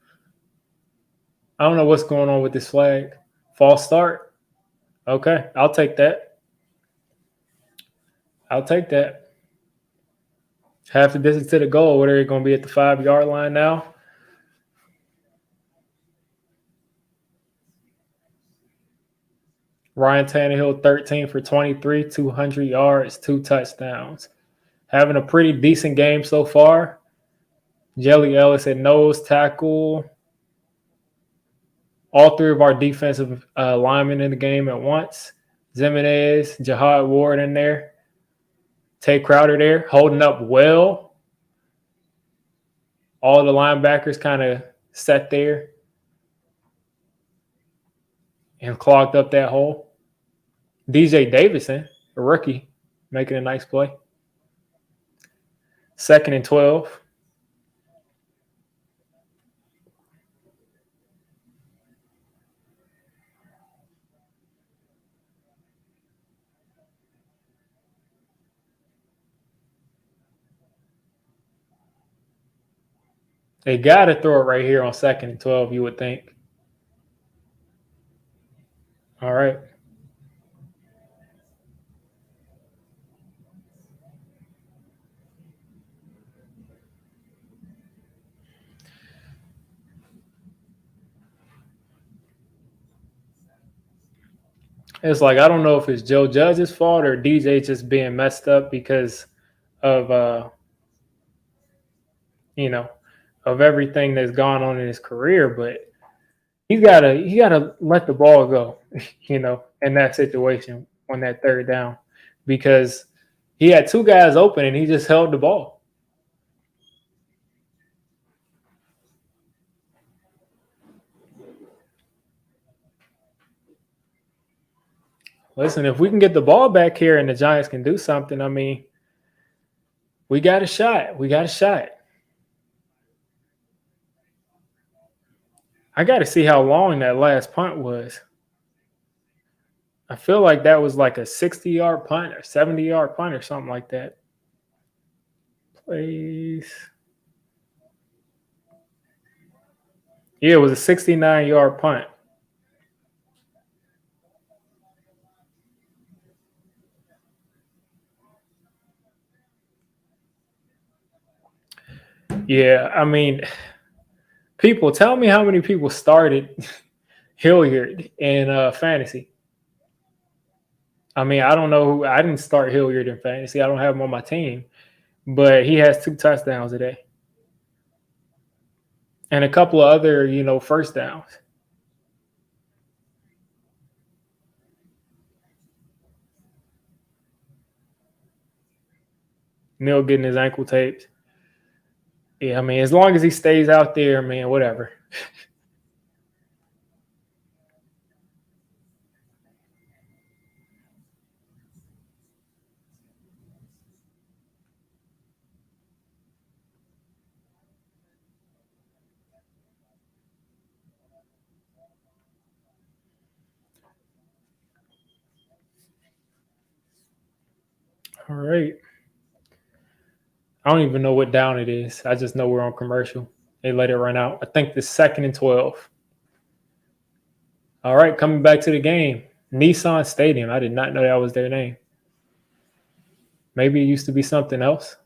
I don't know what's going on with this flag. False start. Okay, I'll take that. I'll take that. Half the distance to the goal. What are they going to be at the 5-yard line now? Ryan Tannehill, 13 for 23, 200 yards, 2 touchdowns. Having a pretty decent game so far. Jelly Ellis at nose tackle. All 3 of our defensive linemen in the game at once. Zimenez, Jihad Ward in there. Tay Crowder there, holding up well. All the linebackers kind of sat there and clogged up that hole. DJ Davison, a rookie, making a nice play. 2nd and 12. They got to throw it right here on 2nd and 12, you would think. All right. It's like, I don't know if it's Joe Judge's fault or DJ just being messed up because of, you know, of everything that's gone on in his career, but he gotta let the ball go, in that situation on that 3rd down, because he had 2 guys open and he just held the ball. Listen, if we can get the ball back here and the Giants can do something, I mean, we got a shot. We got a shot. I got to see how long that last punt was. I feel like that was like a 60-yard punt or 70-yard punt or something like that. Please. Yeah, it was a 69-yard punt. Yeah, I mean, people, tell me how many people started Hilliard in fantasy. I mean, I don't know. I didn't start Hilliard in fantasy. I don't have him on my team, but he has 2 touchdowns today and a couple of other, first downs. Neil getting his ankle taped. Yeah, I mean, as long as he stays out there, man, whatever. All right. I don't even know what down it is. I just know we're on commercial. They let it run out. I think the 2nd and 12. All right, coming back to the game. Nissan Stadium. I did not know that was their name. Maybe it used to be something else.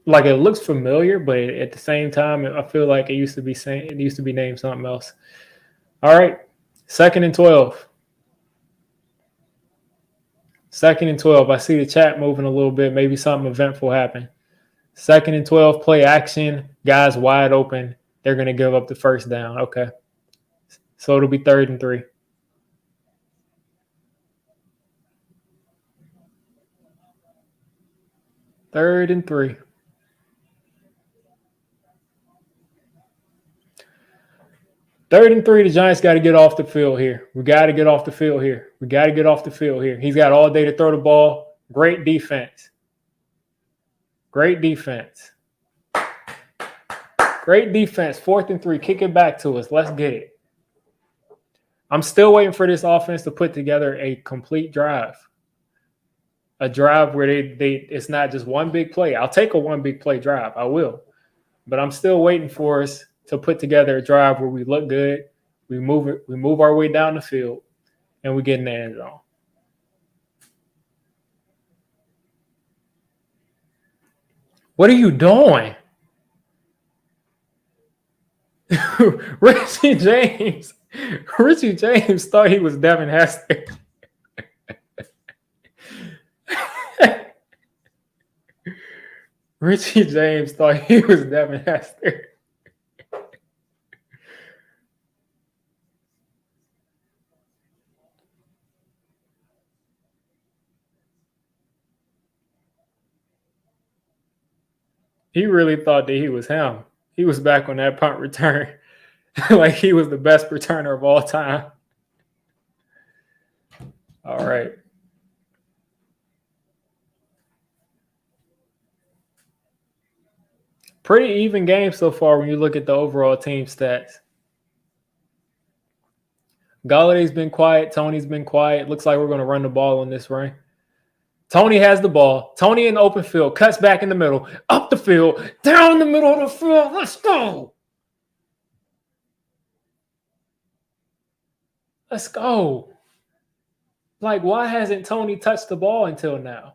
Like, it looks familiar, but at the same time, I feel like it used to be named something else. All right, 2nd and 12. 2nd and 12. I see the chat moving a little bit. Maybe something eventful happened. 2nd and 12, play action. Guys wide open. They're going to give up the first down. Okay. So it'll be 3rd and 3. 3rd and 3. 3rd and 3, the Giants got to get off the field here. We got to get off the field here. We got to get off the field here. He's got all day to throw the ball. Great defense. Great defense. Great defense. 4th and 3. Kick it back to us. Let's get it. I'm still waiting for this offense to put together a complete drive. A drive where it's not just one big play. I'll take a one big play drive. I will. But I'm still waiting for us to put together a drive where we look good, we move our way down the field, and we get in the end zone. What are you doing? Richie James thought he was Devin Hester. Richie James thought he was Devin Hester. He really thought that he was him. He was back on that punt return like he was the best returner of all time. All right. Pretty even game so far when you look at the overall team stats. Galladay's been quiet. Tony's been quiet. Looks like we're going to run the ball on this run. Tony has the ball. Tony in the open field, cuts back in the middle, up the field, down the middle of the field. Let's go. Let's go. Like, why hasn't Tony touched the ball until now?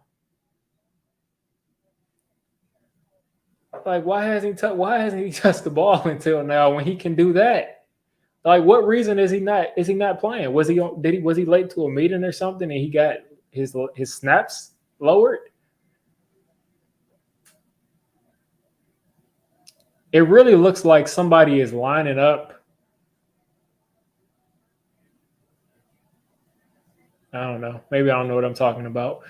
Like, why hasn't he touched the ball until now when he can do that? Like, what reason is he not playing? Was he late to a meeting or something and he got his snaps lowered? It really looks like somebody is lining up. I don't know. Maybe I don't know what I'm talking about.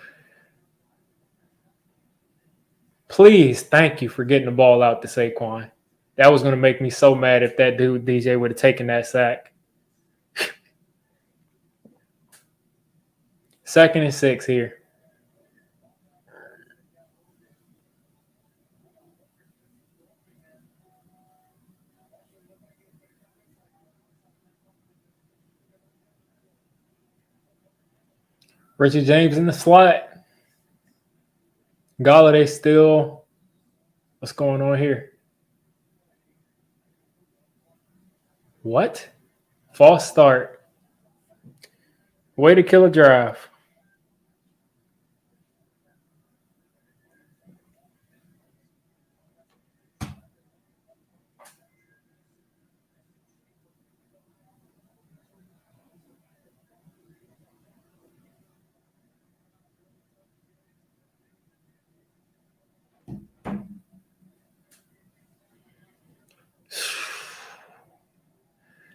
Please, thank you for getting the ball out to Saquon. That was going to make me so mad if that dude DJ would have taken that sack. 2nd and 6 here. Richard James in the slot. Galladay still. What's going on here? What? False start. Way to kill a drive.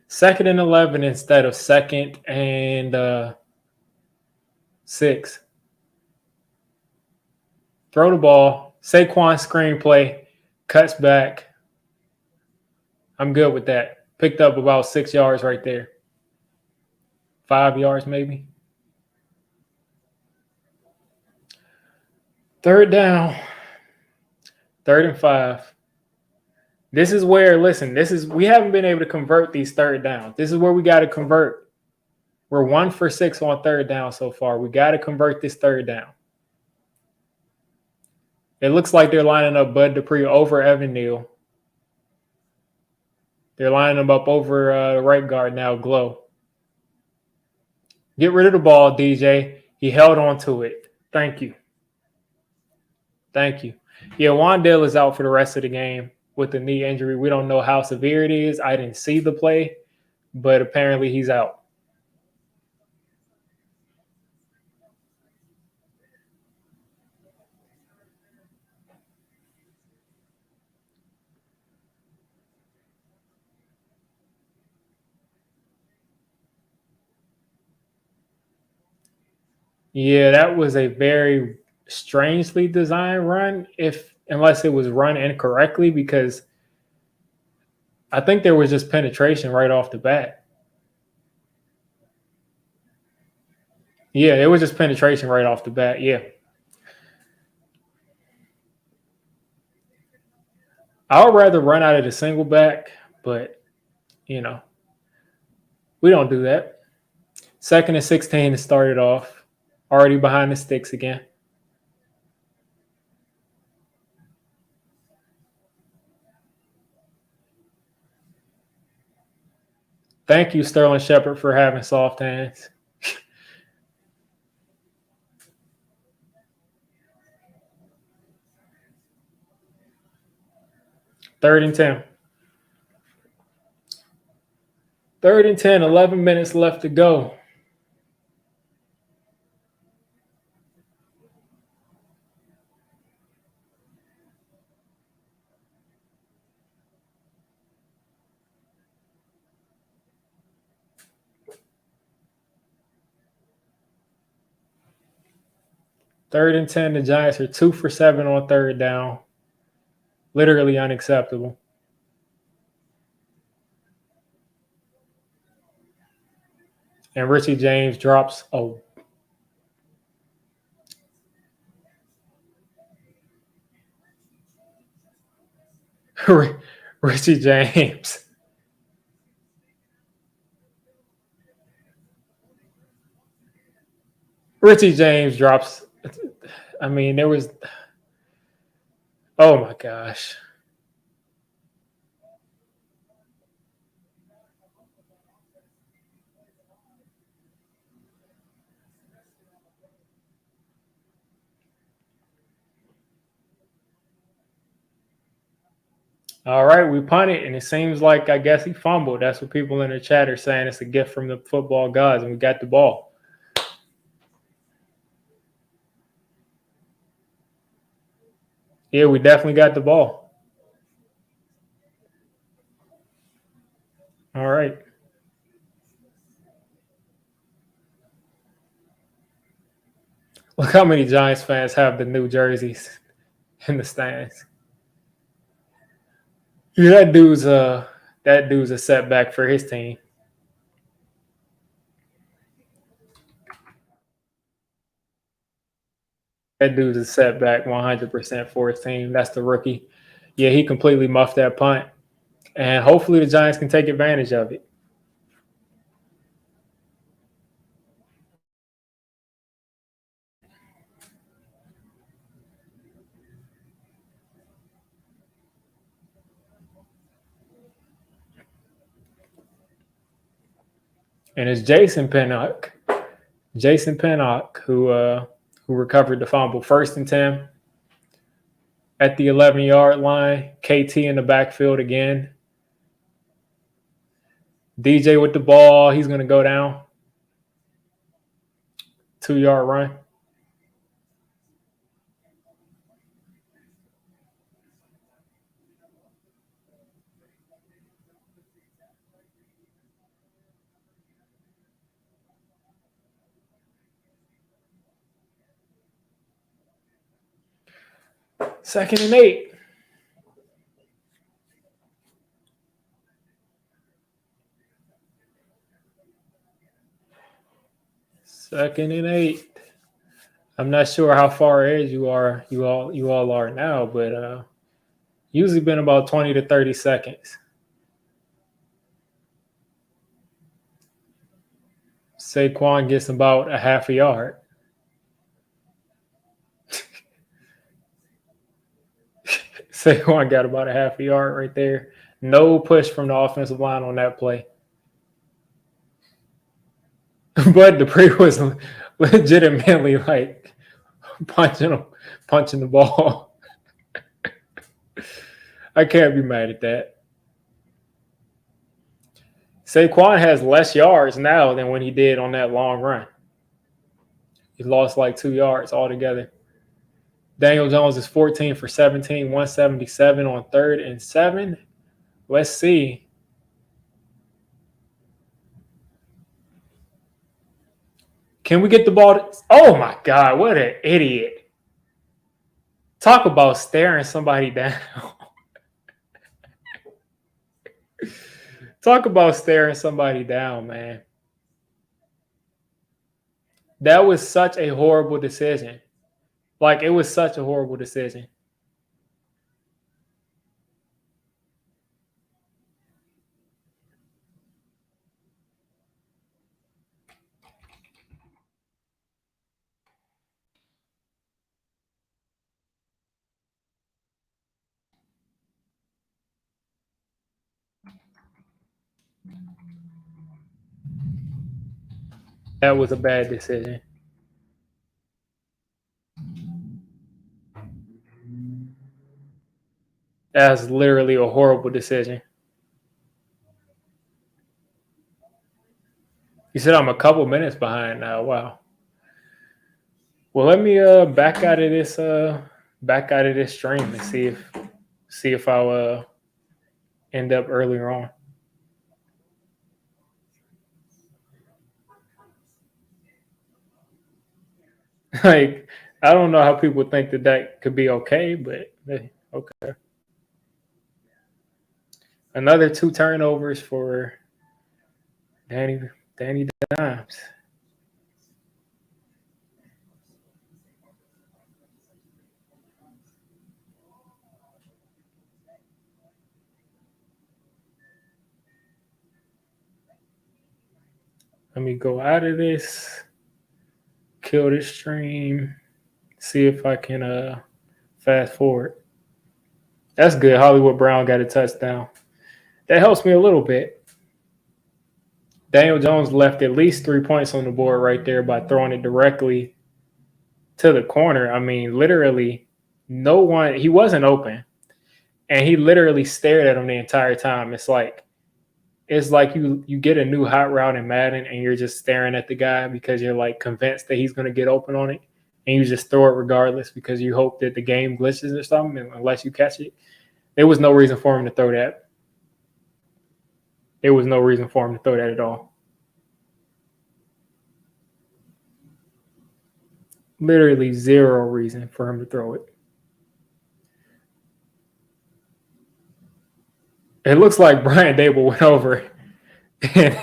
Second and 11 instead of 2nd and 6. Throw the ball. Saquon screenplay. Cuts back. I'm good with that. Picked up about 6 yards right there. 5 yards maybe. 3rd down. 3rd and 5. This is where, listen, we haven't been able to convert these 3rd downs. This is where we got to convert. We're 1 for 6 on 3rd down so far. We got to convert this 3rd down. It looks like they're lining up Bud Dupree over Evan Neal. They're lining him up over the right guard now, Glow. Get rid of the ball, DJ. He held on to it. Thank you. Thank you. Yeah, Wandale is out for the rest of the game with a knee injury. We don't know how severe it is. I didn't see the play, but apparently he's out. Yeah, that was a very strangely designed run, unless it was run incorrectly, because I think there was just penetration right off the bat. Yeah, it was just penetration right off the bat. Yeah. I would rather run out of the single back, but, we don't do that. 2nd and 16 to start it off. Already behind the sticks again. Thank you, Sterling Shepard, for having soft hands. Third and 10. 3rd and 10, 11 minutes left to go. Third and 10, the Giants are 2 for 7 on 3rd down. Literally unacceptable. And Richie James drops Richie James. Richie James drops I mean, there was. Oh my gosh. All right, we punted, and it seems like I guess he fumbled. That's what people in the chat are saying. It's a gift from the football gods, and we got the ball. Yeah, we definitely got the ball. All right. Look how many Giants fans have the new jerseys in the stands. Yeah, that dude's a setback for his team. That dude's a setback 100% for his team. That's the rookie. Yeah, he completely muffed that punt. And hopefully the Giants can take advantage of it. And it's Jason Pinnock, who recovered the fumble. 1st and 10 at the 11-yard line. KT in the backfield again. DJ with the ball. He's going to go down. 2-yard run. Second and 8. Second and 8. I'm not sure how far ahead you all are now, but usually been about 20 to 30 seconds. Saquon gets about a half a yard. Saquon got about a half a yard right there. No push from the offensive line on that play. But Dupree was legitimately like punching the ball. I can't be mad at that. Saquon has less yards now than when he did on that long run. He lost like 2 yards altogether. Daniel Jones is 14 for 17, 177 on 3rd and 7. Let's see. Can we get the ball? Oh my God, what an idiot. Talk about staring somebody down. Talk about staring somebody down, man. That was such a horrible decision. Like, it was such a horrible decision. That was a bad decision. That's literally a horrible decision. You said I'm a couple minutes behind now. Wow. Well, let me back out of this stream and see if I'll end up earlier on. Like, I don't know how people think that could be okay, but okay. Another 2 turnovers for Danny Dimes. Let me go out of this, kill this stream. See if I can fast forward. That's good. Hollywood Brown got a touchdown. That helps me a little bit. Daniel Jones left at least 3 points on the board right there by throwing it directly to the corner. I mean, literally, no one, he wasn't open. And he literally stared at him the entire time. It's like you get a new hot route in Madden and you're just staring at the guy because you're like convinced that he's going to get open on it. And you just throw it regardless because you hope that the game glitches or something unless you catch it. There was no reason for him to throw that. There was no reason for him to throw that at all. Literally zero reason for him to throw it. It looks like Brian Dable went over and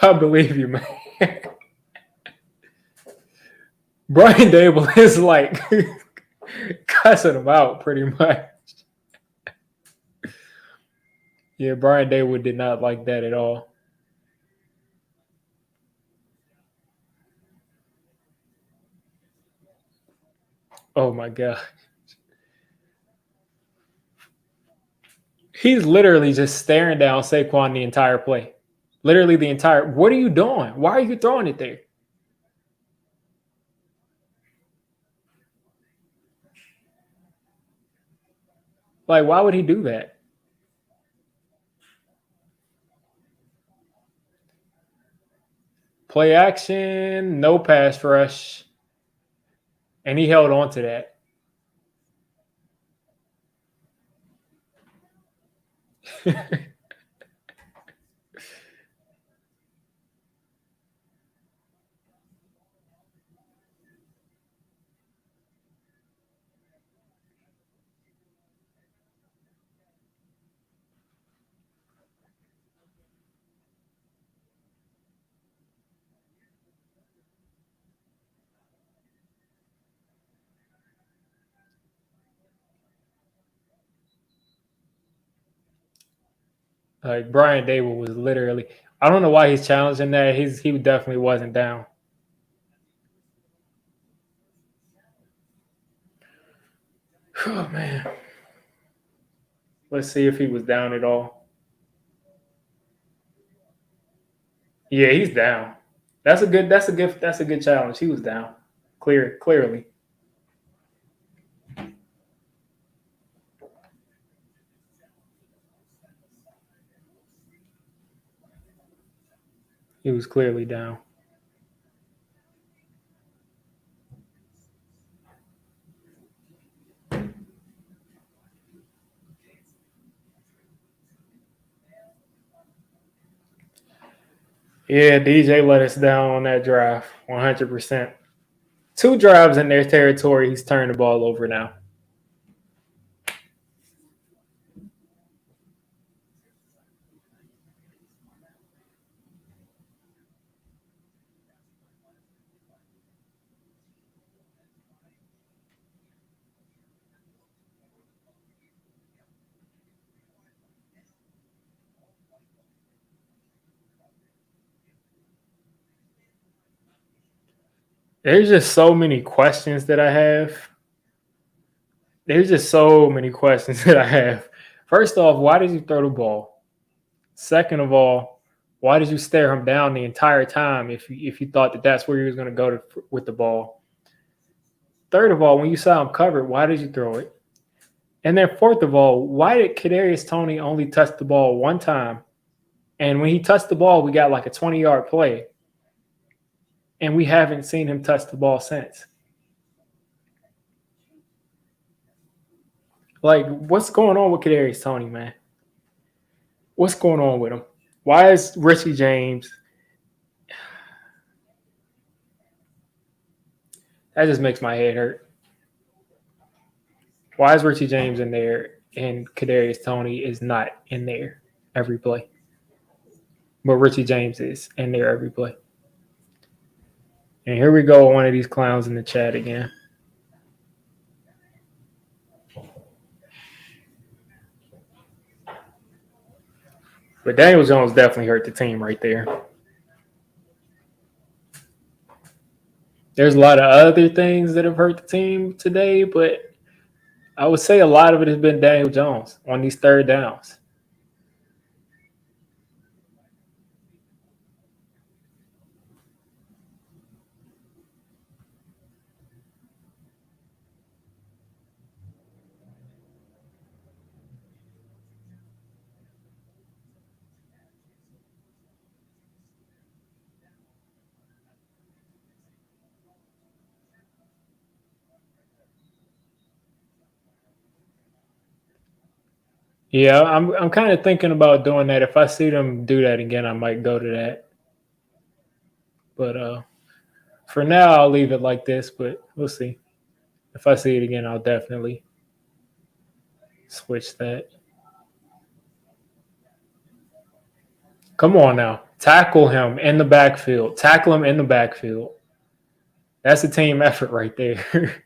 I believe you, man. Brian Dable is like cussing him out pretty much. Yeah, Brian Dable did not like that at all. Oh my God. He's literally just staring down Saquon the entire play. Literally the entire. What are you doing? Why are you throwing it there? Like, why would he do that? Play action, no pass rush. And he held on to that. Like Brian Dable was literally. I don't know why he's challenging that. He definitely wasn't down. Oh man. Let's see if he was down at all. Yeah, he's down. That's a good challenge. He was down. Clearly. He was clearly down. Yeah, DJ let us down on that drive, 100%. 2 drives in their territory. He's turned the ball over now. There's just so many questions that I have. There's just so many questions that I have. First off, why did you throw the ball? Second of all, why did you stare him down the entire time if you thought that that's where he was going to go with the ball? Third of all, when you saw him covered, why did you throw it? And then fourth of all, why did Kadarius Toney only touch the ball one time? And when he touched the ball, we got like a 20-yard play. And we haven't seen him touch the ball since. Like, what's going on with Kadarius Toney, man? What's going on with him? Why is Richie James? That just makes my head hurt. Why is Richie James in there and Kadarius Toney is not in there every play? But Richie James is in there every play. And here we go, one of these clowns in the chat again. But Daniel Jones definitely hurt the team right there. There's a lot of other things that have hurt the team today, but I would say a lot of it has been Daniel Jones on these third downs. Yeah, I'm kind of thinking about doing that. If I see them do that again, I might go to that. But for now, I'll leave it like this. But we'll see. If I see it again, I'll definitely switch that. Come on now, tackle him in the backfield. Tackle him in the backfield. That's a team effort right there.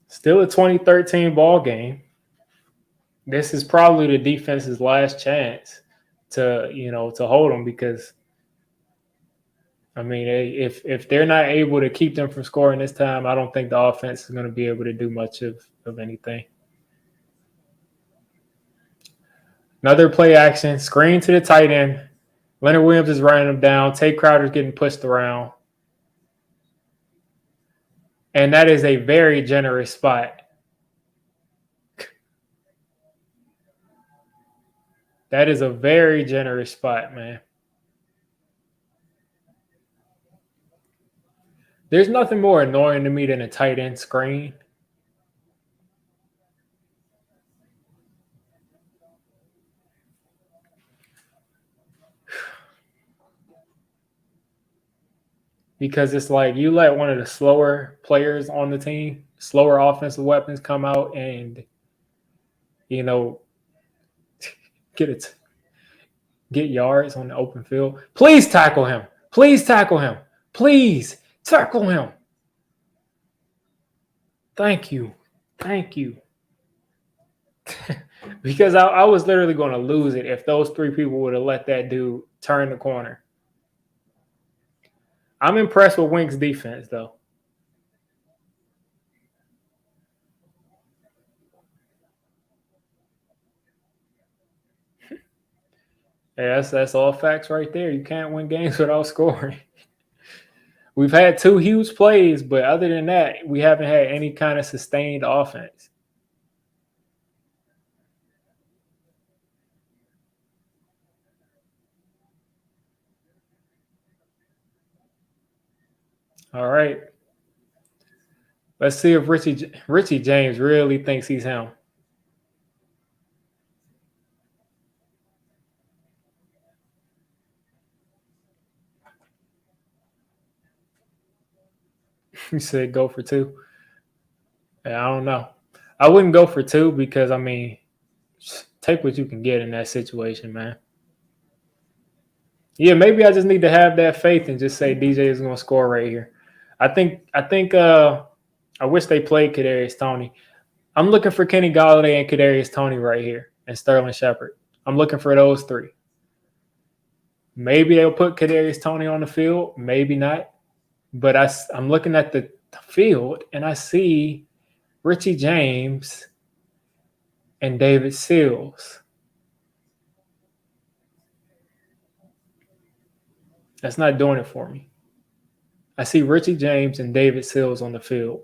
Still a 2013 ball game. This is probably the defense's last chance to hold them because I mean if they're not able to keep them from scoring this time, I don't think the offense is going to be able to do much of anything. Another play action, screen to the tight end. Leonard Williams is running them down. Tate Crowder's getting pushed around. And that is a very generous spot. That is a very generous spot, man. There's nothing more annoying to me than a tight end screen. Because it's like you let one of the slower players on the team, slower offensive weapons come out and, you know, get it, get yards on the open field. Please tackle him. Please tackle him. Please tackle him. Thank you. Thank you. Because I was literally going to lose it if those three people would have let that dude turn the corner. I'm impressed with Wink's defense, though. Yeah, that's all facts right there. You can't win games without scoring. We've had two huge plays, but other than that, we haven't had any kind of sustained offense. All right. Let's see if Richie James really thinks he's him. You said go for two. Yeah, I don't know. I wouldn't go for two because I mean, take what you can get in that situation, man. Yeah, maybe I just need to have that faith and just say DJ is going to score right here. I think I wish they played Kadarius Toney. I'm looking for Kenny Golladay and Kadarius Toney right here and Sterling Shepard. I'm looking for those three. Maybe they'll put Kadarius Toney on the field, maybe not. But I'm looking at the field and I see Richie James and David Sills. That's not doing it for me. I see Richie James and David Sills on the field.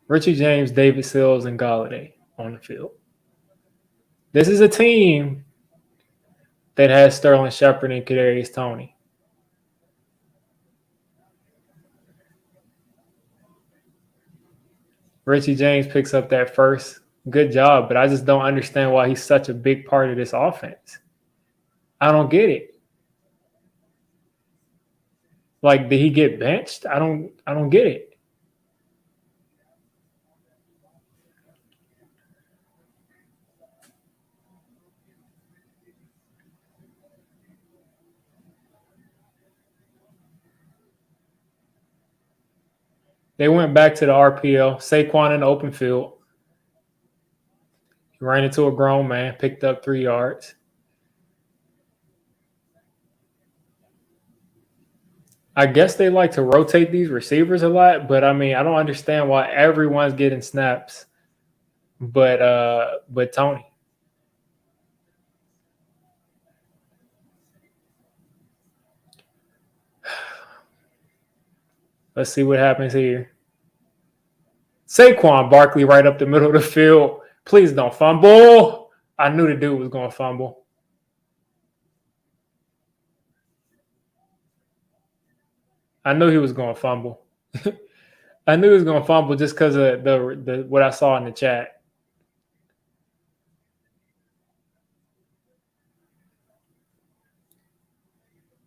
Richie James, David Sills, and Golladay on the field. This is a team that has Sterling Shepard and Kadarius Toney. Richie James picks up that first. Good job, but I just don't understand why he's such a big part of this offense. I don't get it. Like, did he get benched? I don't get it. They went back to the RPO. Saquon in the open field. He ran into a grown man, picked up 3 yards. I guess they like to rotate these receivers a lot, but I mean, I don't understand why everyone's getting snaps, but Tony. Let's see what happens here. Saquon Barkley right up the middle of the field. Please don't fumble. I knew the dude was going to fumble. I knew he was going to fumble. I knew he was going to fumble just because of the what I saw in the chat.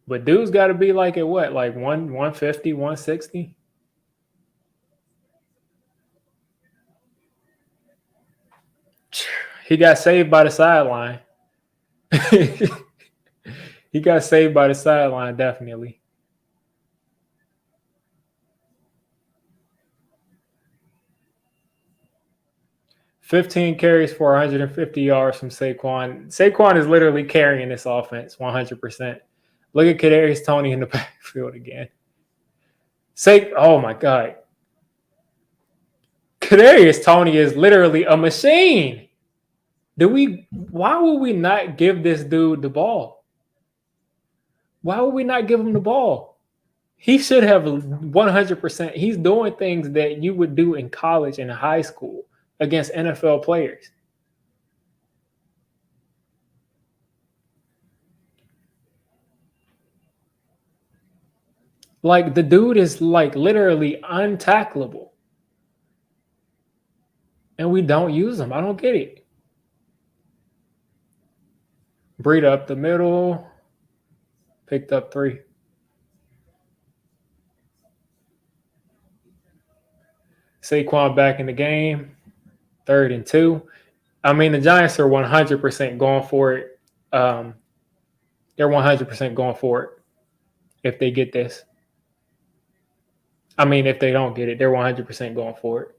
But dude's got to be like at what? Like 150, 160? He got saved by the sideline. He got saved by the sideline, definitely. $15 carries for 150 yards from Saquon. Saquon is literally carrying this offense 100%. Look at Kadarius Toney in the backfield again. Oh my God. Kadarius Toney is literally a machine. Why would we not give this dude the ball? Why would we not give him the ball? He should have 100%. He's doing things that you would do in college and high school against NFL players. Like the dude is like literally untackleable. And we don't use him. I don't get it. Breed up the middle. Picked up 3. Saquon back in the game. 3rd and 2. I mean, the Giants are 100% going for it. They're 100% going for it if they get this. I mean, if they don't get it, they're 100% going for it.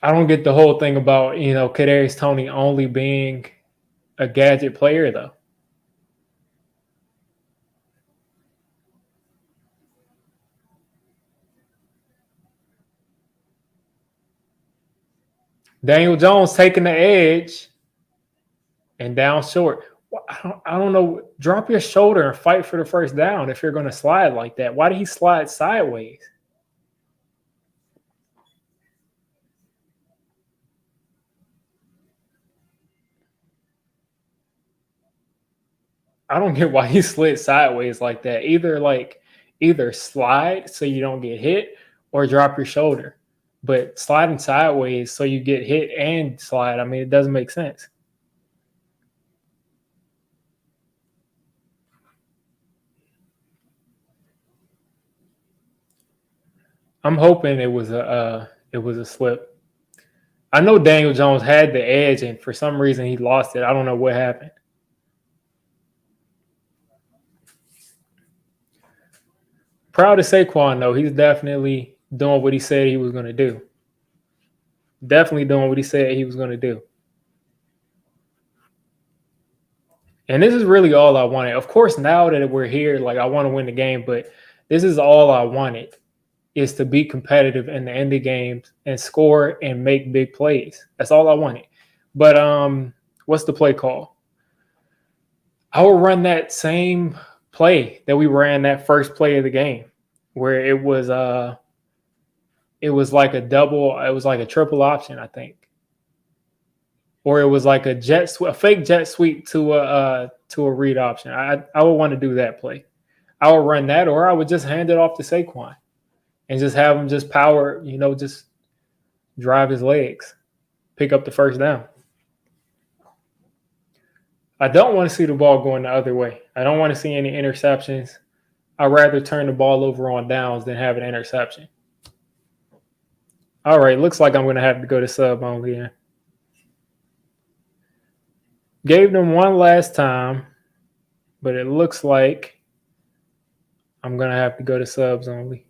I don't get the whole thing about, Kadarius Toney only being a gadget player, though. Daniel Jones taking the edge and down short. I don't know. Drop your shoulder and fight for the first down if you're going to slide like that. Why did he slide sideways? I don't get why he slid sideways like that. Either slide so you don't get hit or drop your shoulder. But sliding sideways so you get hit and slide, I mean, it doesn't make sense. I'm hoping it was a slip. I know Daniel Jones had the edge, and for some reason he lost it. I don't know what happened. Proud of Saquon, though. He's definitely doing what he said he was going to do. Definitely doing what he said he was going to do. And this is really all I wanted. Of course, now that we're here, like I want to win the game, but this is all I wanted, is to be competitive in the end of games and score and make big plays. That's all I wanted. But what's the play call? I will run that same play that we ran that first play of the game, where it was like a triple option, I think. Or it was like a fake jet sweep to a read option. I would want to do that play. I would run that, or I would just hand it off to Saquon and just have him just power, just drive his legs, pick up the first down. I don't want to see the ball going the other way. I don't want to see any interceptions. I'd rather turn the ball over on downs than have an interception. All right, looks like I'm going to have to go to sub only. Yeah. Gave them one last time, but it looks like I'm going to have to go to subs only.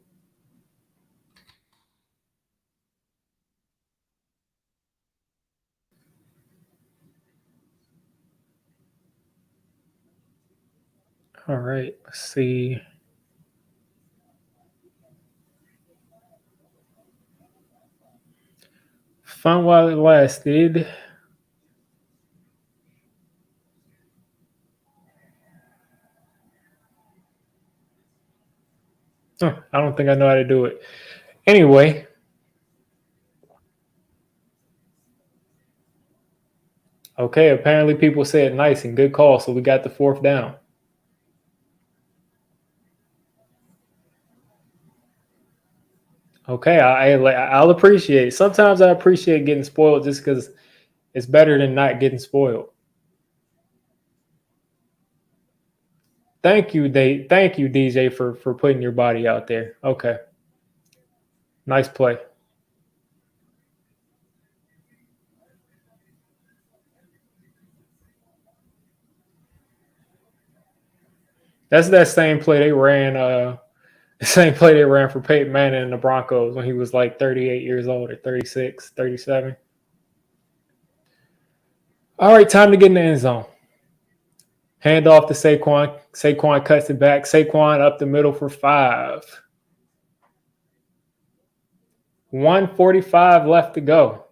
All right, let's see. Fun while it lasted. I don't think I know how to do it. Anyway. Okay, apparently people said nice and good call, so we got the 4th down. Okay, I'll appreciate it. Sometimes I appreciate getting spoiled just because it's better than not getting spoiled. Thank you, DJ, for putting your body out there. Okay, nice play. That's that same play they ran. The same play they ran for Peyton Manning and the Broncos when he was like 38 years old or 36, 37. All right, time to get in the end zone. Hand off to Saquon. Saquon cuts it back. Saquon up the middle for 5. 1:45 left to go.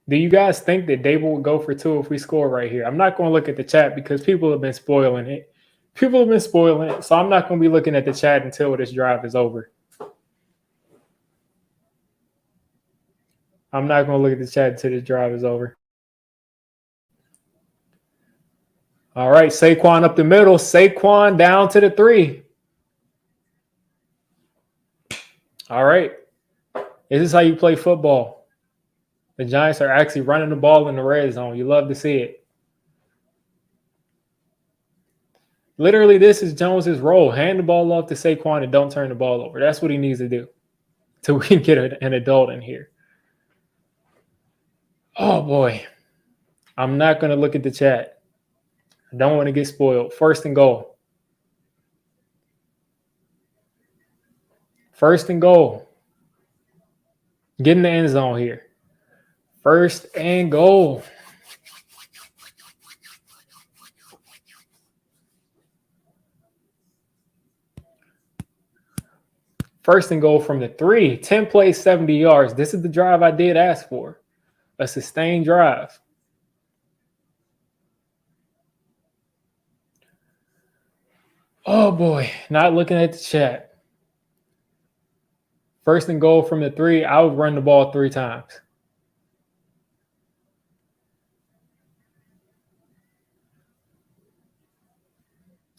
Do you guys think that Dable would go for 2 if we score right here? I'm not going to look at the chat because people have been spoiling it. So I'm not going to be looking at the chat until this drive is over. I'm not going to look at the chat until this drive is over. All right, Saquon up the middle. Saquon down to the 3. All right. This is how you play football. The Giants are actually running the ball in the red zone. You love to see it. Literally, this is Jones's role. Hand the ball off to Saquon and don't turn the ball over. That's what he needs to do till we can get an adult in here. Oh, boy. I'm not going to look at the chat. I don't want to get spoiled. 1st and goal. 1st and goal. Get in the end zone here. 1st and goal. First and goal from the 3. 10 plays, 70 yards. This is the drive I did ask for. A sustained drive. Oh, boy. Not looking at the chat. 1st and goal from the 3. I would run the ball 3 times.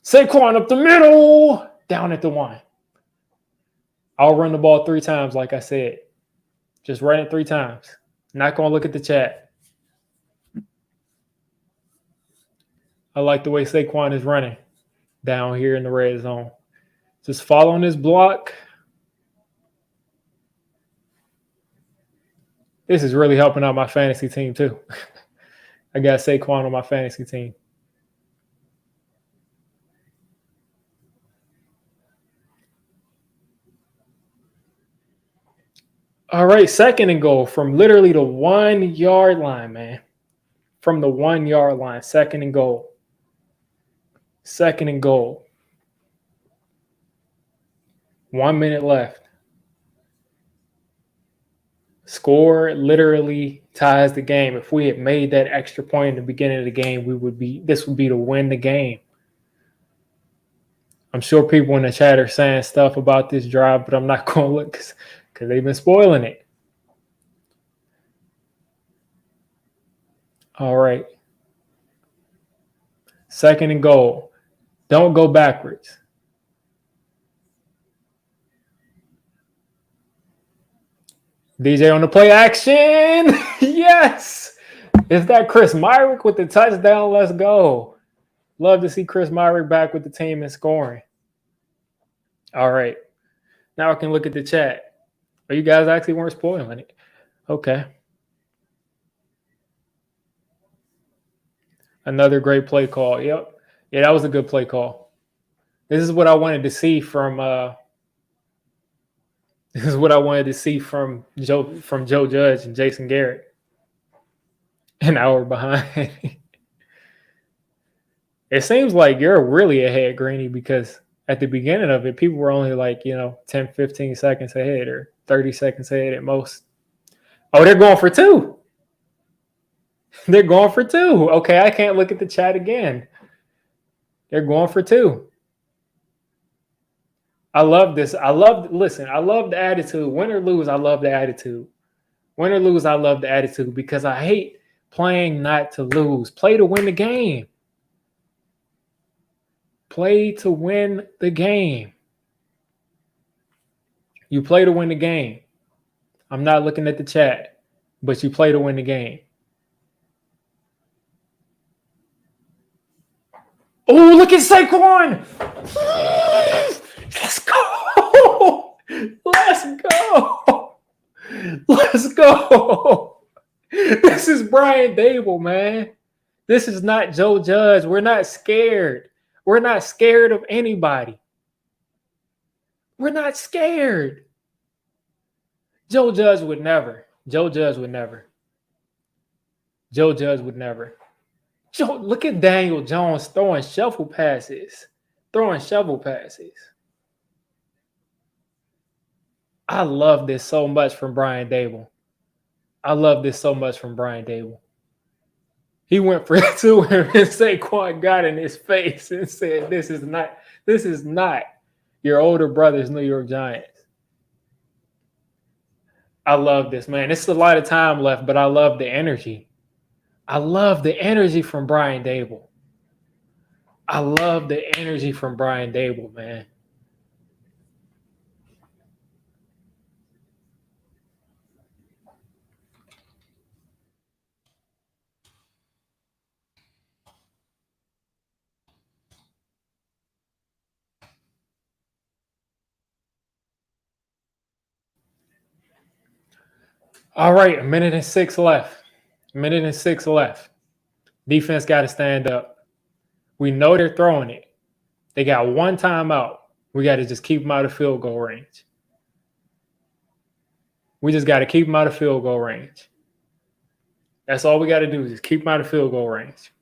Saquon up the middle. Down at the 1. I'll run the ball 3 times, like I said. Just run it 3 times. Not going to look at the chat. I like the way Saquon is running down here in the red zone. Just following this block. This is really helping out my fantasy team, too. I got Saquon on my fantasy team. All right, 2nd and goal from literally the 1-yard line, man. From the 1-yard line, 2nd and goal. 2nd and goal. 1 minute left. Score literally ties the game. If we had made that extra point in the beginning of the game, this would be to win the game. I'm sure people in the chat are saying stuff about this drive, but I'm not going to look because they've been spoiling it. All right. 2nd and goal. Don't go backwards. DJ on the play action. Yes. Is that Chris Myrick with the touchdown? Let's go. Love to see Chris Myrick back with the team and scoring. All right. Now I can look at the chat. Oh, you guys actually weren't spoiling it. Okay. Another great play call. Yep. Yeah, that was a good play call. This is what I wanted to see from Joe Judge and Jason Garrett. An hour behind. It seems like you're really ahead, Greeny, because at the beginning of it, people were only like, 10, 15 seconds ahead or 30 seconds ahead at most. Oh, they're going for 2. They're going for 2. Okay, I can't look at the chat again. They're going for 2. I love this. I love the attitude. Win or lose, I love the attitude. Win or lose, I love the attitude because I hate playing not to lose. Play to win the game. Play to win the game. You play to win the game. I'm not looking at the chat, but you play to win the game. Oh, look at Saquon. Let's go. Let's go. Let's go. This is Brian Dable, man. This is not Joe Judge. We're not scared. We're not scared of anybody. We're not scared. Joe Judge would never. Joe Judge would never. Joe Judge would never. Look at Daniel Jones throwing shovel passes. I love this so much from Brian Dable. He went for 2 and Saquon got in his face and said, this is not your older brother's New York Giants. I love this, man. It's a lot of time left, but I love the energy. I love the energy from Brian Dable. Man. All right, 1:06 left. Defense got to stand up. We know they're throwing it. They got 1 timeout. We got to just keep them out of field goal range. That's all we got to do is just keep them out of field goal range.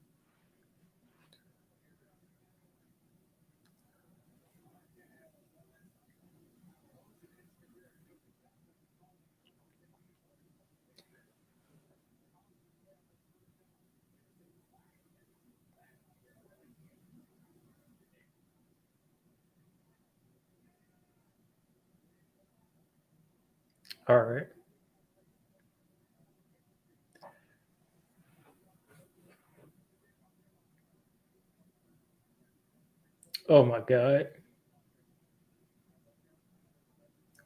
All right. Oh, my God.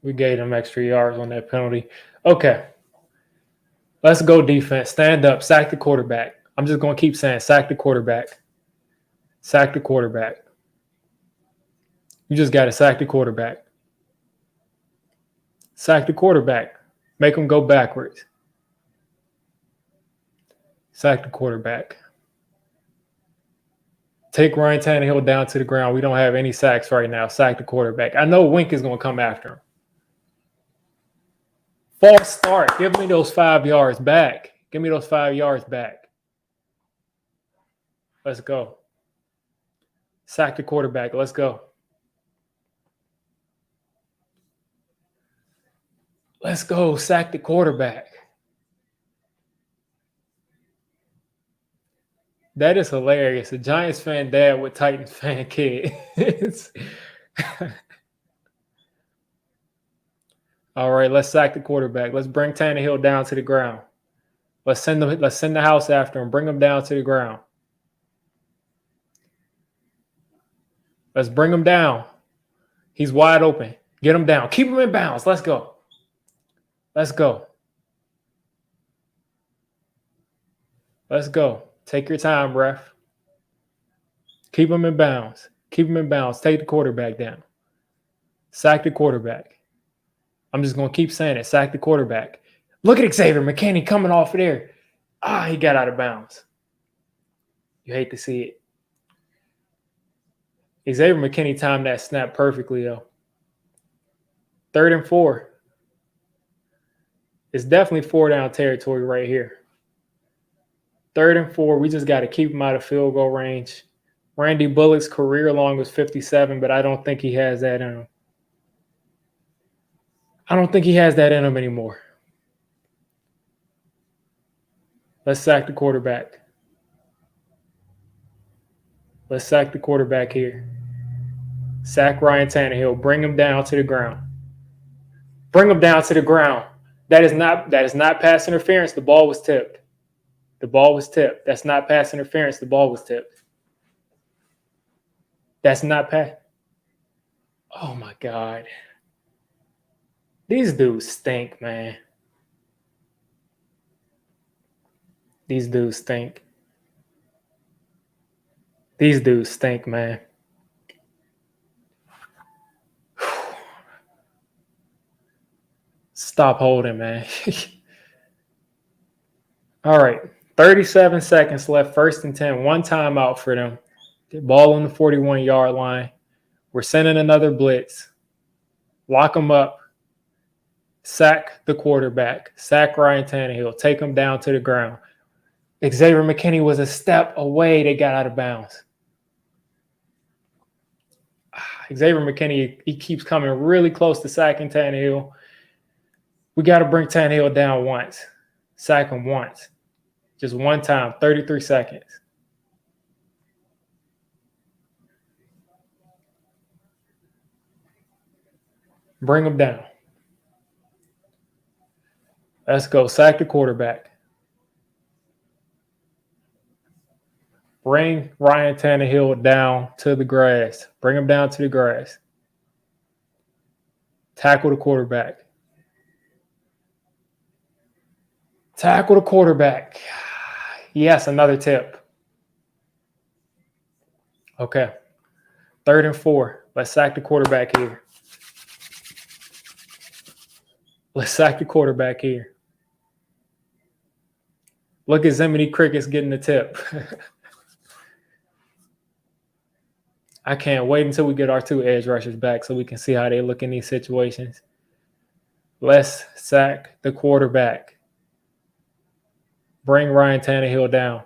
We gave them extra yards on that penalty. Okay. Let's go defense. Stand up. Sack the quarterback. I'm just going to keep saying sack the quarterback. You just got to sack the quarterback. Make them go backwards. Sack the quarterback. Take Ryan Tannehill down to the ground. We don't have any sacks right now. Sack the quarterback. I know Wink is going to come after him. False start. Give me those 5 yards back. Let's go. Sack the quarterback. Let's go. Sack the quarterback. That is hilarious. A Giants fan dad with Titans fan kid. All right, let's sack the quarterback. Let's bring Tannehill down to the ground. Let's send the house after him. Bring him down to the ground. Let's bring him down. He's wide open. Get him down. Keep him in bounds. Let's go. Take your time, ref. Keep him in bounds. Take the quarterback down. Sack the quarterback. I'm just going to keep saying it. Sack the quarterback. Look at Xavier McKinney coming off of there. He got out of bounds. You hate to see it. Xavier McKinney timed that snap perfectly, though. 3rd and 4. It's definitely 4-down territory right here. 3rd and 4. We just got to keep him out of field goal range. Randy Bullock's career long was 57, but I don't think he has that in him. I don't think he has that in him anymore. Let's sack the quarterback. Let's sack the quarterback here. Sack Ryan Tannehill. Bring him down to the ground. Bring him down to the ground. That is not pass interference. The ball was tipped. The ball was tipped. That's not pass interference. The ball was tipped. That's not pass. Oh, my God. These dudes stink, man. These dudes stink. These dudes stink, man. Stop holding, man. All right. 37 seconds left. 1st and 10. One timeout for them. Ball on the 41-yard line. We're sending another blitz. Lock them up. Sack the quarterback. Sack Ryan Tannehill. Take him down to the ground. Xavier McKinney was a step away. They got out of bounds. Xavier McKinney, he keeps coming really close to sacking Tannehill. We got to bring Tannehill down once. Sack him once. Just one time. 33 seconds. Bring him down. Let's go. Sack the quarterback. Bring Ryan Tannehill down to the grass. Bring him down to the grass. Tackle the quarterback. Tackle the quarterback. Yes, another tip. Okay. 3rd and 4. Let's sack the quarterback here. Let's sack the quarterback here. Look at Ziminy Crickets getting the tip. I can't wait until we get our 2 edge rushers back so we can see how they look in these situations. Let's sack the quarterback. Bring Ryan Tannehill down.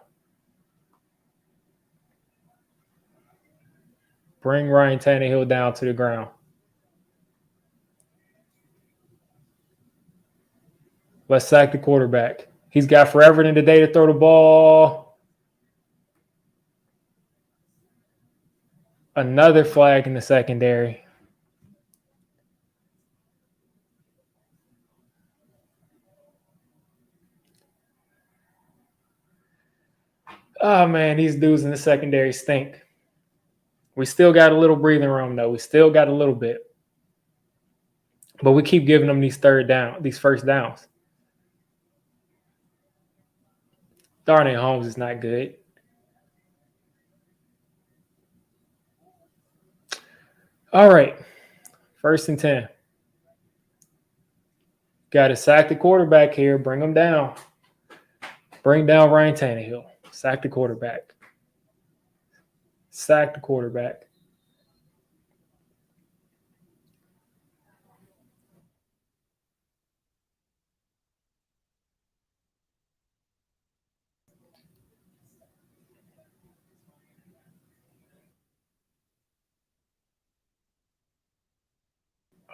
Bring Ryan Tannehill down to the ground. Let's sack the quarterback. He's got forever in the day to throw the ball. Another flag in the secondary. Oh, man, these dudes in the secondary stink. We still got a little breathing room, though. We still got a little bit. But we keep giving them these first downs. Darnay Holmes is not good. All right. 1st and 10. Got to sack the quarterback here. Bring him down. Bring down Ryan Tannehill. Sack the quarterback. Sack the quarterback.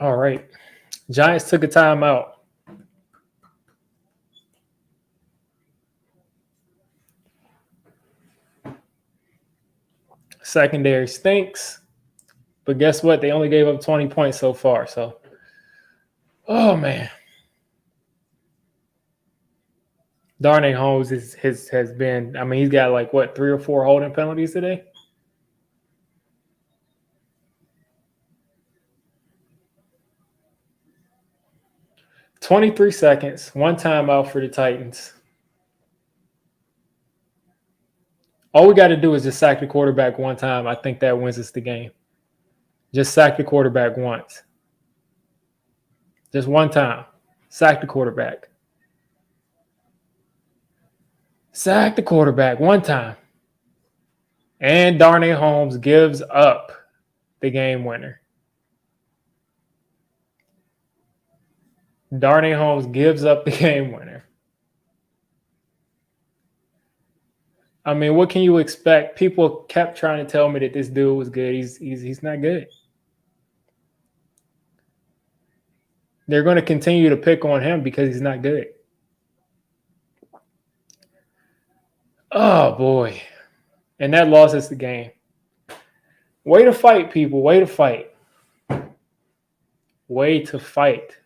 All right. Giants took a timeout. Secondary stinks. But guess what? They only gave up 20 points so far. So, oh, man. Darnay Holmes has been, I mean, he's got like, 3 or 4 holding penalties today? $23 seconds. One timeout for the Titans. All we got to do is just sack the quarterback one time. I think that wins us the game. Just sack the quarterback once. Just one time. Sack the quarterback. Sack the quarterback one time. And Darnay Holmes gives up the game winner. Darnay Holmes gives up the game winner. I mean, what can you expect? People kept trying to tell me that this dude was good. He's not good. They're going to continue to pick on him because he's not good. Oh boy. And that lost us the game. Way to fight, people. Way to fight. Way to fight.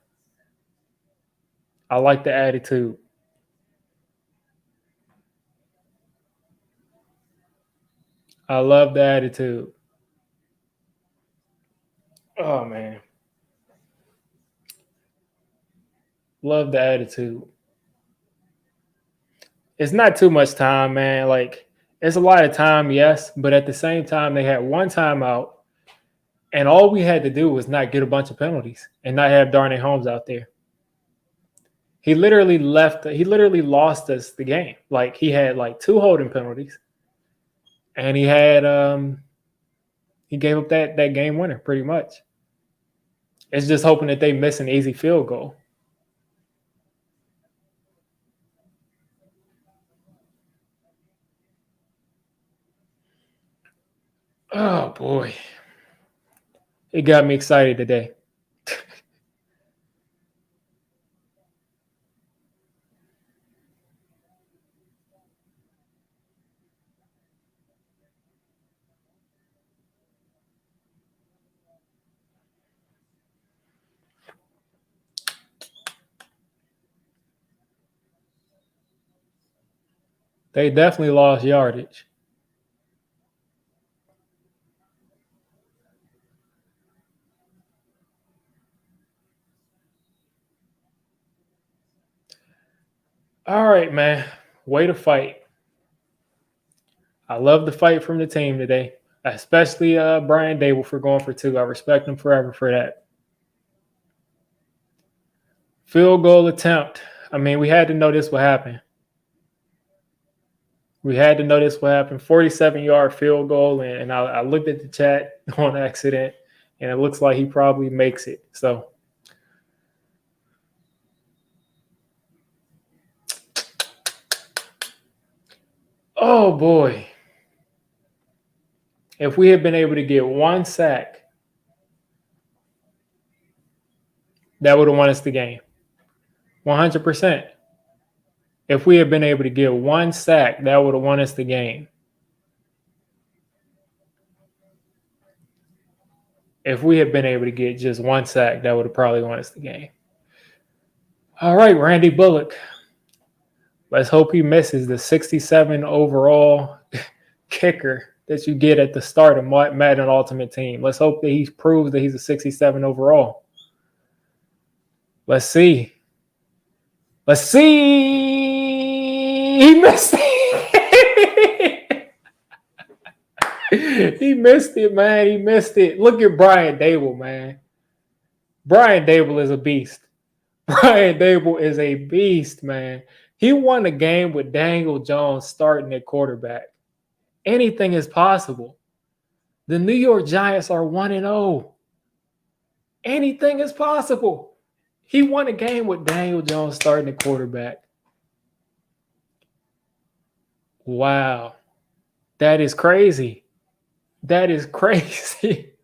I like the attitude. I love the attitude. Oh, man. Love the attitude. It's not too much time, man. Like, it's a lot of time, yes. But at the same time, they had one timeout. And all we had to do was not get a bunch of penalties and not have Darnay Holmes out there. He literally lost us the game. Like, he had like 2 holding penalties. And he gave up that game winner pretty much. It's just hoping that they miss an easy field goal. Oh boy. It got me excited today. They definitely lost yardage. All right, man. Way to fight. I love the fight from the team today, especially Brian Dable for going for 2. I respect him forever for that. Field goal attempt. I mean, we had to know this would happen. 47-yard field goal, and I looked at the chat on accident, and it looks like he probably makes it. So, oh boy. If we had been able to get 1 sack, that would have won us the game. 100%. If we had been able to get 1 sack, that would have won us the game. If we had been able to get just 1 sack, that would have probably won us the game. All right, Randy Bullock. Let's hope he misses the 67 overall kicker that you get at the start of Madden Ultimate Team. Let's hope that he proves that he's a 67 overall. Let's see. He missed it. He missed it, man. He missed it. Look at Brian Dable, man. Brian Dable is a beast. Brian Dable is a beast, man. He won a game with Daniel Jones starting at quarterback. Anything is possible. The New York Giants are 1-0. Anything is possible. He won a game with Daniel Jones starting at quarterback. Wow. That is crazy. That is crazy.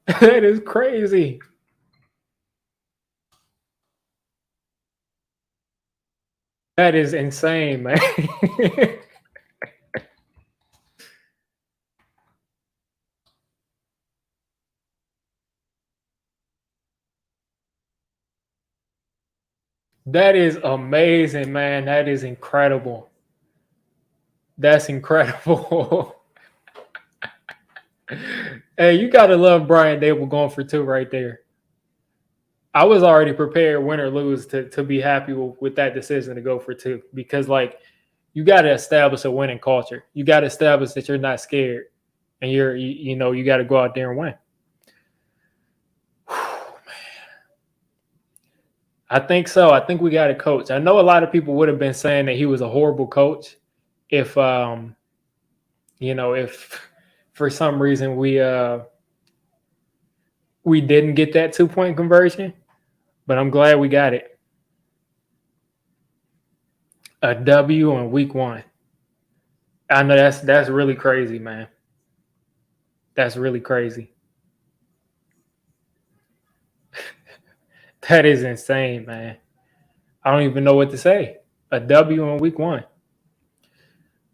That is crazy. That is insane, man. That is amazing, man. That is incredible. That's incredible. Hey, you got to love Brian Dable going for 2 right there. I was already prepared, win or lose, to be happy with that decision to go for 2 because, like, you got to establish a winning culture. You got to establish that you're not scared and you got to go out there and win. I think so. I think we got a coach. I know a lot of people would have been saying that he was a horrible coach if for some reason we didn't get that 2-point conversion, but I'm glad we got it. A W in week 1. I know that's really crazy, man. That's really crazy. That is insane, man. I don't even know what to say. A W in week 1.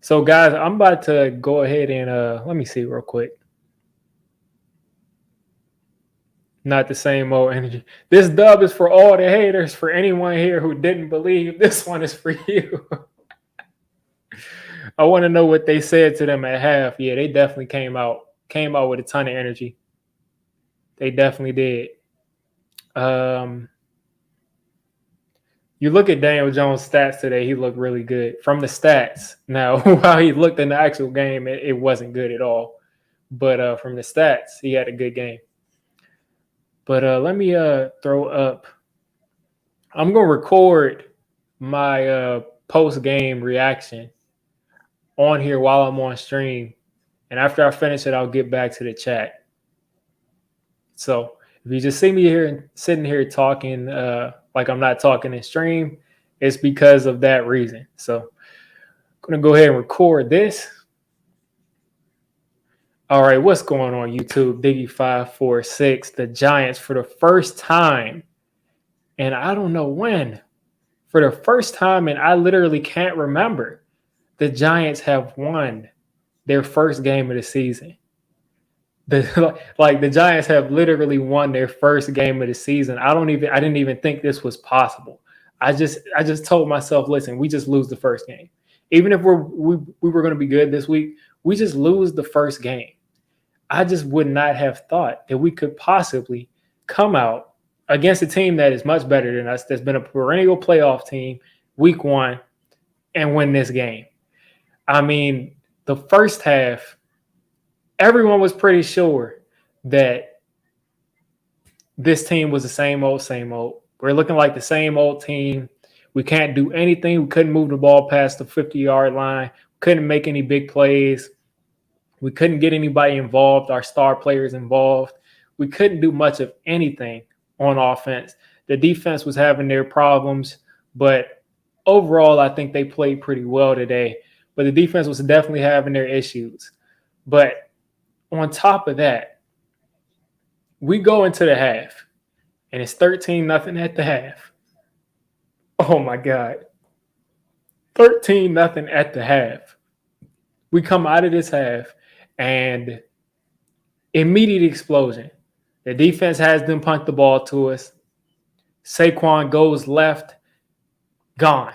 So, guys, I'm about to go ahead and let me see real quick. Not the same old energy. This dub is for all the haters. For anyone here who didn't believe, this one is for you. I want to know what they said to them at half. Yeah, they definitely came out with a ton of energy. They definitely did. You look at Daniel Jones' stats today, he looked really good from the stats. Now, how he looked in the actual game, it wasn't good at all. But from the stats, he had a good game. But let me throw up. I'm going to record my post-game reaction on here while I'm on stream. And after I finish it, I'll get back to the chat. So if you just see me here sitting here talking like I'm not talking in stream, it's because of that reason. So I'm going to go ahead and record this. All right, what's going on YouTube? Diggy546, the Giants for the first time, and I don't know when, for the first time, and I literally can't remember, the Giants have won their first game of the season. The Giants have literally won their first game of the season. I didn't even think this was possible. I just told myself, listen, we just lose the first game. Even if we were going to be good this week, we just lose the first game. I just would not have thought that we could possibly come out against a team that is much better than us, that's been a perennial playoff team, week 1, and win this game. I mean, the first half, everyone was pretty sure that this team was the same old, same old. We're looking like the same old team. We can't do anything. We couldn't move the ball past the 50-yard line. Couldn't make any big plays. We couldn't get anybody involved, our star players involved. We couldn't do much of anything on offense. The defense was having their problems, but overall, I think they played pretty well today. But the defense was definitely having their issues. But on top of that, we go into the half, and it's 13-0 at the half. Oh, my God. 13-0 at the half. We come out of this half, and immediate explosion. The defense has them punt the ball to us. Saquon goes left, gone.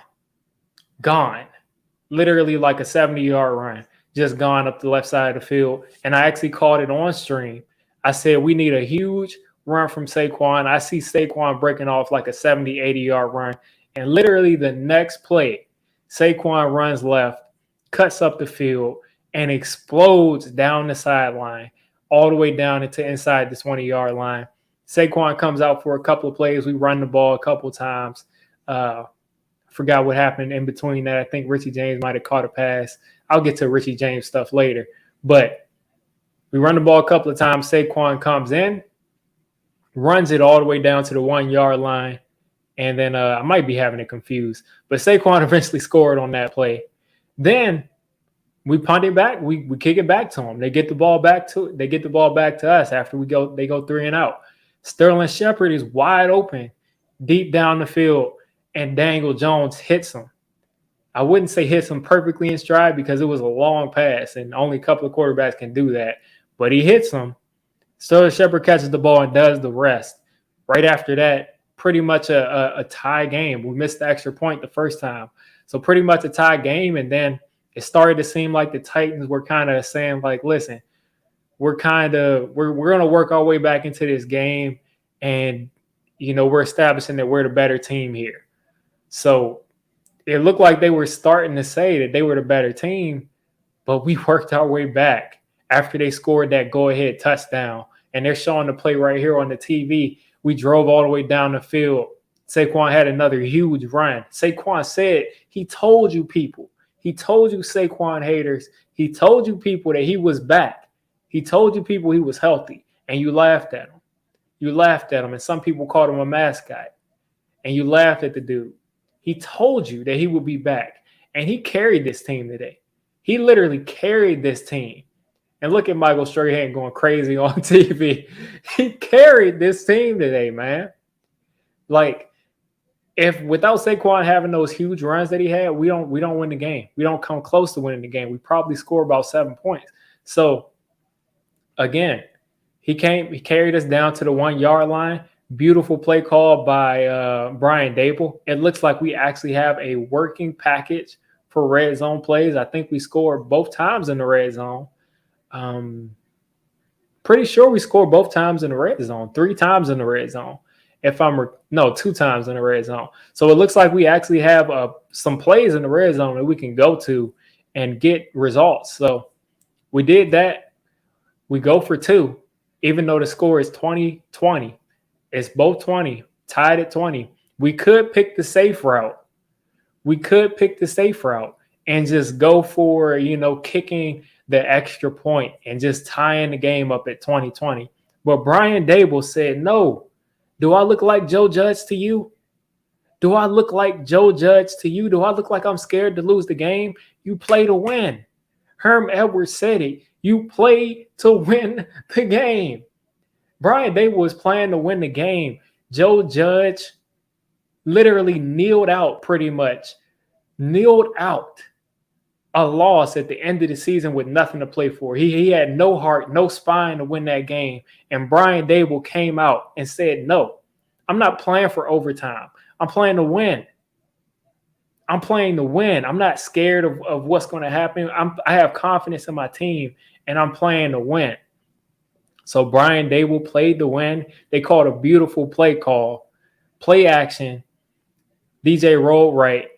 Literally like a 70-yard run, just gone up the left side of the field. And I actually called it on stream. I said, we need a huge run from Saquon. I see Saquon breaking off like a 70, 80-yard run. And literally the next play, Saquon runs left, cuts up the field, and explodes down the sideline, all the way down into inside the 20-yard line. Saquon comes out for a couple of plays. We run the ball a couple of times. Forgot what happened in between that. I think Richie James might have caught a pass. I'll get to Richie James stuff later. But we run the ball a couple of times. Saquon comes in, runs it all the way down to the 1-yard line. And then I might be having it confused. But Saquon eventually scored on that play. Then we punt it back. We kick it back to them. They get the ball back to us after they go 3 and out. Sterling Shepard is wide open, deep down the field, and Daniel Jones hits him. I wouldn't say hits him perfectly in stride because it was a long pass, and only a couple of quarterbacks can do that. But he hits him. Sterling Shepard catches the ball and does the rest. Right after that, pretty much a tie game. We missed the extra point the first time. So pretty much a tie game, and then it started to seem like the Titans were kind of saying, like, listen, we're going to work our way back into this game, and, we're establishing that we're the better team here. So it looked like they were starting to say that they were the better team, but we worked our way back after they scored that go-ahead touchdown. And they're showing the play right here on the TV. We drove all the way down the field. Saquon had another huge run. Saquon said he told you people. He told you Saquon haters. He told you people that he was back. He told you people he was healthy, and you laughed at him. You laughed at him, and some people called him a mascot, and you laughed at the dude. He told you that he would be back, and he carried this team today. He literally carried this team. And look at Michael Strahan going crazy on TV. He carried this team today, man. Like, if without Saquon having those huge runs that he had, we don't win the game. We don't come close to winning the game. We probably score about 7 points. So again, he carried us down to the 1 yard line. Beautiful play call by Brian Dable. It looks like we actually have a working package for red zone plays. I think we scored both times in the red zone. Pretty sure we scored both times in the red zone, 3 times in the red zone. 2 times in the red zone. So it looks like we actually have some plays in the red zone that we can go to and get results. So we did that. We go for 2, even though the score is 20-20. It's both 20, tied at 20. We could pick the safe route. And just go for, kicking the extra point and just tying the game up at 20-20. But Brian Dable said, no. Do I look like Joe Judge to you? Do I look like I'm scared to lose the game? You play to win. Herm Edwards said it. You play to win the game. Brian Dable was playing to win the game. Joe Judge literally kneeled out a loss at the end of the season with nothing to play for. He had no heart, no spine to win that game. And Brian Dable came out and said, no, I'm not playing for overtime. I'm playing to win. I'm not scared of what's going to happen. I have confidence in my team, and I'm playing to win. So Brian Dable played to win. They called a beautiful play call, play action. DJ rolled right.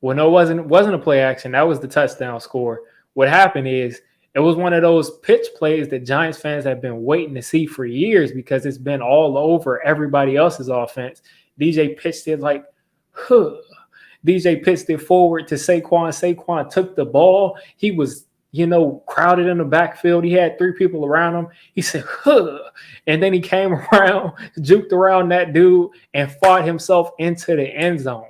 Well, no, it wasn't a play action. That was the touchdown score. What happened is it was one of those pitch plays that Giants fans have been waiting to see for years because it's been all over everybody else's offense. DJ pitched it like, huh. DJ pitched it forward to Saquon. Saquon took the ball. He was, crowded in the backfield. He had 3 people around him. He said, huh. And then he came around, juked around that dude, and fought himself into the end zone.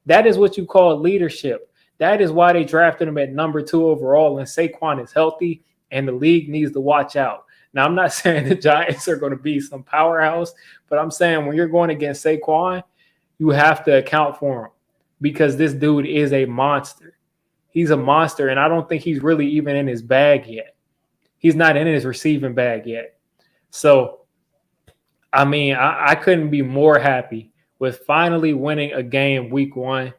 That is what you call leadership. That is why they drafted him at number 2 overall, and Saquon is healthy, and the league needs to watch out. Now, I'm not saying the Giants are going to be some powerhouse, but I'm saying when you're going against Saquon, you have to account for him because this dude is a monster. He's a monster, and I don't think he's really even in his bag yet. He's not in his receiving bag yet. So, I couldn't be more happy with finally winning a game week 1.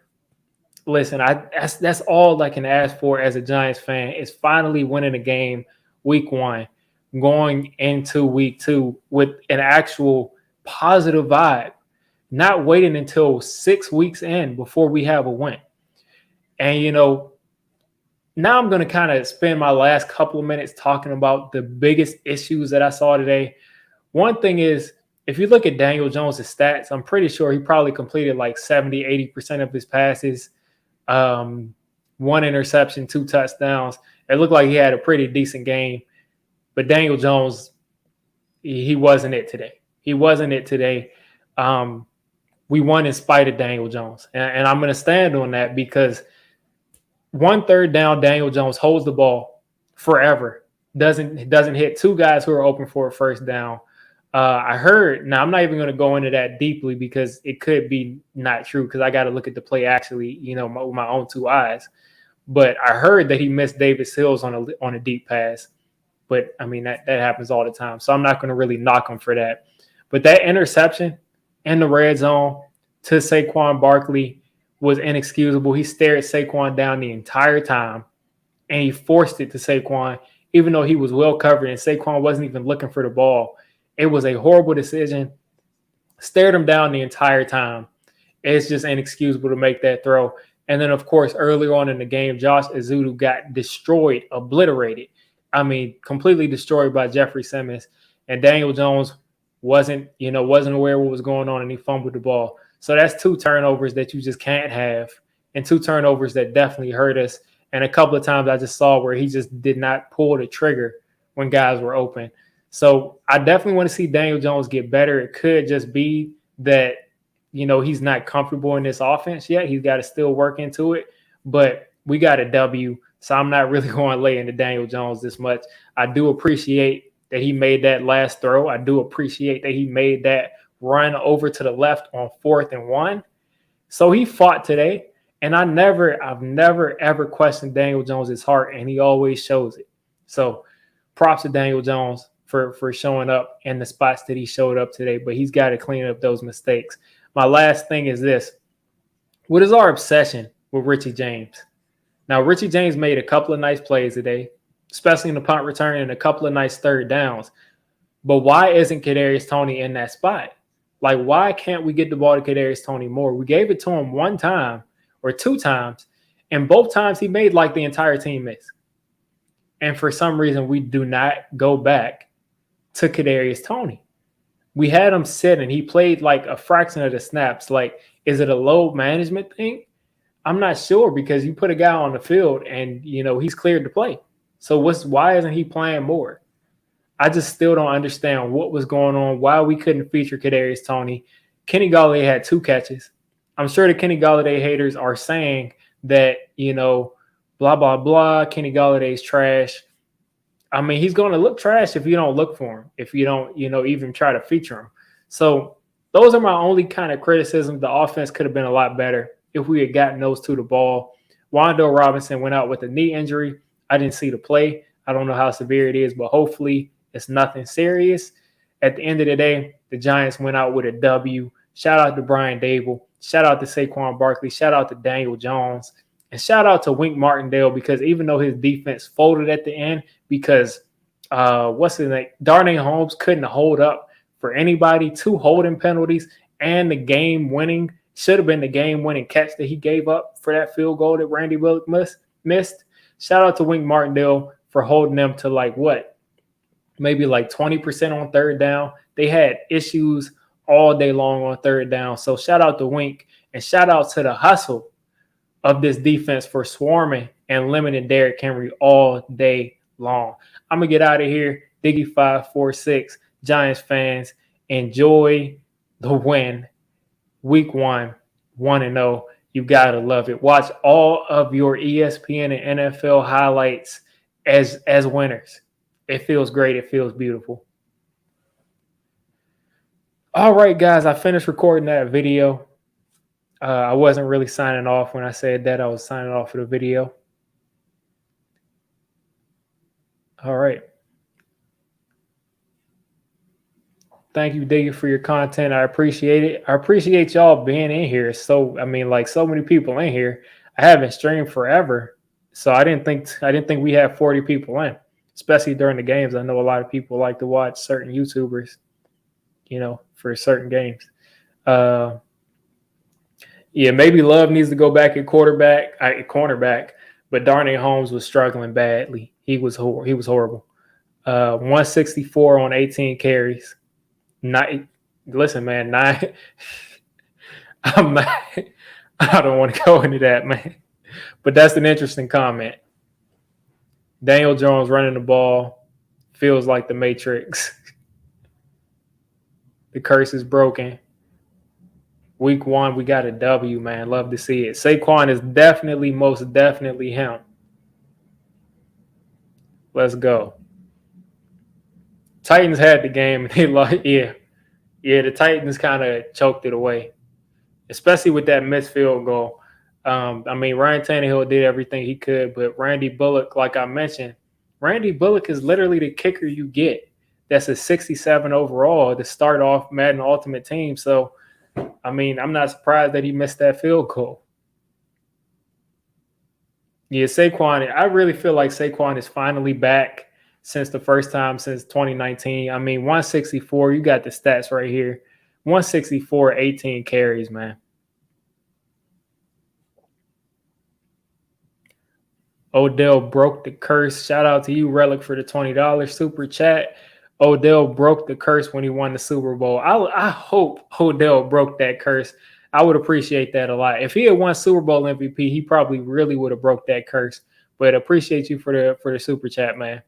Listen, that's all I can ask for as a Giants fan is finally winning a game week 1, going into week 2 with an actual positive vibe, not waiting until 6 weeks in before we have a win. And, now I'm going to kind of spend my last couple of minutes talking about the biggest issues that I saw today. One thing is, if you look at Daniel Jones' stats, I'm pretty sure he probably completed like 70, 80% of his passes, 1 interception, 2 touchdowns. It looked like he had a pretty decent game. But Daniel Jones, he wasn't it today. We won in spite of Daniel Jones. And I'm going to stand on that because 1 third down, Daniel Jones holds the ball forever. Doesn't hit 2 guys who are open for a first down. I heard, now I'm not even going to go into that deeply because it could be not true because I got to look at the play actually, with my own 2 eyes. But I heard that he missed Davis Hills on a deep pass. But, that happens all the time. So I'm not going to really knock him for that. But that interception in the red zone to Saquon Barkley was inexcusable. He stared Saquon down the entire time, and he forced it to Saquon, even though he was well covered and Saquon wasn't even looking for the ball. It was a horrible decision. Stared him down the entire time. It's just inexcusable to make that throw. And then, of course, earlier on in the game, Josh Ezeudu got destroyed, obliterated. Completely destroyed by Jeffrey Simmons. And Daniel Jones wasn't aware of what was going on, and he fumbled the ball. So that's 2 turnovers that you just can't have, and 2 turnovers that definitely hurt us. And a couple of times I just saw where he just did not pull the trigger when guys were open. So I definitely want to see Daniel Jones get better. It could just be that, he's not comfortable in this offense yet. He's got to still work into it. But we got a W, so I'm not really going to lay into Daniel Jones this much. I do appreciate that he made that last throw. I do appreciate that he made that run over to the left on 4th and 1. So he fought today, and I've never, ever questioned Daniel Jones' heart, and he always shows it. So props to Daniel Jones for showing up in the spots that he showed up today, but he's got to clean up those mistakes. My last thing is this. What is our obsession with Richie James? Now, Richie James made a couple of nice plays today, especially in the punt return and a couple of nice third downs. But why isn't Kadarius Toney in that spot? Like, why can't we get the ball to Kadarius Toney more? We gave it to him one time or 2 times, and both times he made like the entire team miss. And for some reason, we do not go back to Kadarius Toney. We had him sit, and he played like a fraction of the snaps. Like, is it a load management thing? I'm not sure, because you put a guy on the field and, he's cleared to play. So why isn't he playing more? I just still don't understand what was going on, why we couldn't feature Kadarius Toney. Kenny Golladay had 2 catches. I'm sure the Kenny Golladay haters are saying that, blah, blah, blah, Kenny Galladay's trash. I mean, he's going to look trash if you don't look for him, if you don't, even try to feature him. So those are my only kind of criticisms. The offense could have been a lot better if we had gotten those 2 the ball. Wan'Dale Robinson went out with a knee injury. I didn't see the play. I don't know how severe it is, but hopefully it's nothing serious. At the end of the day, the Giants went out with a W. Shout out to Brian Dable. Shout out to Saquon Barkley. Shout out to Daniel Jones. And shout out to Wink Martindale, because even though his defense folded at the end, because what's his name? Darnay Holmes couldn't hold up for anybody. 2 holding penalties and the game-winning, should have been the game-winning catch that he gave up for that field goal that Randy Bullock missed. Shout out to Wink Martindale for holding them to maybe 20% on third down. They had issues all day long on third down. So shout out to Wink, and shout out to the hustle of this defense for swarming and limiting Derrick Henry all day long. I'm going to get out of here. Diggy546, Giants fans, enjoy the win. Week 1, 1-0. You got to love it. Watch all of your ESPN and NFL highlights as winners. It feels great. It feels beautiful. All right, guys, I finished recording that video. I wasn't really signing off when I said that. I was signing off for the video. All right. Thank you, Diggy, for your content. I appreciate it. I appreciate y'all being in here. So many people in here. I haven't streamed forever, so I didn't think we had 40 people in, especially during the games. I know a lot of people like to watch certain YouTubers, for certain games. Maybe Love needs to go back at cornerback, but Darnay Holmes was struggling badly. He was horrible. 164 on 18 carries. Listen, man, I don't want to go into that, man. But that's an interesting comment. Daniel Jones running the ball feels like the Matrix. The curse is broken. Week 1, we got a W, man. Love to see it. Saquon is most definitely him. Let's go. Titans had the game, and they lost. Yeah, the Titans kind of choked it away, especially with that missed field goal. Ryan Tannehill did everything he could, but Randy Bullock, like I mentioned, Randy Bullock is literally the kicker you get. That's a 67 overall to start off Madden Ultimate Team. So, I'm not surprised that he missed that field goal. Yeah, Saquon, I really feel like Saquon is finally back since the first time since 2019. 164, you got the stats right here. 164, 18 carries, man. Odell broke the curse. Shout out to you, Relic, for the $20 super chat. Odell broke the curse when he won the Super Bowl. I hope Odell broke that curse. I would appreciate that a lot. If he had won Super Bowl MVP, he probably really would have broke that curse. But appreciate you for the super chat, man.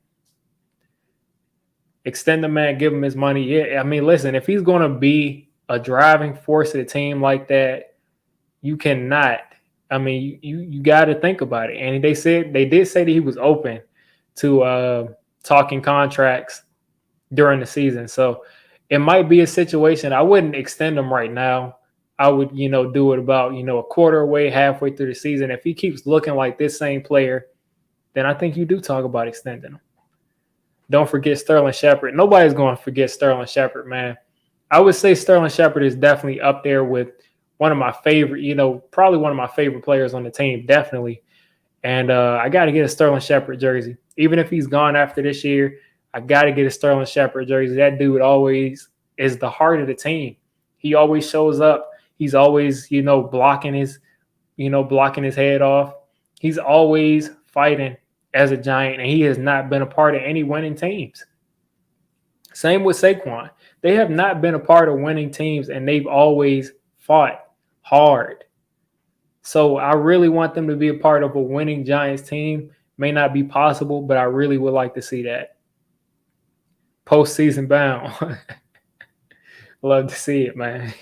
Extend the man, give him his money. Yeah, I mean, listen, if he's going to be a driving force of the team like that, you cannot. I mean, you got to think about it. And they did say that he was open to talking contracts during the season. So it might be a situation. I wouldn't extend him right now. I would, do it about, a quarter away, halfway through the season. If he keeps looking like this same player, then I think you do talk about extending him. Don't forget Sterling Shepard. Nobody's going to forget Sterling Shepard, man. I would say Sterling Shepard is definitely up there with one of my favorite, probably one of my favorite players on the team, definitely. And I got to get a Sterling Shepard jersey. Even if he's gone after this year, I got to get a Sterling Shepard jersey. That dude always is the heart of the team. He always shows up. He's always, blocking his head off. He's always fighting as a Giant, and he has not been a part of any winning teams. Same with Saquon. They have not been a part of winning teams, and they've always fought hard. So I really want them to be a part of a winning Giants team. May not be possible, but I really would like to see that. Postseason bound. Love to see it, man.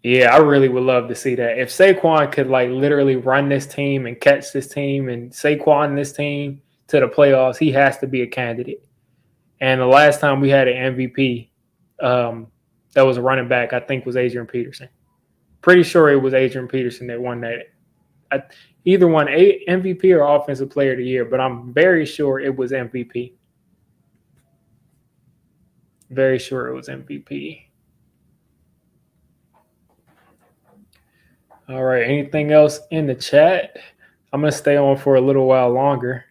Yeah, I really would love to see that. If Saquon could literally run this team and catch this team and Saquon this team to the playoffs, he has to be a candidate. And the last time we had an MVP that was a running back, I think was Adrian Peterson. Pretty sure it was Adrian Peterson that won that. Either won MVP or Offensive Player of the Year, but I'm very sure it was MVP. Very sure it was MVP. All right. Anything else in the chat? I'm going to stay on for a little while longer.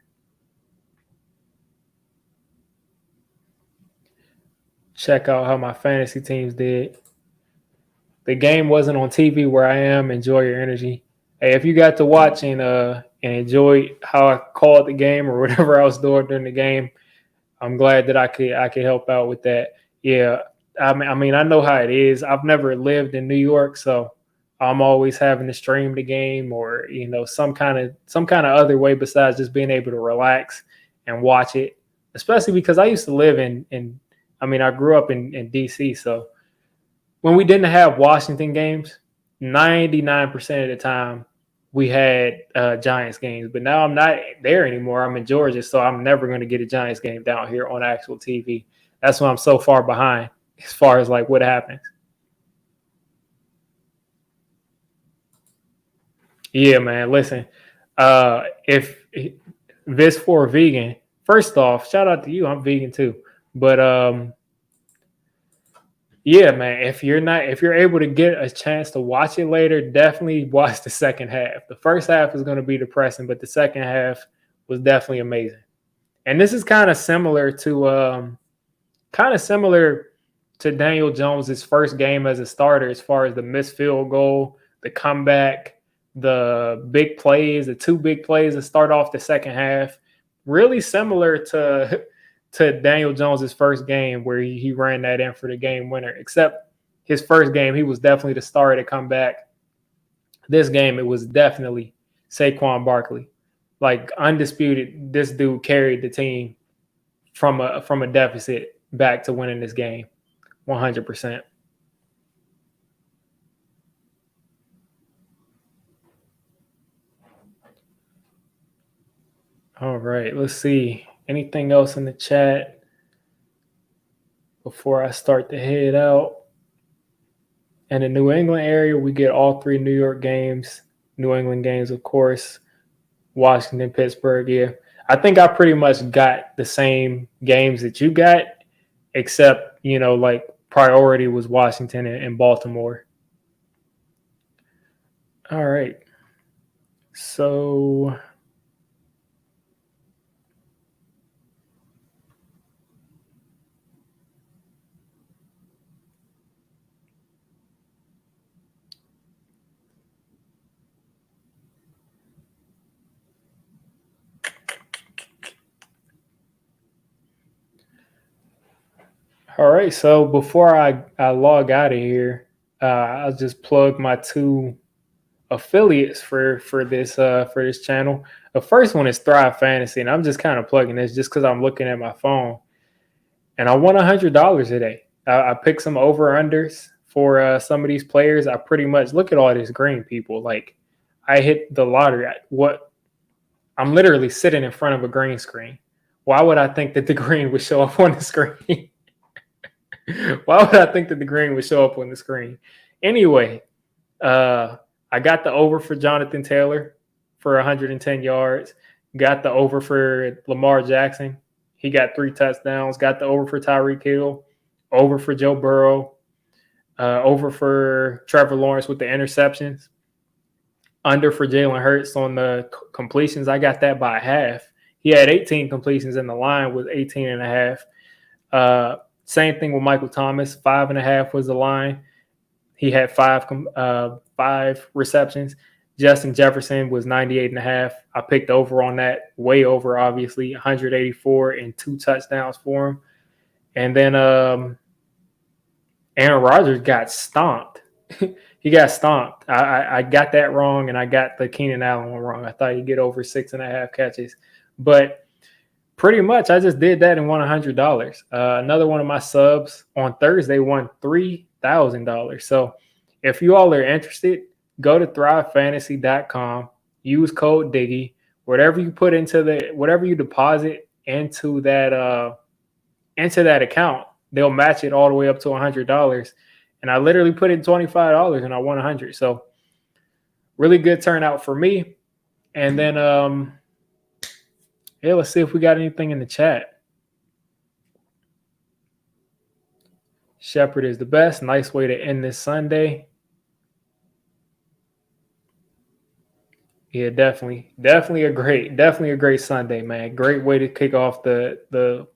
Check out how my fantasy teams did. The game wasn't on TV where I am. Enjoy your energy. Hey, if you got to watch and enjoy how I called the game or whatever I was doing during the game, I'm glad that I could help out with that. Yeah, I mean I know how it is. I've never lived in New York, so I'm always having to stream the game or some kind of other way besides just being able to relax and watch it. Especially because I used to live I grew up in DC, so when we didn't have Washington games, 99% of the time we had Giants games. But now I'm not there anymore. I'm in Georgia, so I'm never going to get a Giants game down here on actual TV. That's why I'm so far behind as far as what happens. Yeah, man. Listen, if this for vegan, first off, shout out to you. I'm vegan too. But yeah, man, if you're able to get a chance to watch it later, definitely watch the second half. The first half is going to be depressing, but the second half was definitely amazing. And this is kind of similar to Daniel Jones's first game as a starter as far as the missed field goal, the comeback, the big plays, the two big plays that start off the second half. Really similar to Daniel Jones's first game where he ran that in for the game winner, except his first game, he was definitely the star to come back. This game, it was definitely Saquon Barkley. Undisputed, this dude carried the team from a deficit back to winning this game 100%. All right, let's see. Anything else in the chat before I start to head out? In the New England area, we get all three New York games, New England games, of course, Washington, Pittsburgh. Yeah, I think I pretty much got the same games that you got, except, priority was Washington and Baltimore. All right. So all right, so before I log out of here, I'll just plug my two affiliates for this channel. The first one is Thrive Fantasy, and I'm just kind of plugging this just because I'm looking at my phone. And I won $100 today. I picked some over-unders for some of these players. I pretty much look at all these green people. Like, I hit the lottery. I'm literally sitting in front of a green screen. Why would I think that the green would show up on the screen? Why would I think that the green would show up on the screen? Anyway, I got the over for Jonathan Taylor for 110 yards. Got the over for Lamar Jackson. He got 3 touchdowns. Got the over for Tyreek Hill. Over for Joe Burrow. Over for Trevor Lawrence with the interceptions. Under for Jalen Hurts on the completions. I got that by half. He had 18 completions, and the line was 18 and a half. Same thing with Michael Thomas. 5.5 was the line. He had five receptions. Justin Jefferson was 98.5. I picked over on that, way over, obviously. 184 and 2 touchdowns for him. And then Aaron Rodgers got stomped. He got stomped. I got that wrong, and I got the Keenan Allen one wrong. I thought he'd get over 6.5 catches. But pretty much I just did that and won $100. Another one of my subs on Thursday won $3,000. So if you all are interested, go to thrivefantasy.com, use code DIGGE. Whatever you put whatever you deposit into that account, they'll match it all the way up to $100. And I literally put in $25 and I won $100. So really good turnout for me. And then let's see if we got anything in the chat. Shepherd is the best. Nice way to end this Sunday. Yeah, definitely a great Sunday, man. Great way to kick off the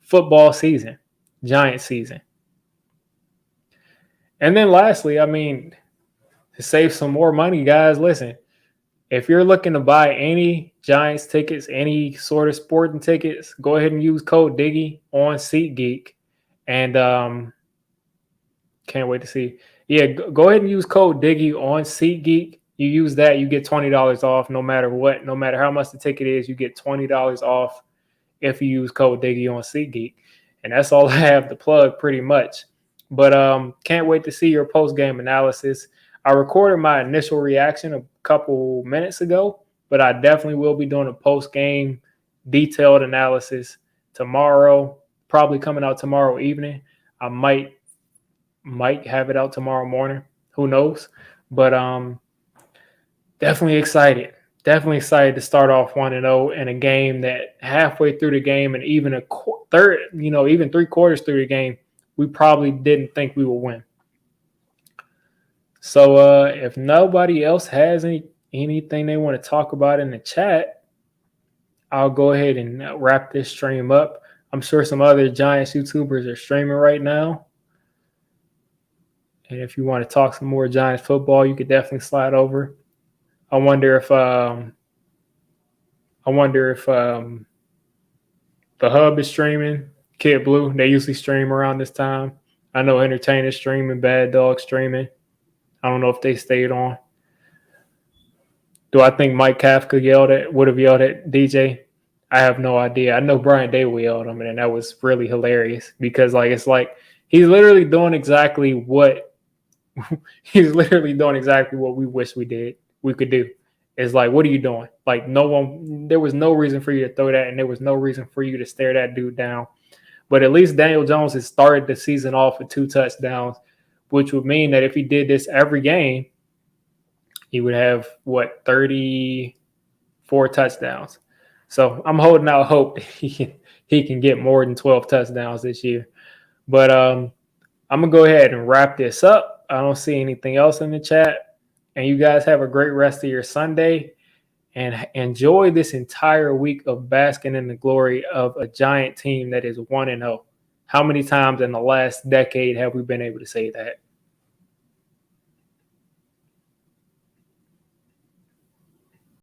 football season, Giant season. And then lastly, I mean, to save some more money, guys, listen, if you're looking to buy any Giants tickets, any sort of sporting tickets, go ahead and use code DIGGE on SeatGeek. And can't wait to see. Yeah, go ahead and use code DIGGE on SeatGeek. You use that, you get $20 off no matter what. No matter how much the ticket is, you get $20 off if you use code DIGGE on SeatGeek. And that's all I have to plug pretty much. But can't wait to see your post-game analysis. I recorded my initial reaction a couple minutes ago, but I definitely will be doing a post-game detailed analysis tomorrow, probably coming out tomorrow evening. I might have it out tomorrow morning. Who knows? But definitely excited. Definitely excited to start off 1-0 in a game that halfway through the game and even even 3 quarters through the game, we probably didn't think we would win. So if nobody else has anything they want to talk about in the chat, I'll go ahead and wrap this stream up. I'm sure some other Giants YouTubers are streaming right now. And if you want to talk some more Giants football, you could definitely slide over. I wonder if the Hub is streaming. Kid Blue, they usually stream around this time. I know Entertainers streaming, Bad Dog streaming. I don't know if they stayed on. Do I think Mike Kafka would have yelled at DJ? I have no idea. I know Brian Daboll yelled at him, and that was really hilarious because it's like he's literally doing exactly what we wish we could do. It's like, what are you doing? Like, there was no reason for you to throw that, and there was no reason for you to stare that dude down. But at least Daniel Jones has started the season off with 2 touchdowns, which would mean that if he did this every game, he would have, 34 touchdowns. So I'm holding out hope that he can get more than 12 touchdowns this year. But I'm going to go ahead and wrap this up. I don't see anything else in the chat. And you guys have a great rest of your Sunday. And enjoy this entire week of basking in the glory of a Giant team that is 1-0. How many times in the last decade have we been able to say that?